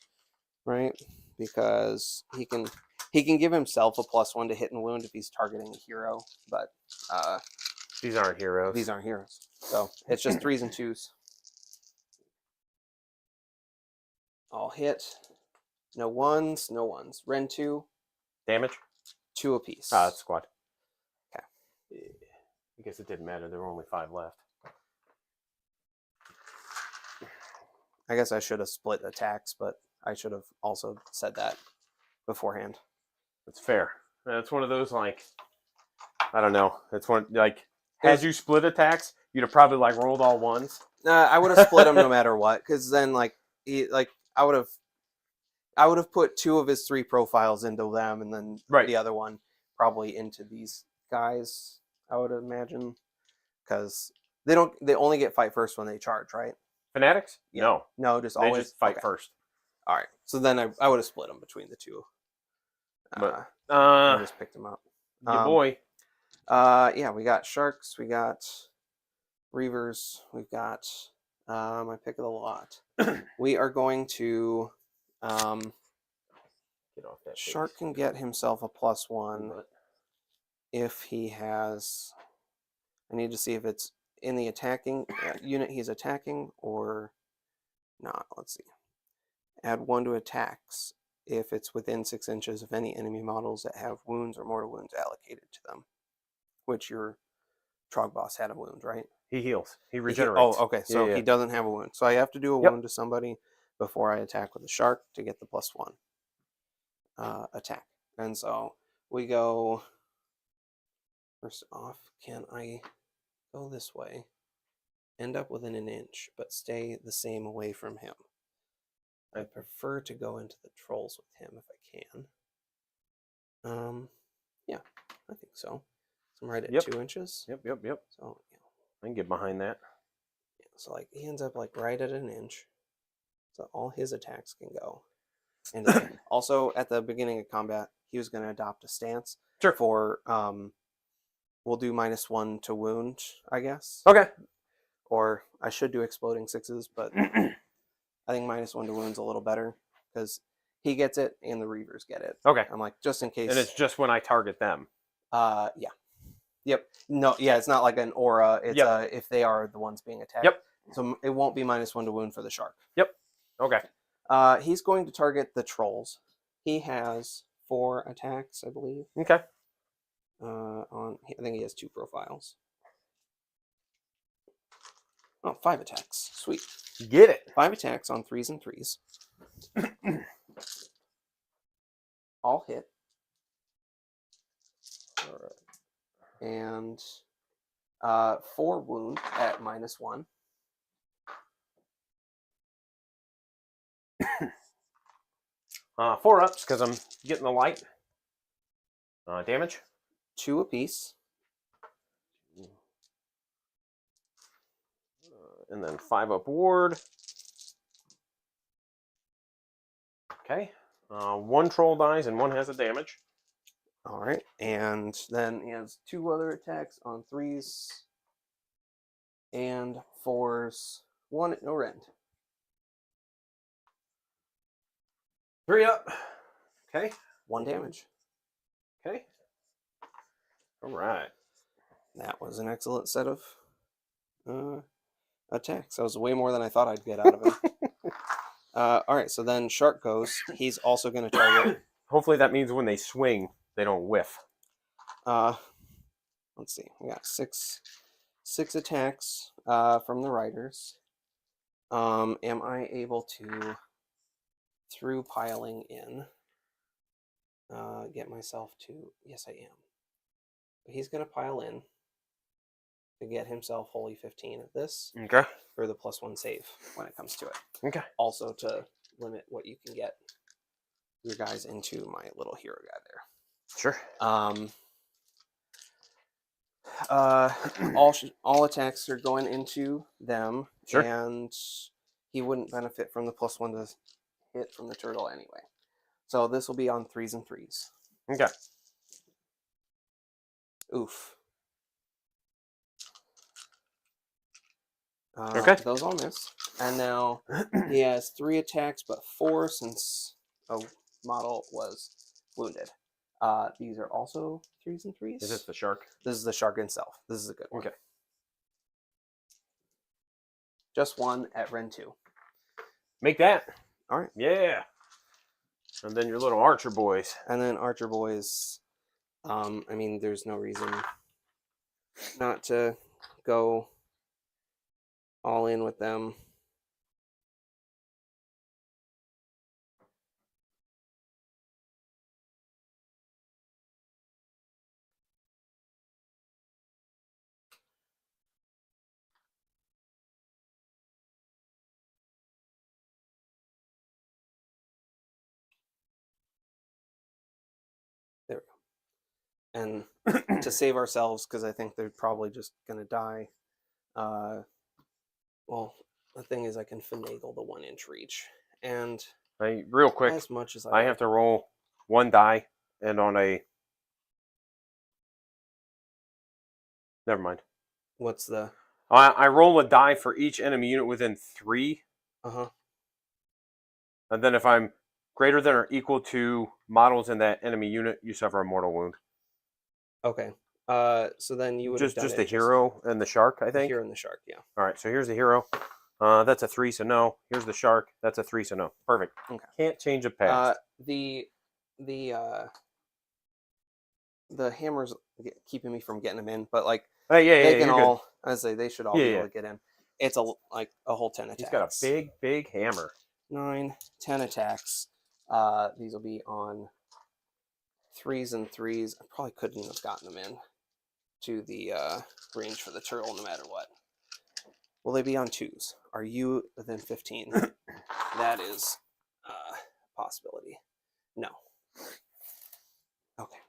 right? Because he can give himself a +1 to hit and wound if he's targeting a hero, but these aren't heroes. These aren't heroes. So it's just 3s and 2s. All hit. No 1s, no 1s. Ren 2. Damage? 2 apiece. That's squad. Okay. I guess it didn't matter. There were only 5 left. I guess I should have split attacks, but I should have also said that beforehand. That's fair. That's one of those, like, I don't know. It's one, like, as you split attacks, you'd have probably, like, rolled all 1s. I would have split them no matter what, because then, like, I would have put 2 of his 3 profiles into them, and then the other one probably into these guys, I would imagine, because they only get fight first when they charge, right? Fanatics? Yeah. No, just they always just fight first. All right, so then I would have split them between the 2. But I just picked them up. Your boy. Yeah, we got sharks, we got reavers, we've got my pick of the lot. We are going to Get off that shark face. can get himself a +1 if he has. I need to see if it's in the attacking unit he's attacking or not. Let's see. Add 1 to attacks if it's within 6 inches of any enemy models that have wounds or mortal wounds allocated to them. Which your Trog boss had a wound, right? He heals. He regenerates. Okay. So he doesn't have a wound. So I have to do a wound to somebody before I attack with the shark to get the +1 attack. And so we go. First off, can I go this way, end up within an inch, but stay the same away from him. I prefer to go into the trolls with him if I can. Yeah, I think so. So I'm right at 2 inches. Yep. So I can get behind that. yeah, so like he ends up like right at an inch. So all his attacks can go. And also at the beginning of combat, he was going to adopt a stance for we'll do -1 to wound, I guess. Okay. Or I should do exploding 6s, but I think -1 to wound's a little better because he gets it and the Reavers get it. Okay. I'm like, just in case. And it's just when I target them. Yeah. Yep. No, yeah, it's not like an aura. It's if they are the ones being attacked. Yep. So it won't be -1 to wound for the shark. Yep. Okay. He's going to target the trolls. He has 4 attacks, I believe. Okay. I think he has 2 profiles. Oh, 5 attacks. Sweet. Get it. 5 attacks on 3s and 3s. All hit. All right. And 4 wound at -1. 4 ups because I'm getting the light. Damage. 2 apiece. And then 5 up ward. Okay. 1 troll dies and 1 has a damage. All right. And then he has 2 other attacks on 3s and 4s. 1 at no rend. 3 up. Okay. 1 damage. Okay. All right. That was an excellent set of attacks. That was way more than I thought I'd get out of him. All right, so then Shark goes. He's also going to target. Hopefully that means when they swing, they don't whiff. Let's see. We got six attacks from the riders. Am I able to, through piling in, get myself to? Yes, I am. He's going to pile in to get himself wholly 15 of this. Okay. For the +1 save when it comes to it. Okay. Also to limit what you can get your guys into my little hero guy there. Sure. All attacks are going into them. Sure. And he wouldn't benefit from the +1 to hit from the turtle anyway. So this will be on 3s and 3s. Okay. Oof. Okay. Those all miss. And now he has 3 attacks, but 4 since a model was wounded. These are also 3s and 3s. Is this the shark? This is the shark himself. This is a good one. Okay. Just 1 at Ren 2. Make that. All right. Yeah. And then your little archer boys. And then Archer Boys, I mean, there's no reason not to go all in with them. There we go. And to save ourselves, because I think they're probably just going to die. Well, the thing is I can finagle the 1-inch reach. And Real quick, as much as I have to roll 1 die, and on a... Never mind. What's the... I roll a die for each enemy unit within 3. Uh-huh. And then if I'm greater than or equal to models in that enemy unit, you suffer a mortal wound. Okay. So then you would just the hero and the shark, I think. The hero and the shark, yeah. All right, so here's the hero. That's a 3, so no. Here's the shark. That's a 3, so no. Perfect. Okay. Can't change a past. The hammers keeping me from getting them in, but like they can all, I say they should all be able to get in. It's a whole 10 attacks. He's got a big hammer. 9, 10 attacks. These will be on 3s and 3s. I probably couldn't have gotten them in. to the range for the turtle no matter what. Will they be on 2s? Are you within 15? That is a possibility. No. Okay.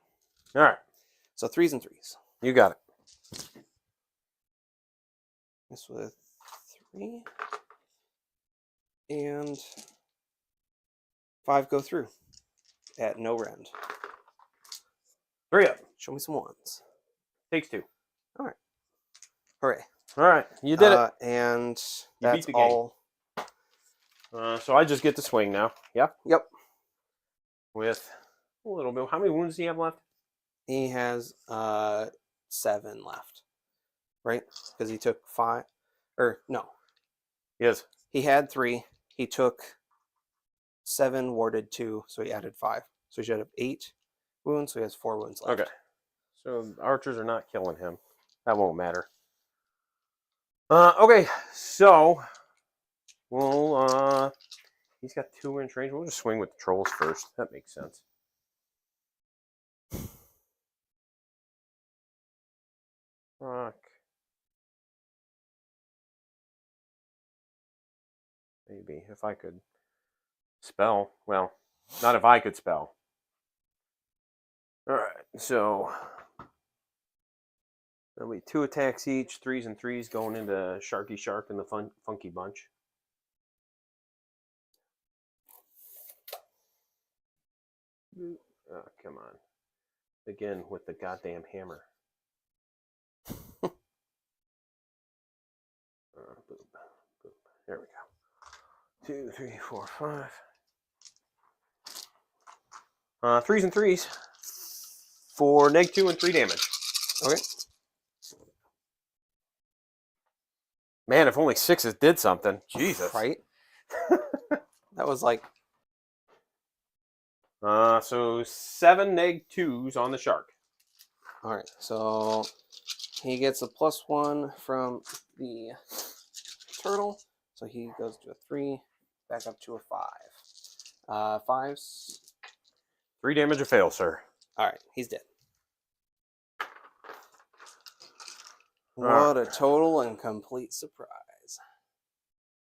All right. So 3s and 3s. You got it. This with 3. And 5 go through at no rend. 3 up. Show me some 1s. Takes 2. All right. Hooray. All right. You did it. And You beat that's the game. all. So I just get to swing now. Yeah? Yep. With a little bit. How many wounds do you have left? He has 7 left. Right? Because he took 5. Or, no. Yes. He had 3. He took 7, warded 2, so he added 5. So he should have 8 wounds, so he has 4 wounds left. Okay. So archers are not killing him. That won't matter. Okay, so we'll he's got 2-inch range. We'll just swing with the trolls first. That makes sense. Rock. Maybe if I could spell. Well, not if I could spell. All right, so there'll be 2 attacks each, 3s and 3s going into Sharky Shark and the Funky Bunch. Oh, come on. Again with the goddamn hammer. Boom, boom. There we go. 2, 3, 4, 5. 3s and 3s for -2 and 3 damage. Okay. Man, if only 6s did something. Jesus. Right? That was like... So 7 -2s on the shark. Alright, so he gets a +1 from the turtle. So he goes to a 3, back up to a 5. 5s. 3 damage or fail, sir. Alright, he's dead. What a total and complete surprise.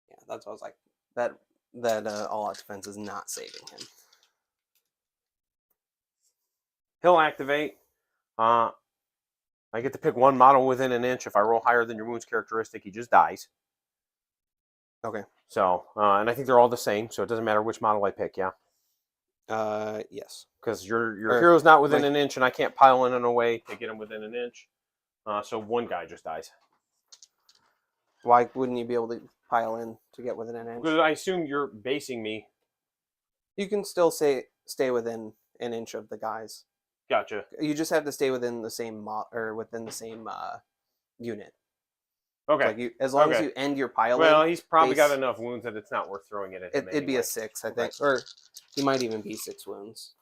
Yeah, that's what I was like. That all-out defense is not saving him. He'll activate. I get to pick 1 model within an inch. If I roll higher than your wounds characteristic, he just dies. Okay. So, and I think they're all the same, so it doesn't matter which model I pick, yeah? Yes. Because your hero's not within an inch, and I can't pile in a way to get him within an inch. So 1 guy just dies. Why wouldn't you be able to pile in to get within an inch? Because I assume you're basing me. You can still stay within an inch of the guys. Gotcha. You just have to stay within the same within the same unit. Okay. Like as long as you end your pile. Well, he's probably got enough wounds that it's not worth throwing it at him. It'd be a 6, I think, or he might even be 6 wounds.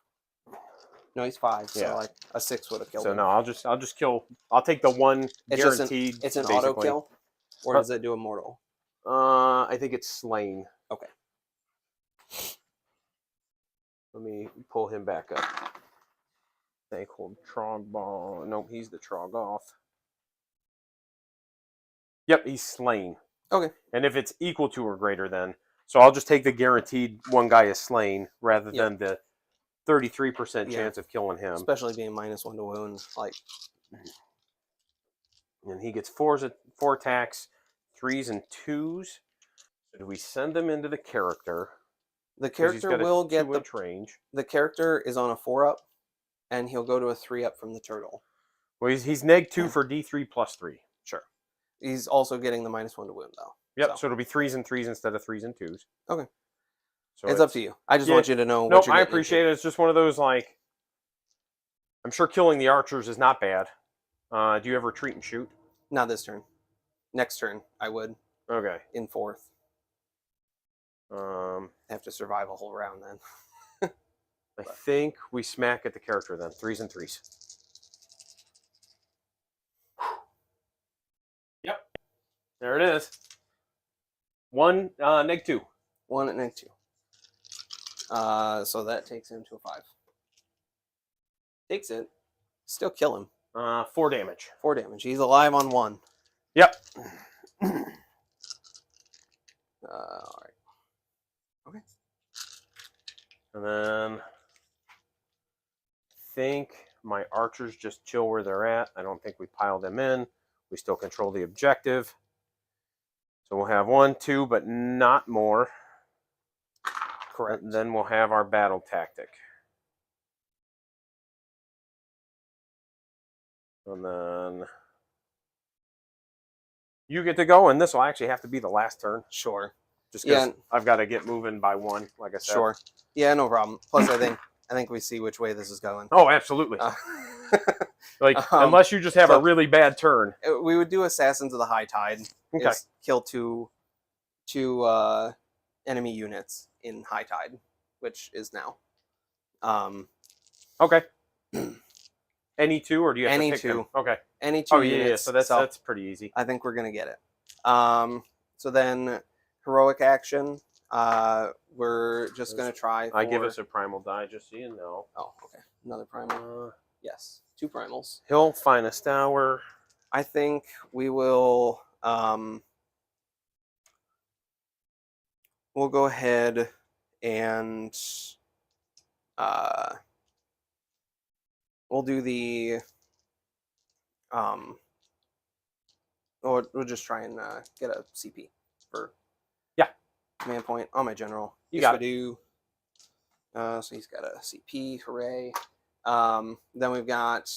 No, he's 5. So like a 6 would have killed him. So no, I'll just kill. I'll take the 1 guaranteed. It's an auto kill, or does it do a mortal? I think it's slain. Okay. Let me pull him back up. They called Trogball. Nope, he's the Trogoth. Yep, he's slain. Okay. And if it's equal to or greater than, so I'll just take the guaranteed 1 guy is slain rather than the 33% chance of killing him. Especially being -1 to wound, like. And he gets 4 attacks, 3s and 2s. So do we send them into the character? The character will get the range. The character is on a 4-up, and he'll go to a 3-up from the turtle. Well, he's -2 for D3 + 3. Sure. He's also getting the -1 to wound, though. Yep, so it'll be 3s and 3s instead of 3s and 2s. Okay. So it's up to you. I just want you to know what you're I appreciate it. It's just one of those, like, I'm sure killing the archers is not bad. Do you ever retreat and shoot? Not this turn. Next turn, I would. Okay. In 4th. Have to survive a whole round then. I think we smack at the character then. 3s and 3s. Yep. There it is. 1, -2. 1 at -2. So that takes him to a 5. Takes it. Still kill him. 4 damage. 4 damage. He's alive on 1. Yep. All right. Okay. And then I think my archers just chill where they're at. I don't think we pile them in. We still control the objective. So we'll have 1, 2, but not more. Correct. And then we'll have our battle tactic. And then you get to go, and this will actually have to be the last turn. Sure. Just because I've got to get moving by 1, like I said. Sure. Yeah, no problem. Plus, I think we see which way this is going. Oh, absolutely. Unless you just have a really bad turn. We would do Assassins of the High Tide. Okay. Kill two enemy units in High Tide, which is now. Okay. Any 2, or do you have any to pick 2? Them? Okay. Any 2 units. Yeah. So that's pretty easy. I think we're gonna get it. So then heroic action. We're just gonna try. I give us a primal die, just so you know. Oh, okay. Another primal. Yes, 2 primals. Hill, finest hour. I think we will. We'll go ahead and we'll do the we'll just try and get a CP for command point on my general. You got it. So he's got a CP, hooray. Then we've got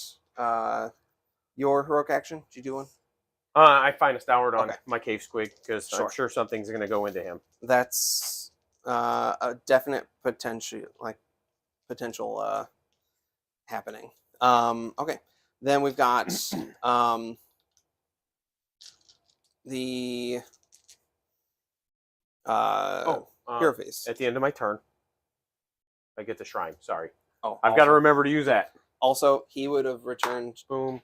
your heroic action. Did you do one? I finest houred on my cave squig because I'm sure something's going to go into him. That's a definite potential happening. Okay. Then we've got the hero phase. At the end of my turn, I get the shrine. Sorry. Oh, I've got to remember to use that. Also, he would have returned boom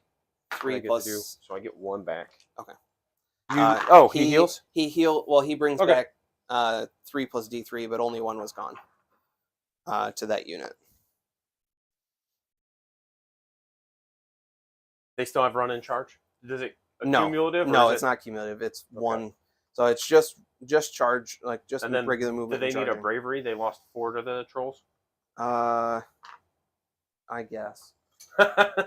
3 plus. So I get 1 back. Okay. He heals? He heal. Well, he brings back 3 plus D3, but only 1 was gone to that unit. They still have run in charge? Does it cumulative? No, it's not cumulative. It's 1. So it's just charge, like just regular movement. Do they need a bravery? They lost 4 to the trolls? I guess.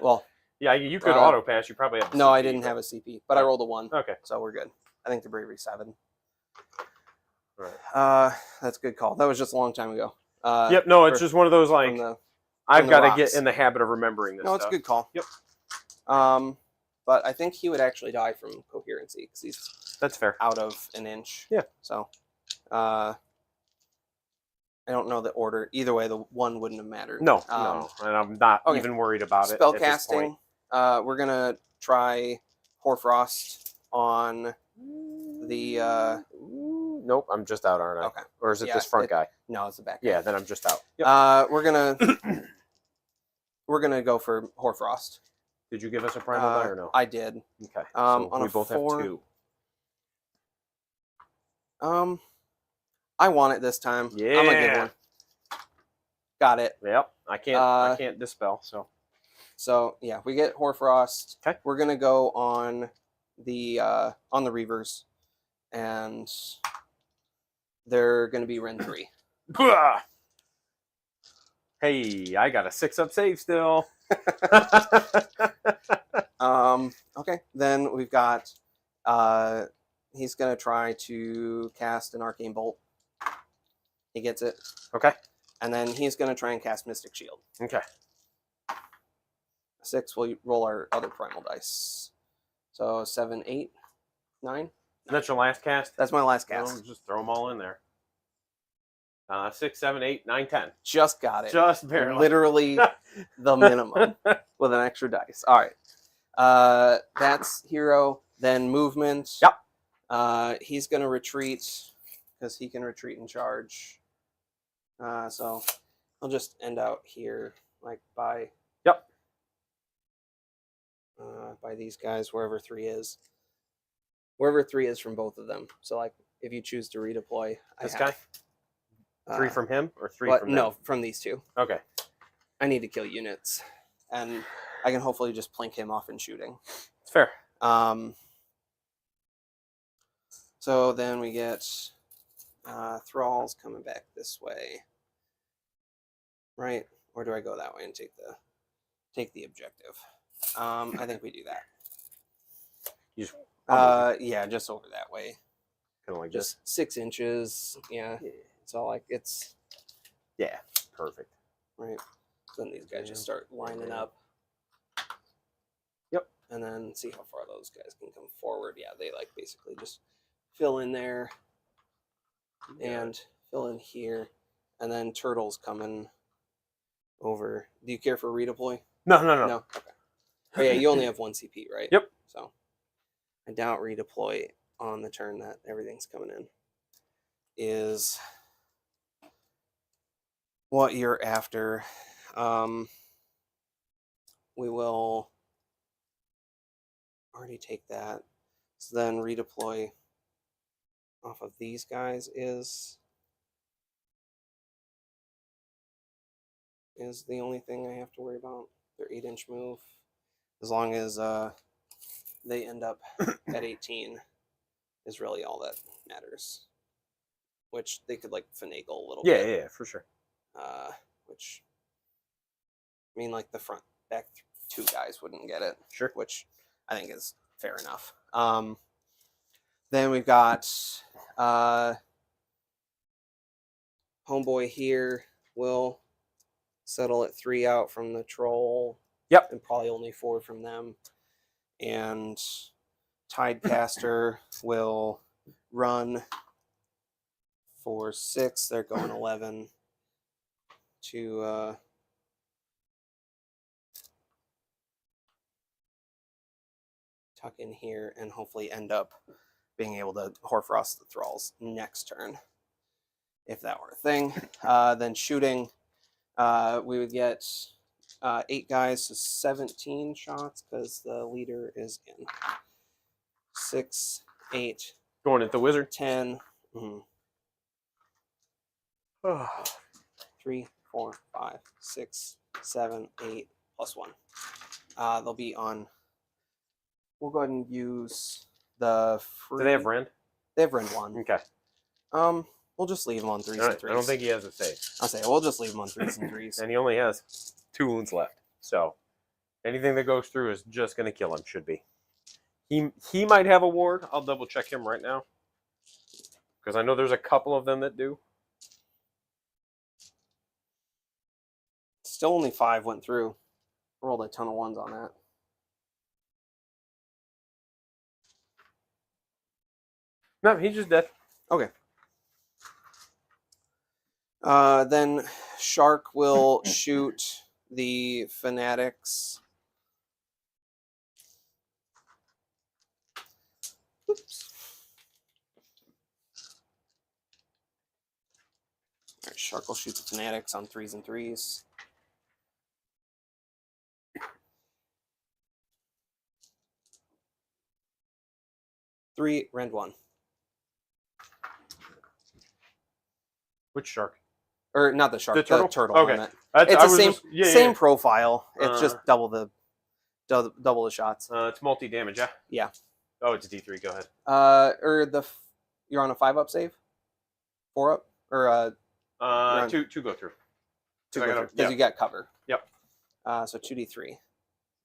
Well, yeah, you could auto pass. You probably have. No, I didn't have a CP, but I rolled a 1. Okay, so we're good. I think the bravery 7. Right. That's a good call. That was just a long time ago. Yep. No, it's just one of those like I've got to get in the habit of remembering this. No, it's a good call. Yep. But I think he would actually die from coherency because he's that's fair out of an inch. Yeah. So, I don't know the order. Either way, the 1 wouldn't have mattered. No, no, and I'm not even worried about it. Spell casting. We're gonna try Hoarfrost on the. Nope, I'm just out, aren't I? Okay. Or is it this front guy? No, it's the back guy. Yeah, then I'm just out. Yep. We're gonna go for Hoarfrost. Did you give us a primal die or no? I did. Okay. So on we both 4, have 2. I want it this time. Yeah. I'm gonna give 1. Got it. Yep. I can't dispel. So yeah, we get Hoarfrost. Okay. We're gonna go on the Reavers, and they're gonna be Ren 3. Hey, I got a 6-up save still. Okay. Then we've got he's gonna try to cast an Arcane Bolt. He gets it. Okay. And then he's gonna try and cast Mystic Shield. Okay. 6. We'll roll our other primal dice. So 7, 8, 9. That's your last cast? That's my last cast. No, just throw them all in there. 6, 7, 8, 9, 10. Just got it. Just barely. Literally the minimum with an extra dice. All right. That's hero. Then movement. Yep. He's going to retreat because he can retreat and charge. So I'll just end out here, like by. Yep. By these guys, wherever 3 is. Wherever 3 is from both of them. So like, if you choose to redeploy, this guy. 3 from him or 3 from them? No, from these 2. Okay. I need to kill units, and I can hopefully just plink him off in shooting. It's fair. So then we get thralls coming back this way, right? Or do I go that way and take the objective? I think we do that. You just yeah, just over that way. kind of like Just 6 inches. Yeah, it's all like it's. Yeah, perfect. Right. Then these guys just start lining up. Yep. And then see how far those guys can come forward. Yeah, they like basically just fill in there and fill in here. And then turtles coming over. Do you care for redeploy? No. No? Okay. Oh, yeah, you only have 1 CP, right? Yep. So I doubt redeploy on the turn that everything's coming in is what you're after. We will already take that. So then redeploy off of these guys is the only thing I have to worry about. Their 8-inch move. As long as they end up at 18 is really all that matters. Which they could like finagle a little bit. Yeah, for sure. Which I mean, like the front back 2 guys wouldn't get it. Sure. Which I think is fair enough. Then we've got homeboy here will settle at 3 out from the troll. Yep. And probably only 4 from them. And Tidecaster will run for 6. They're going 11 to tuck in here and hopefully end up being able to Horfrost the thralls next turn, if that were a thing. Then shooting, we would get 8 guys to 17 shots because the leader is in. 6, 8. Going at the wizard. 10. 3, 4, 5, 6, 7, 8 plus 1. They'll be on. We'll go ahead and use the free. Do they have Rend? They have Rend 1. Okay. We'll just leave them on 3s and Right. 3s. I don't think he has a save. I'll say we'll just leave them on 3s and 3s. And he only has 2 wounds left. So anything that goes through is just going to kill him, should be. He might have a ward. I'll double check him right now. Because I know there's a couple of them that do. Still only 5 went through. Rolled a ton of 1s on that. No, he's just dead. Okay. Then Shark will shoot the Fanatics. Oops. All right, Shark will shoot the Fanatics on 3s and 3s. Three, Rend 1. Which shark? Or not the shark, The turtle? Okay. Okay. It's the same profile. It's just double the shots. It's multi-damage, yeah? Yeah. Oh, it's a D3. Go ahead. You're on a 5-up save? 4-up? Or two go through. because you got cover. Yep. So 2d3.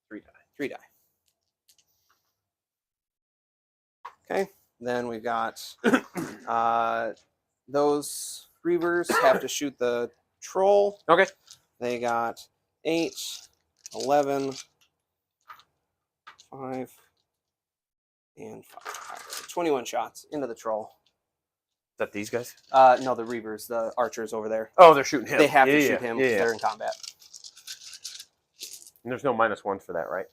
3 die. 3 die. Okay. Then we've got those Reavers have to shoot the troll. Okay. They got 8, 11, 5, and 5. 21 shots into the troll. Is that these guys? No, the Reavers, the archers over there. Oh, they're shooting him. They have to shoot him because they're in combat. And there's no -1 for that, right?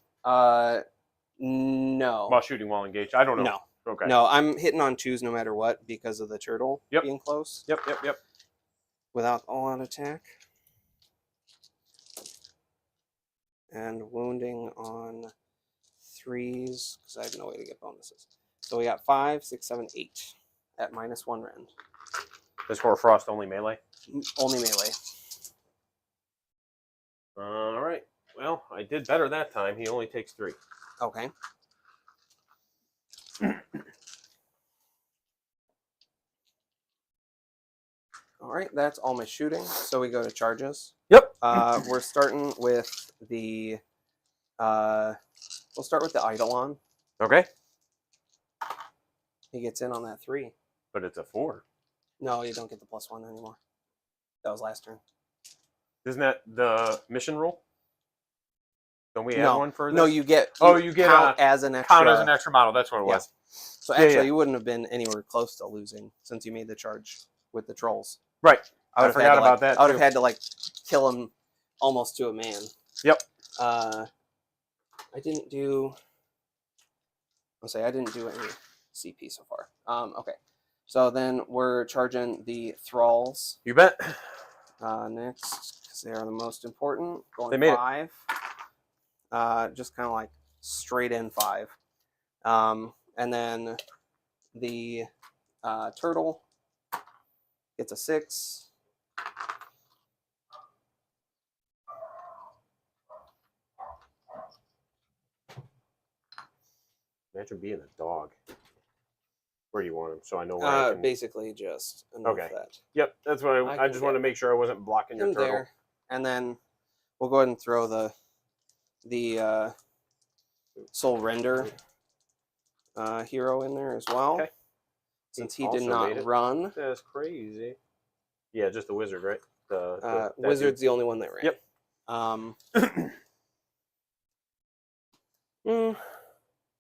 No. While shooting while engaged. I don't know. No. Okay. No, I'm hitting on 2s no matter what because of the turtle being close. Yep. Without all-out attack. And wounding on 3s because I have no way to get bonuses. So we got 5, 6, 7, 8 at -1 Rend. Is Horfrost only melee? Only melee. All right. Well, I did better that time. He only takes 3. Okay. All right, that's all my shooting. So we go to charges. Yep. We're starting with the. We'll start with the Eidolon. Okay. He gets in on that 3. But it's a 4. No, you don't get the +1 anymore. That was last turn. Isn't that the mission rule? Don't we add No, one for this? no, you get. You get count as an extra. count as an extra model. That's what it Yeah. was. So actually, you wouldn't have been anywhere close to losing since you made the charge with the trolls. Right. I forgot about that. I would have had to like kill him almost to a man. Yep. I didn't do. I'll say I didn't do any CP so far. Okay. So then we're charging the thralls. You bet. Next, because they are the most important. Going They made 5. Just kind of like straight in 5. And then the turtle gets a 6. Imagine being a dog. Where do you want him? So I know where I can... Basically just enough Okay. of that. Yep, that's what I just wanted to make sure I wasn't blocking your turtle. There. And then we'll go ahead and throw the Soul Render hero in there as well. Okay. Since he did not run. That's crazy. Yeah, just the wizard, right? Wizard's the only one that ran. Yep.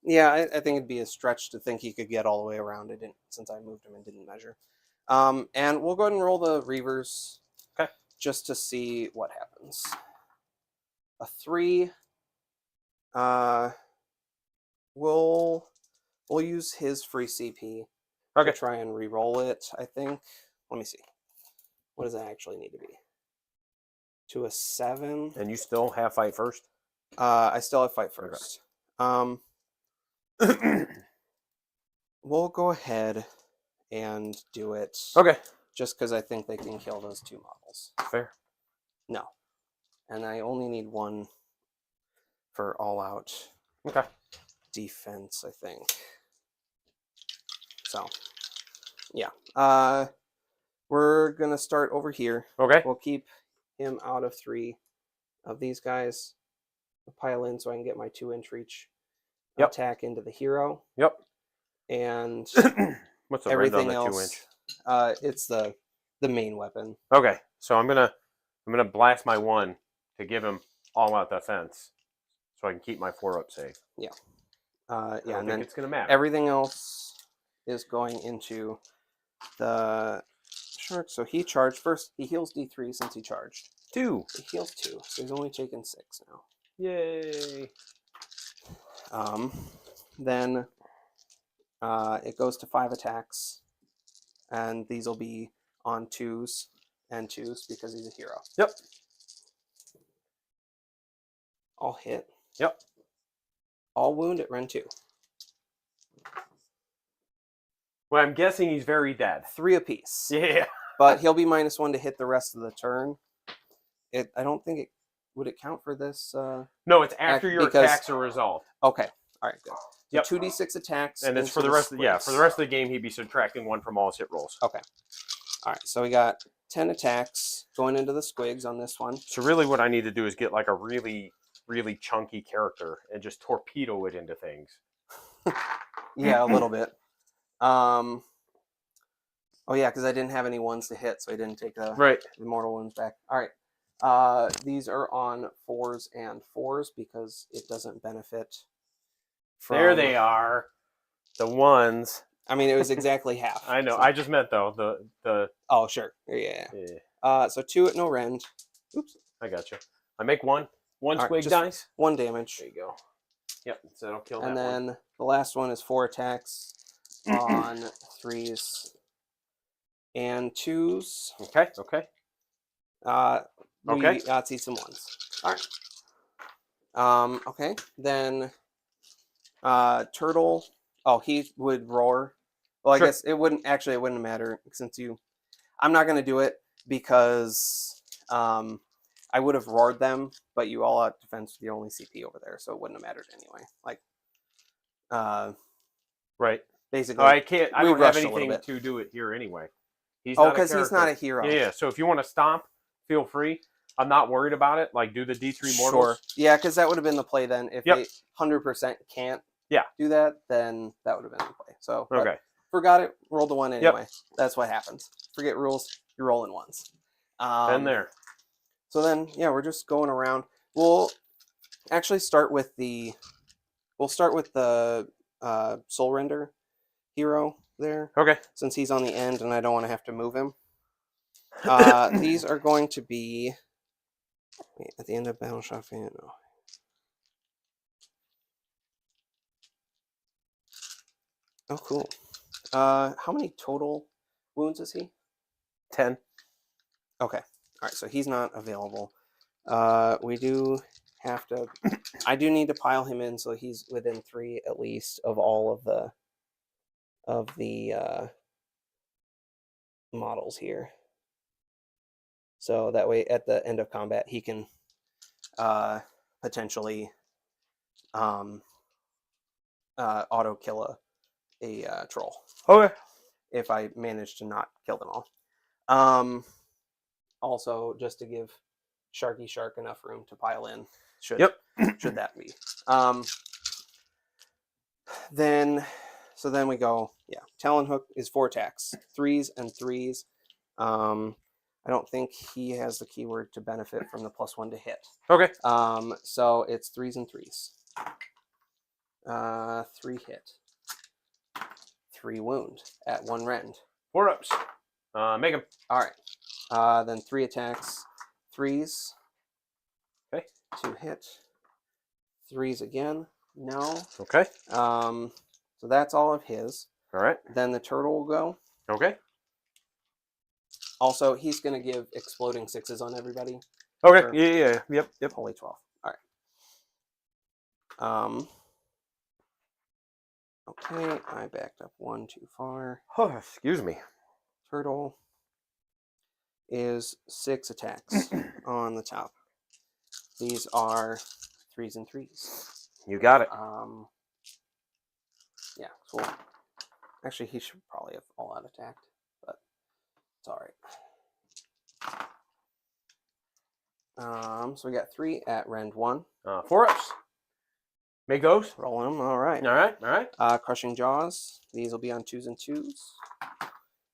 Yeah, I think it'd be a stretch to think he could get all the way around it since I moved him and didn't measure. And we'll go ahead and roll the Reavers. Okay. Just to see what happens. A 3. We'll use his free CP to try and re-roll it, I think. Let me see. What does that actually need to be? To a 7. And you still have fight first? I still have fight first. Okay. We'll go ahead and do it. Okay. Just because I think they can kill those 2 models. Fair. No. And I only need 1 for all-out defense, I think. So, yeah. We're going to start over here. Okay. We'll keep him out of 3 of these guys. I'll pile in so I can get my 2-inch reach attack into the hero. Yep. And what's the everything on the else? 2-inch? It's the main weapon. Okay. So I'm gonna blast my 1 to give him all out defense, so I can keep my 4 up safe. Yeah. Yeah. And then it's gonna matter. Everything else is going into the shark. So he charged first. He heals D3 since he charged. 2. He heals 2, so he's only taken 6 now. Yay. Then it goes to 5 attacks, and these will be on 2s and 2s because he's a hero. Yep. All hit. Yep. All wound at Ren 2. Well, I'm guessing he's very dead. 3 apiece. Yeah. But he'll be -1 to hit the rest of the turn. I don't think it would it count for this. No, it's after your attacks are resolved. Okay. All right. Good. Yep. 2d6 attacks. And it's for the rest. For the rest of the game, he'd be subtracting 1 from all his hit rolls. Okay. All right. So we got 10 attacks going into the squigs on this one. So really, what I need to do is get like a really, really chunky character and just torpedo it into things. Yeah, a little bit. Oh yeah, because I didn't have any 1s to hit, so I didn't take the mortal wounds back. All right. These are on 4s and 4s because it doesn't benefit. There they are, the 1s. I mean, it was exactly half. I know. So. I just meant though the. Oh sure, yeah. So 2 at no rend. Oops. I got you. I make 1 squig dice. 1 damage. There you go. Yep. So that'll kill that. And then the last one is 4 attacks on 3s and 2s. Okay. Okay. We got see some 1s. All right. Okay. Then turtle. Oh, he would roar. Well, I guess it wouldn't matter since I'm not going to do it because I would have roared them, but you all out defense with the only CP over there, so it wouldn't have mattered anyway. Like, Right. basically, I can't. I we don't have rushed a little anything bit. to do it here anyway. He's Oh, not a because he's not a character. hero. Yeah. So if you want to stomp, feel free. I'm not worried about it. Like do the D3 mortals. Sure. Yeah, because that would have been the play then. If Yep. they 100% can't Yeah. do that, then that would have been the play. So, but Okay. forgot it. Rolled a 1 anyway. That's what happens. Forget rules. You're rolling ones. Been there. So then, yeah, we're just going around. We'll actually start with the. We'll start with the Soul Render hero there, Okay. since he's on the end and I don't want to have to move him. These are going to be at the end of battle shot fan. No. Oh, cool. How many total wounds is he? 10. Okay. All right. So he's not available. We do have to. I do need to pile him in so he's within 3 at least of all of the models here. So that way, at the end of combat, he can potentially auto kill a troll. Okay. If I manage to not kill them all. Also, just to give Sharky Shark enough room to pile in, should that be. Then we go, yeah. Talon Hook is 4 attacks, 3s and 3s. I don't think he has the keyword to benefit from the +1 to hit. Okay. So it's 3s and 3s. 3 hit. 3 wound at 1 rend. 4 ups. Make him. All right. Then 3 attacks, 3s. Okay. 2 hit. 3s again. No. Okay. So that's all of his. All right. Then the turtle will go. Okay. Also, he's going to give exploding 6s on everybody. Okay. Or- Yeah. Yep. Holy 12. All right. Okay, I backed up 1 too far. Oh, excuse me. Turtle is 6 attacks on the top. These are 3s and 3s. You got it. Yeah, cool. Actually, he should probably have all out attacked, but it's all right. So we got 3 at rend 1. 4 ups. Make those. Roll them. All right. All right. All right. Crushing Jaws. These will be on 2s and 2s.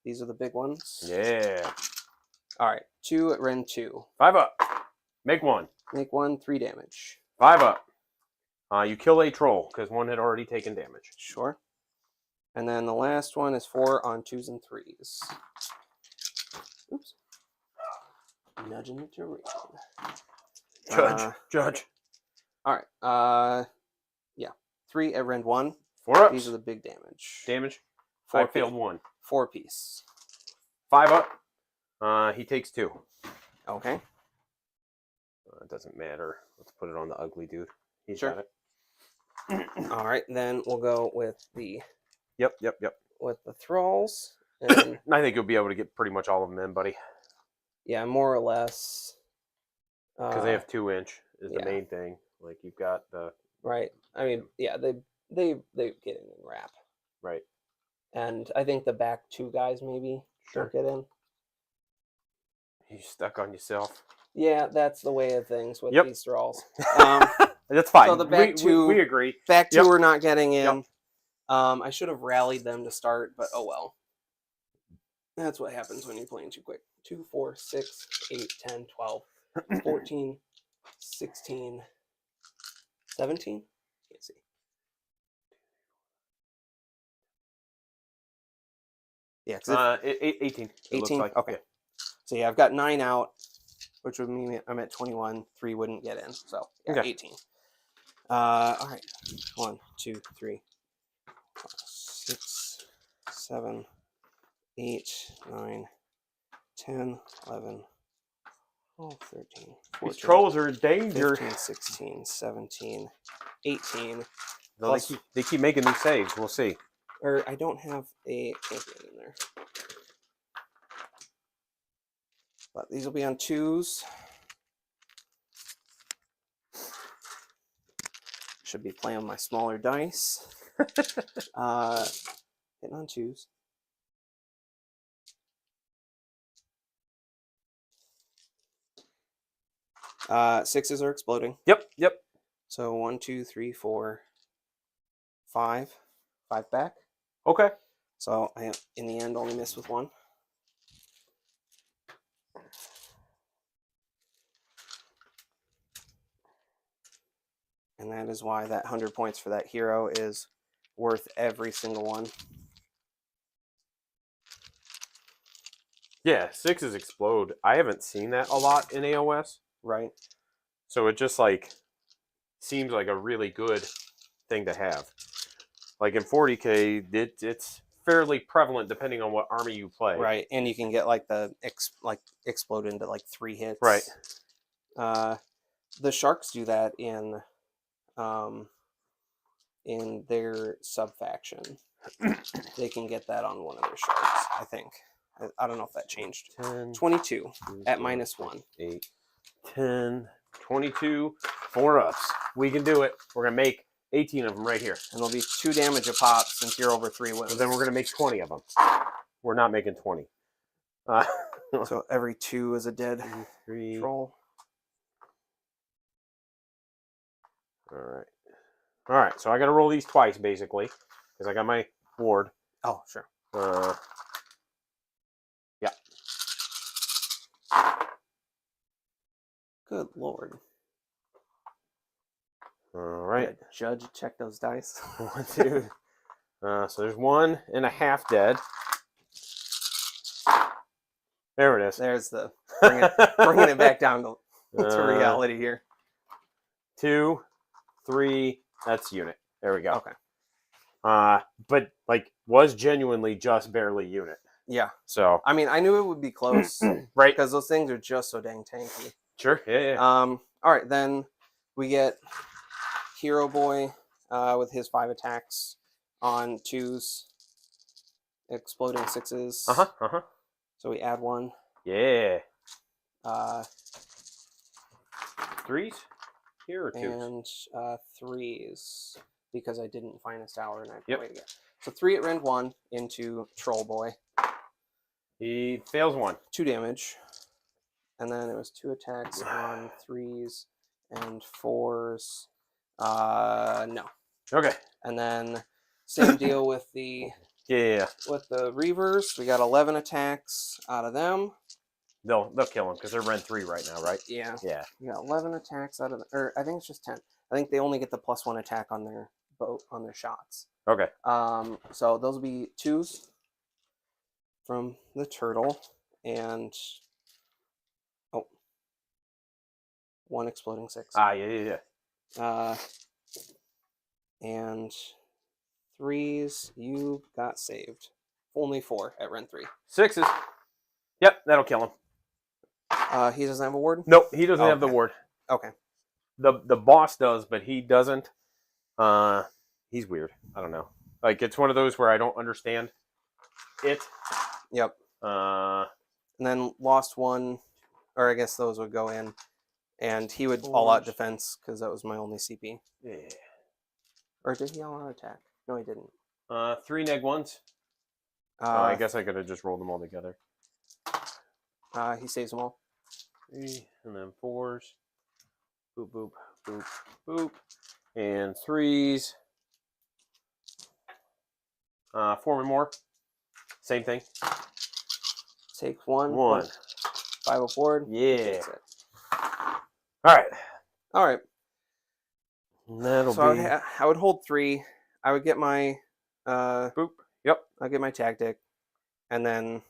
These are the big ones. Yeah. All right. 2 at rend 2. 5 up. Make 1. Make 1, 3 damage. 5 up. You kill a troll because 1 had already taken damage. Sure. And then the last one is 4 on 2s and 3s. Oops. Nudging the terrain. Judge. All right. Yeah. 3 at rend 1. 4 ups. These are the big damage. Damage. 4 I failed 1. 4 piece. 5 up. He takes 2. Okay. It doesn't matter. Let's put it on the ugly dude. He's Sure. got it. All right. Then we'll go with the Yep. with the thralls. And I think you'll be able to get pretty much all of them in, buddy. yeah, more or less. Because they have 2-inch is yeah. the main thing. Like you've got the right. I mean, yeah, they get in and wrap. right. And I think the back 2 guys maybe Sure. don't get in. You stuck on yourself. Yeah, that's the way of things with Yep. these thralls. That's fine. So the back 2, we agree. Back 2 Yep. are not getting in. Yep. I should have rallied them to start, but oh well. That's what happens when you're playing too quick. 2, 4, 6, 8, 10, 12, 14, 16, 17? Can't see. Yeah, 18. It looks 18? like. Okay. Yeah. So yeah, I've got 9 out, which would mean I'm at 21. 3 wouldn't get in. So yeah, Okay. 18. All right. 1, 2, 3, 4, 6, 7, 8, 9, 10, 11, 12, 13, 14. These trolls are in danger. 15, 16, 17, 18. No, Plus- they keep making these saves. We'll see. Or I don't have a champion in there. But these will be on 2s. should be playing with my smaller dice. Hitting on 2s. Sixes are exploding. Yep, yep. So 1, 2, 3, 4, 5. 5 back. Okay. So I, in the end, only missed with 1. And that is why that 100 points for that hero is worth every single one. Yeah, 6s explode. I haven't seen that a lot in AoS. Right. So it just like seems like a really good thing to have. Like in 40K, it's fairly prevalent depending on what army you play. Right, and you can get like the explode into like 3 hits. Right. The sharks do that in their sub faction. They can get that on one of their sharks, I think. I don't know if that changed. 10, 22 at 4, -1. 8, 10, 22, 4-ups. We can do it. We're going to make 18 of them right here. And there'll be 2 damage a pop since you're over 3 wins. And then we're going to make 20 of them. We're not making 20. So every 2 is a dead 3. troll. All right. All right. So I got to roll these twice, basically, because I got my ward. Oh, sure. Yeah. Good lord. All right. Good. Judge, check those dice. 1, 2. So there's 1.5 dead. There it is. There's the bringing it back down to reality here. 2, 3. That's unit. There we go. Okay. But like was genuinely just barely unit. Yeah. So I mean, I knew it would be close, right? Because those things are just so dang tanky. Sure. Yeah. All right, then we get Hero Boy with his 5 attacks on 2s, exploding 6s. So we add 1. Yeah. 3s here or 2s? And 3s because I didn't find a tower and I Yep. played again. So 3 at rend 1 into Troll Boy. He fails 1. 2 damage. And then it was 2 attacks on 3s and 4s. No. Okay. And then same deal with the Yeah. with the Reavers. We got 11 attacks out of them. They'll kill him because they're rend 3 right now, right? Yeah. Yeah. We got 11 attacks out of the, or I think it's just 10. I think they only get the +1 attack on their boat on their shots. Okay. So those will be 2s from the turtle and 1 exploding 6. Yeah. And 3s, you got saved. Only 4 at rend 3. 6s. Yep, that'll kill him. He doesn't have a ward? Nope, he doesn't have the ward. Okay. The boss does, but he doesn't. He's weird. I don't know. Like it's one of those where I don't understand it. Yep. And then lost 1, or I guess those would go in, and he would all out defense because that was my only CP. Yeah. Or did he all out attack? No, he didn't. 3 neg-1s. I guess I could have just rolled them all together. He saves them all. 3 and then 4s. Boop, boop, boop, boop. And 3s. 4 more. Same thing. Take 1. 1. 5 aboard. Yeah. Takes it. All right. All right. That'll So be. I would hold 3. I would get my Boop. Yep. I'll get my tactic, and then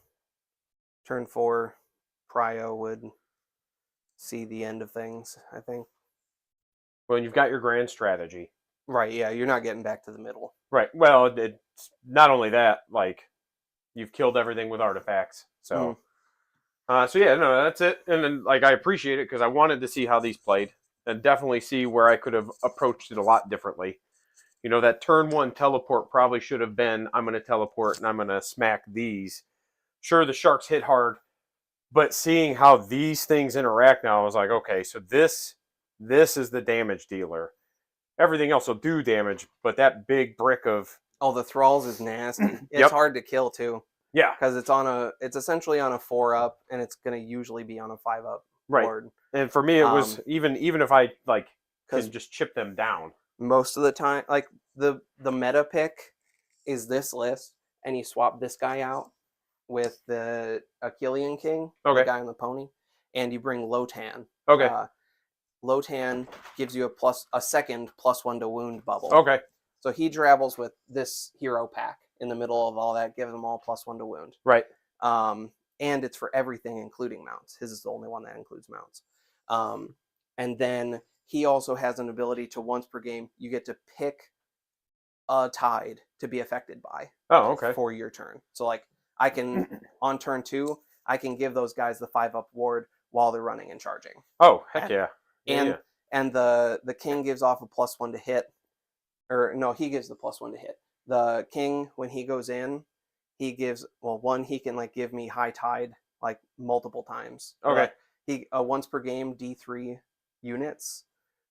turn 4, Prio would see the end of things, I think. Well, you've got your grand strategy. Right, yeah, you're not getting back to the middle. Right. Well, it's not only that, like, you've killed everything with artifacts. So, so yeah, no, that's it. And then, like, I appreciate it because I wanted to see how these played and definitely see where I could have approached it a lot differently. You know, that turn 1 teleport probably should have been, I'm going to teleport and I'm going to smack these. Sure, the sharks hit hard, but seeing how these things interact now, I was like, okay, so this is the damage dealer. everything else will do damage, but that big brick of Oh, the thralls is nasty. It's Yep. hard to kill too. Yeah. Because it's essentially on a 4-up, and it's gonna usually be on a 5-up Right. board. And for me, it was even if I like Because can just chip them down. most of the time, like the meta pick is this list, and you swap this guy out with the Achillean King, Okay. the guy on the pony, and you bring Lotan. Okay. Lotan gives you a second +1 to wound bubble. Okay. So he travels with this hero pack in the middle of all that, gives them all +1 to wound. Right. And it's for everything, including mounts. His is the only one that includes mounts. And then he also has an ability to, once per game, you get to pick a tide to be affected by. Oh, okay. For your turn. So like I can on turn 2, I can give those guys the 5-up ward while they're running and charging. Oh, heck yeah. And the king gives off a +1 to hit. Or no, he gives the +1 to hit. The king, when he goes in, he gives, well, one, he can like give me high tide like multiple times. Okay. He once per game D3 units,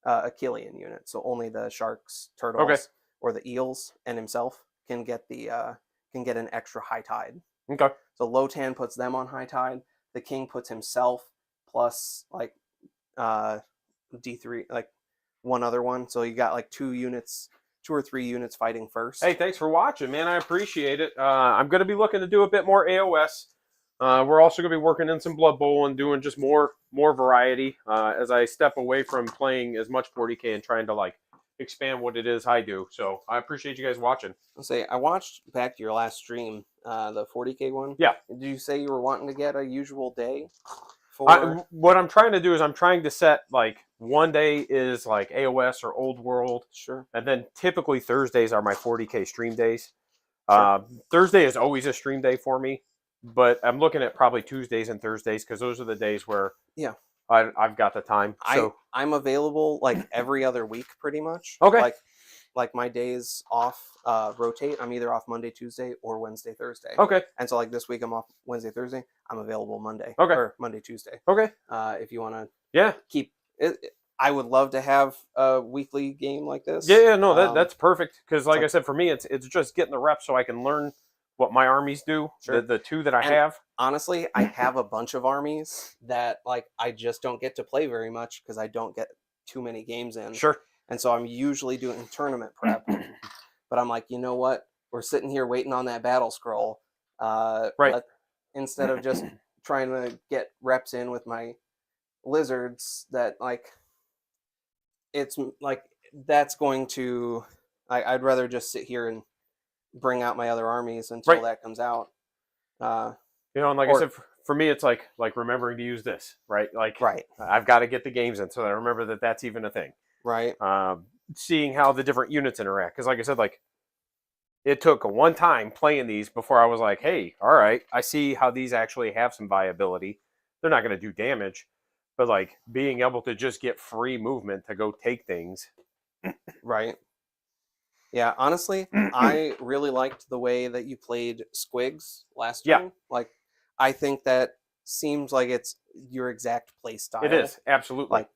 Achillean units. So only the sharks, turtles, or the eels and himself can get an extra high tide. Okay. So Lotan puts them on high tide. The king puts himself plus like D3, like one other one. So you got like 2 or 3 units fighting first. Hey, thanks for watching, man. I appreciate it. I'm going to be looking to do a bit more AoS. We're also going to be working in some Blood Bowl and doing just more variety as I step away from playing as much 40K and trying to like expand what it is I do. So I appreciate you guys watching. I'll say I watched back to your last stream, the 40K one. Yeah. Did you say you were wanting to get a usual day? What I'm trying to do is I'm trying to set like one day is like AoS or Old World. Sure. And then typically Thursdays are my 40K stream days. Sure. Thursday is always a stream day for me, but I'm looking at probably Tuesdays and Thursdays because those are the days where I've got the time. So I'm available like every other week pretty much. Okay. Like my days off rotate. I'm either off Monday, Tuesday, or Wednesday, Thursday. Okay. And so like this week I'm off Wednesday, Thursday. I'm available Monday. Okay. Or Monday, Tuesday. Okay. If you want to keep it, I would love to have a weekly game like this. Yeah, no, that's perfect because like I said, for me, it's just getting the reps so I can learn what my armies do. Sure. The 2 that I have. Honestly, I have a bunch of armies that like I just don't get to play very much because I don't get too many games in. Sure. And so I'm usually doing tournament prep. But I'm like, you know what? We're sitting here waiting on that battle scroll. Right. Instead of just trying to get reps in with my lizards, that like it's like that's going to. I'd rather just sit here and bring out my other armies until that comes out. And like I said, for me, it's like remembering to use this, right? Like, I've got to get the games in so I remember that that's even a thing. Right. Seeing how the different units interact. Because like I said, like it took one time playing these before I was like, hey, all right, I see how these actually have some viability. They're not going to do damage. But like being able to just get free movement to go take things. Right. Yeah, honestly, I really liked the way that you played Squigs last time. Like, I think that seems like it's your exact play style. It is, absolutely.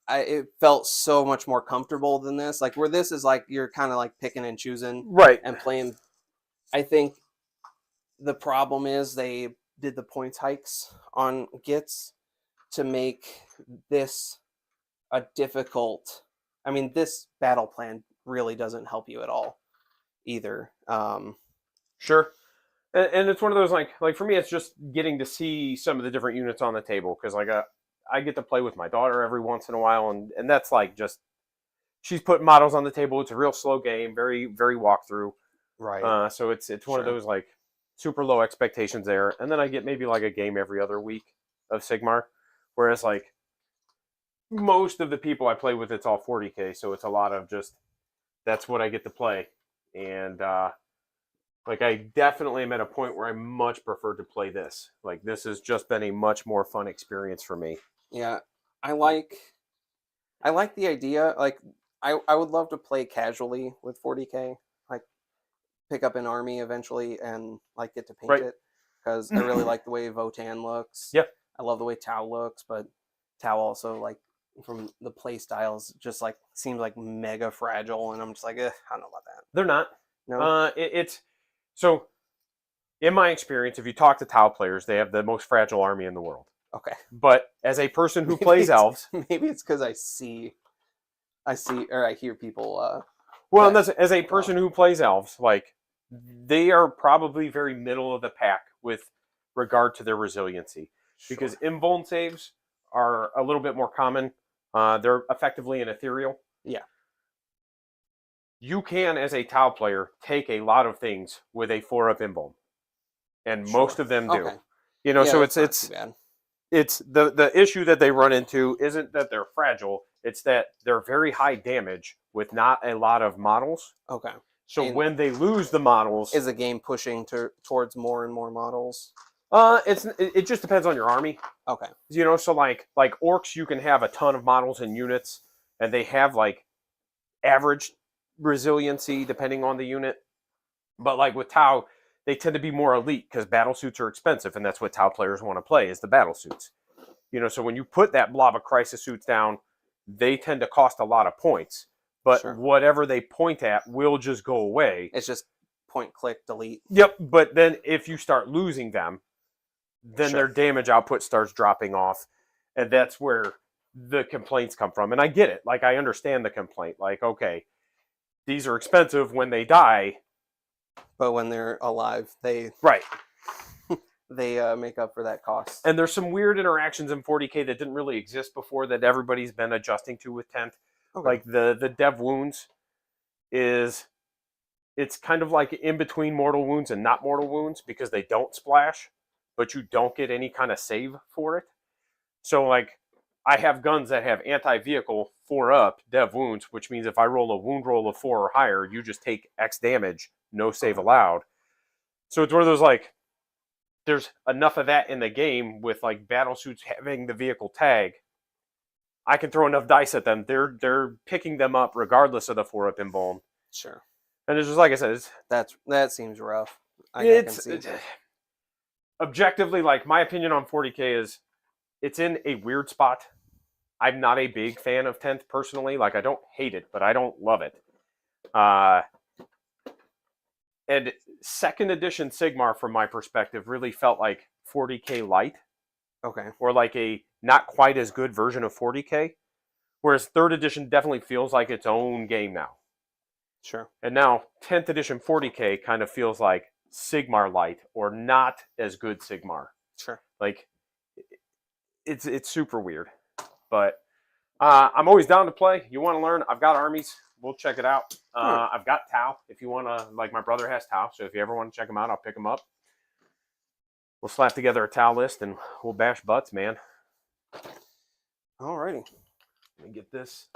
It felt so much more comfortable than this. Like, where this is like, you're kind of like picking and choosing. Right. And playing. I think the problem is they did the points hikes on Gitz to make this a difficult. I mean, this battle plan really doesn't help you at all either. Sure. And it's one of those like for me, it's just getting to see some of the different units on the table because like I get to play with my daughter every once in a while, and that's like just she's putting models on the table. It's a real slow game, very very walkthrough. Right. So it's one of those like super low expectations there, and then I get maybe like a game every other week of Sigmar, whereas like most of the people I play with, it's all 40K, so it's a lot of just that's what I get to play, and like I definitely am at a point where I much prefer to play this. Like this has just been a much more fun experience for me. Yeah, I like the idea. Like I would love to play casually with 40K. Like pick up an army eventually and like get to paint it because I really like the way Votan looks. Yeah, I love the way Tau looks, but Tau also like from the play styles just like seems like mega fragile, and I'm just like, I don't know about that. They're not. No. It's so. In my experience, if you talk to Tau players, they have the most fragile army in the world. Okay. But as a person who plays elves, maybe it's because I see or I hear people. well, that's, as a person who plays elves, like they are probably very middle of the pack with regard to their resiliency, because invuln saves are a little bit more common. They're effectively an ethereal. Yeah. You can, as a Tau player, take a lot of things with a 4-up invuln, and most of them do. Okay. You know, Yeah, so that's not too bad. it's the issue that they run into isn't that they're fragile, it's that they're very high damage with not a lot of models. Okay. So And when they lose the models, is the game pushing towards more and more models? it just depends on your army. Okay. You know, so like orcs, you can have a ton of models and units, and they have like average resiliency depending on the unit. But like with Tau, they tend to be more elite because battle suits are expensive, and that's what Tau players want to play is the battle suits. You know, so when you put that blob of crisis suits down, they tend to cost a lot of points. But whatever they point at will just go away. It's just point, click, delete. Yep, but then if you start losing them, then their damage output starts dropping off. And that's where the complaints come from. And I get it. Like, I understand the complaint. Like, okay, these are expensive when they die. But when they're alive, they Right. they make up for that cost. And there's some weird interactions in 40K that didn't really exist before that everybody's been adjusting to with 10th. Okay. Like the dev wounds it's kind of like in between mortal wounds and not mortal wounds because they don't splash, but you don't get any kind of save for it. So like I have guns that have anti-vehicle 4-up dev wounds, which means if I roll a wound roll of 4 or higher, you just take X damage, no save allowed. So it's one of those like there's enough of that in the game with like battle suits having the vehicle tag. I can throw enough dice at them. They're picking them up regardless of the 4-up invuln. Sure. And it's just like I said, that seems rough. I can see that. Objectively, like my opinion on 40K is it's in a weird spot. I'm not a big fan of 10th personally. Like I don't hate it, but I don't love it. And 2nd edition Sigmar, from my perspective, really felt like 40K light. Okay. Or like a not quite as good version of 40K. Whereas 3rd edition definitely feels like its own game now. Sure. And now 10th edition 40K kind of feels like Sigmar light or not as good Sigmar. Sure. Like it's super weird. But I'm always down to play. You want to learn? I've got armies. We'll check it out. I've got Tau. If you want to, like my brother has Tau. So if you ever want to check him out, I'll pick him up. We'll slap together a Tau list and we'll bash butts, man. Alrighty. Let me get this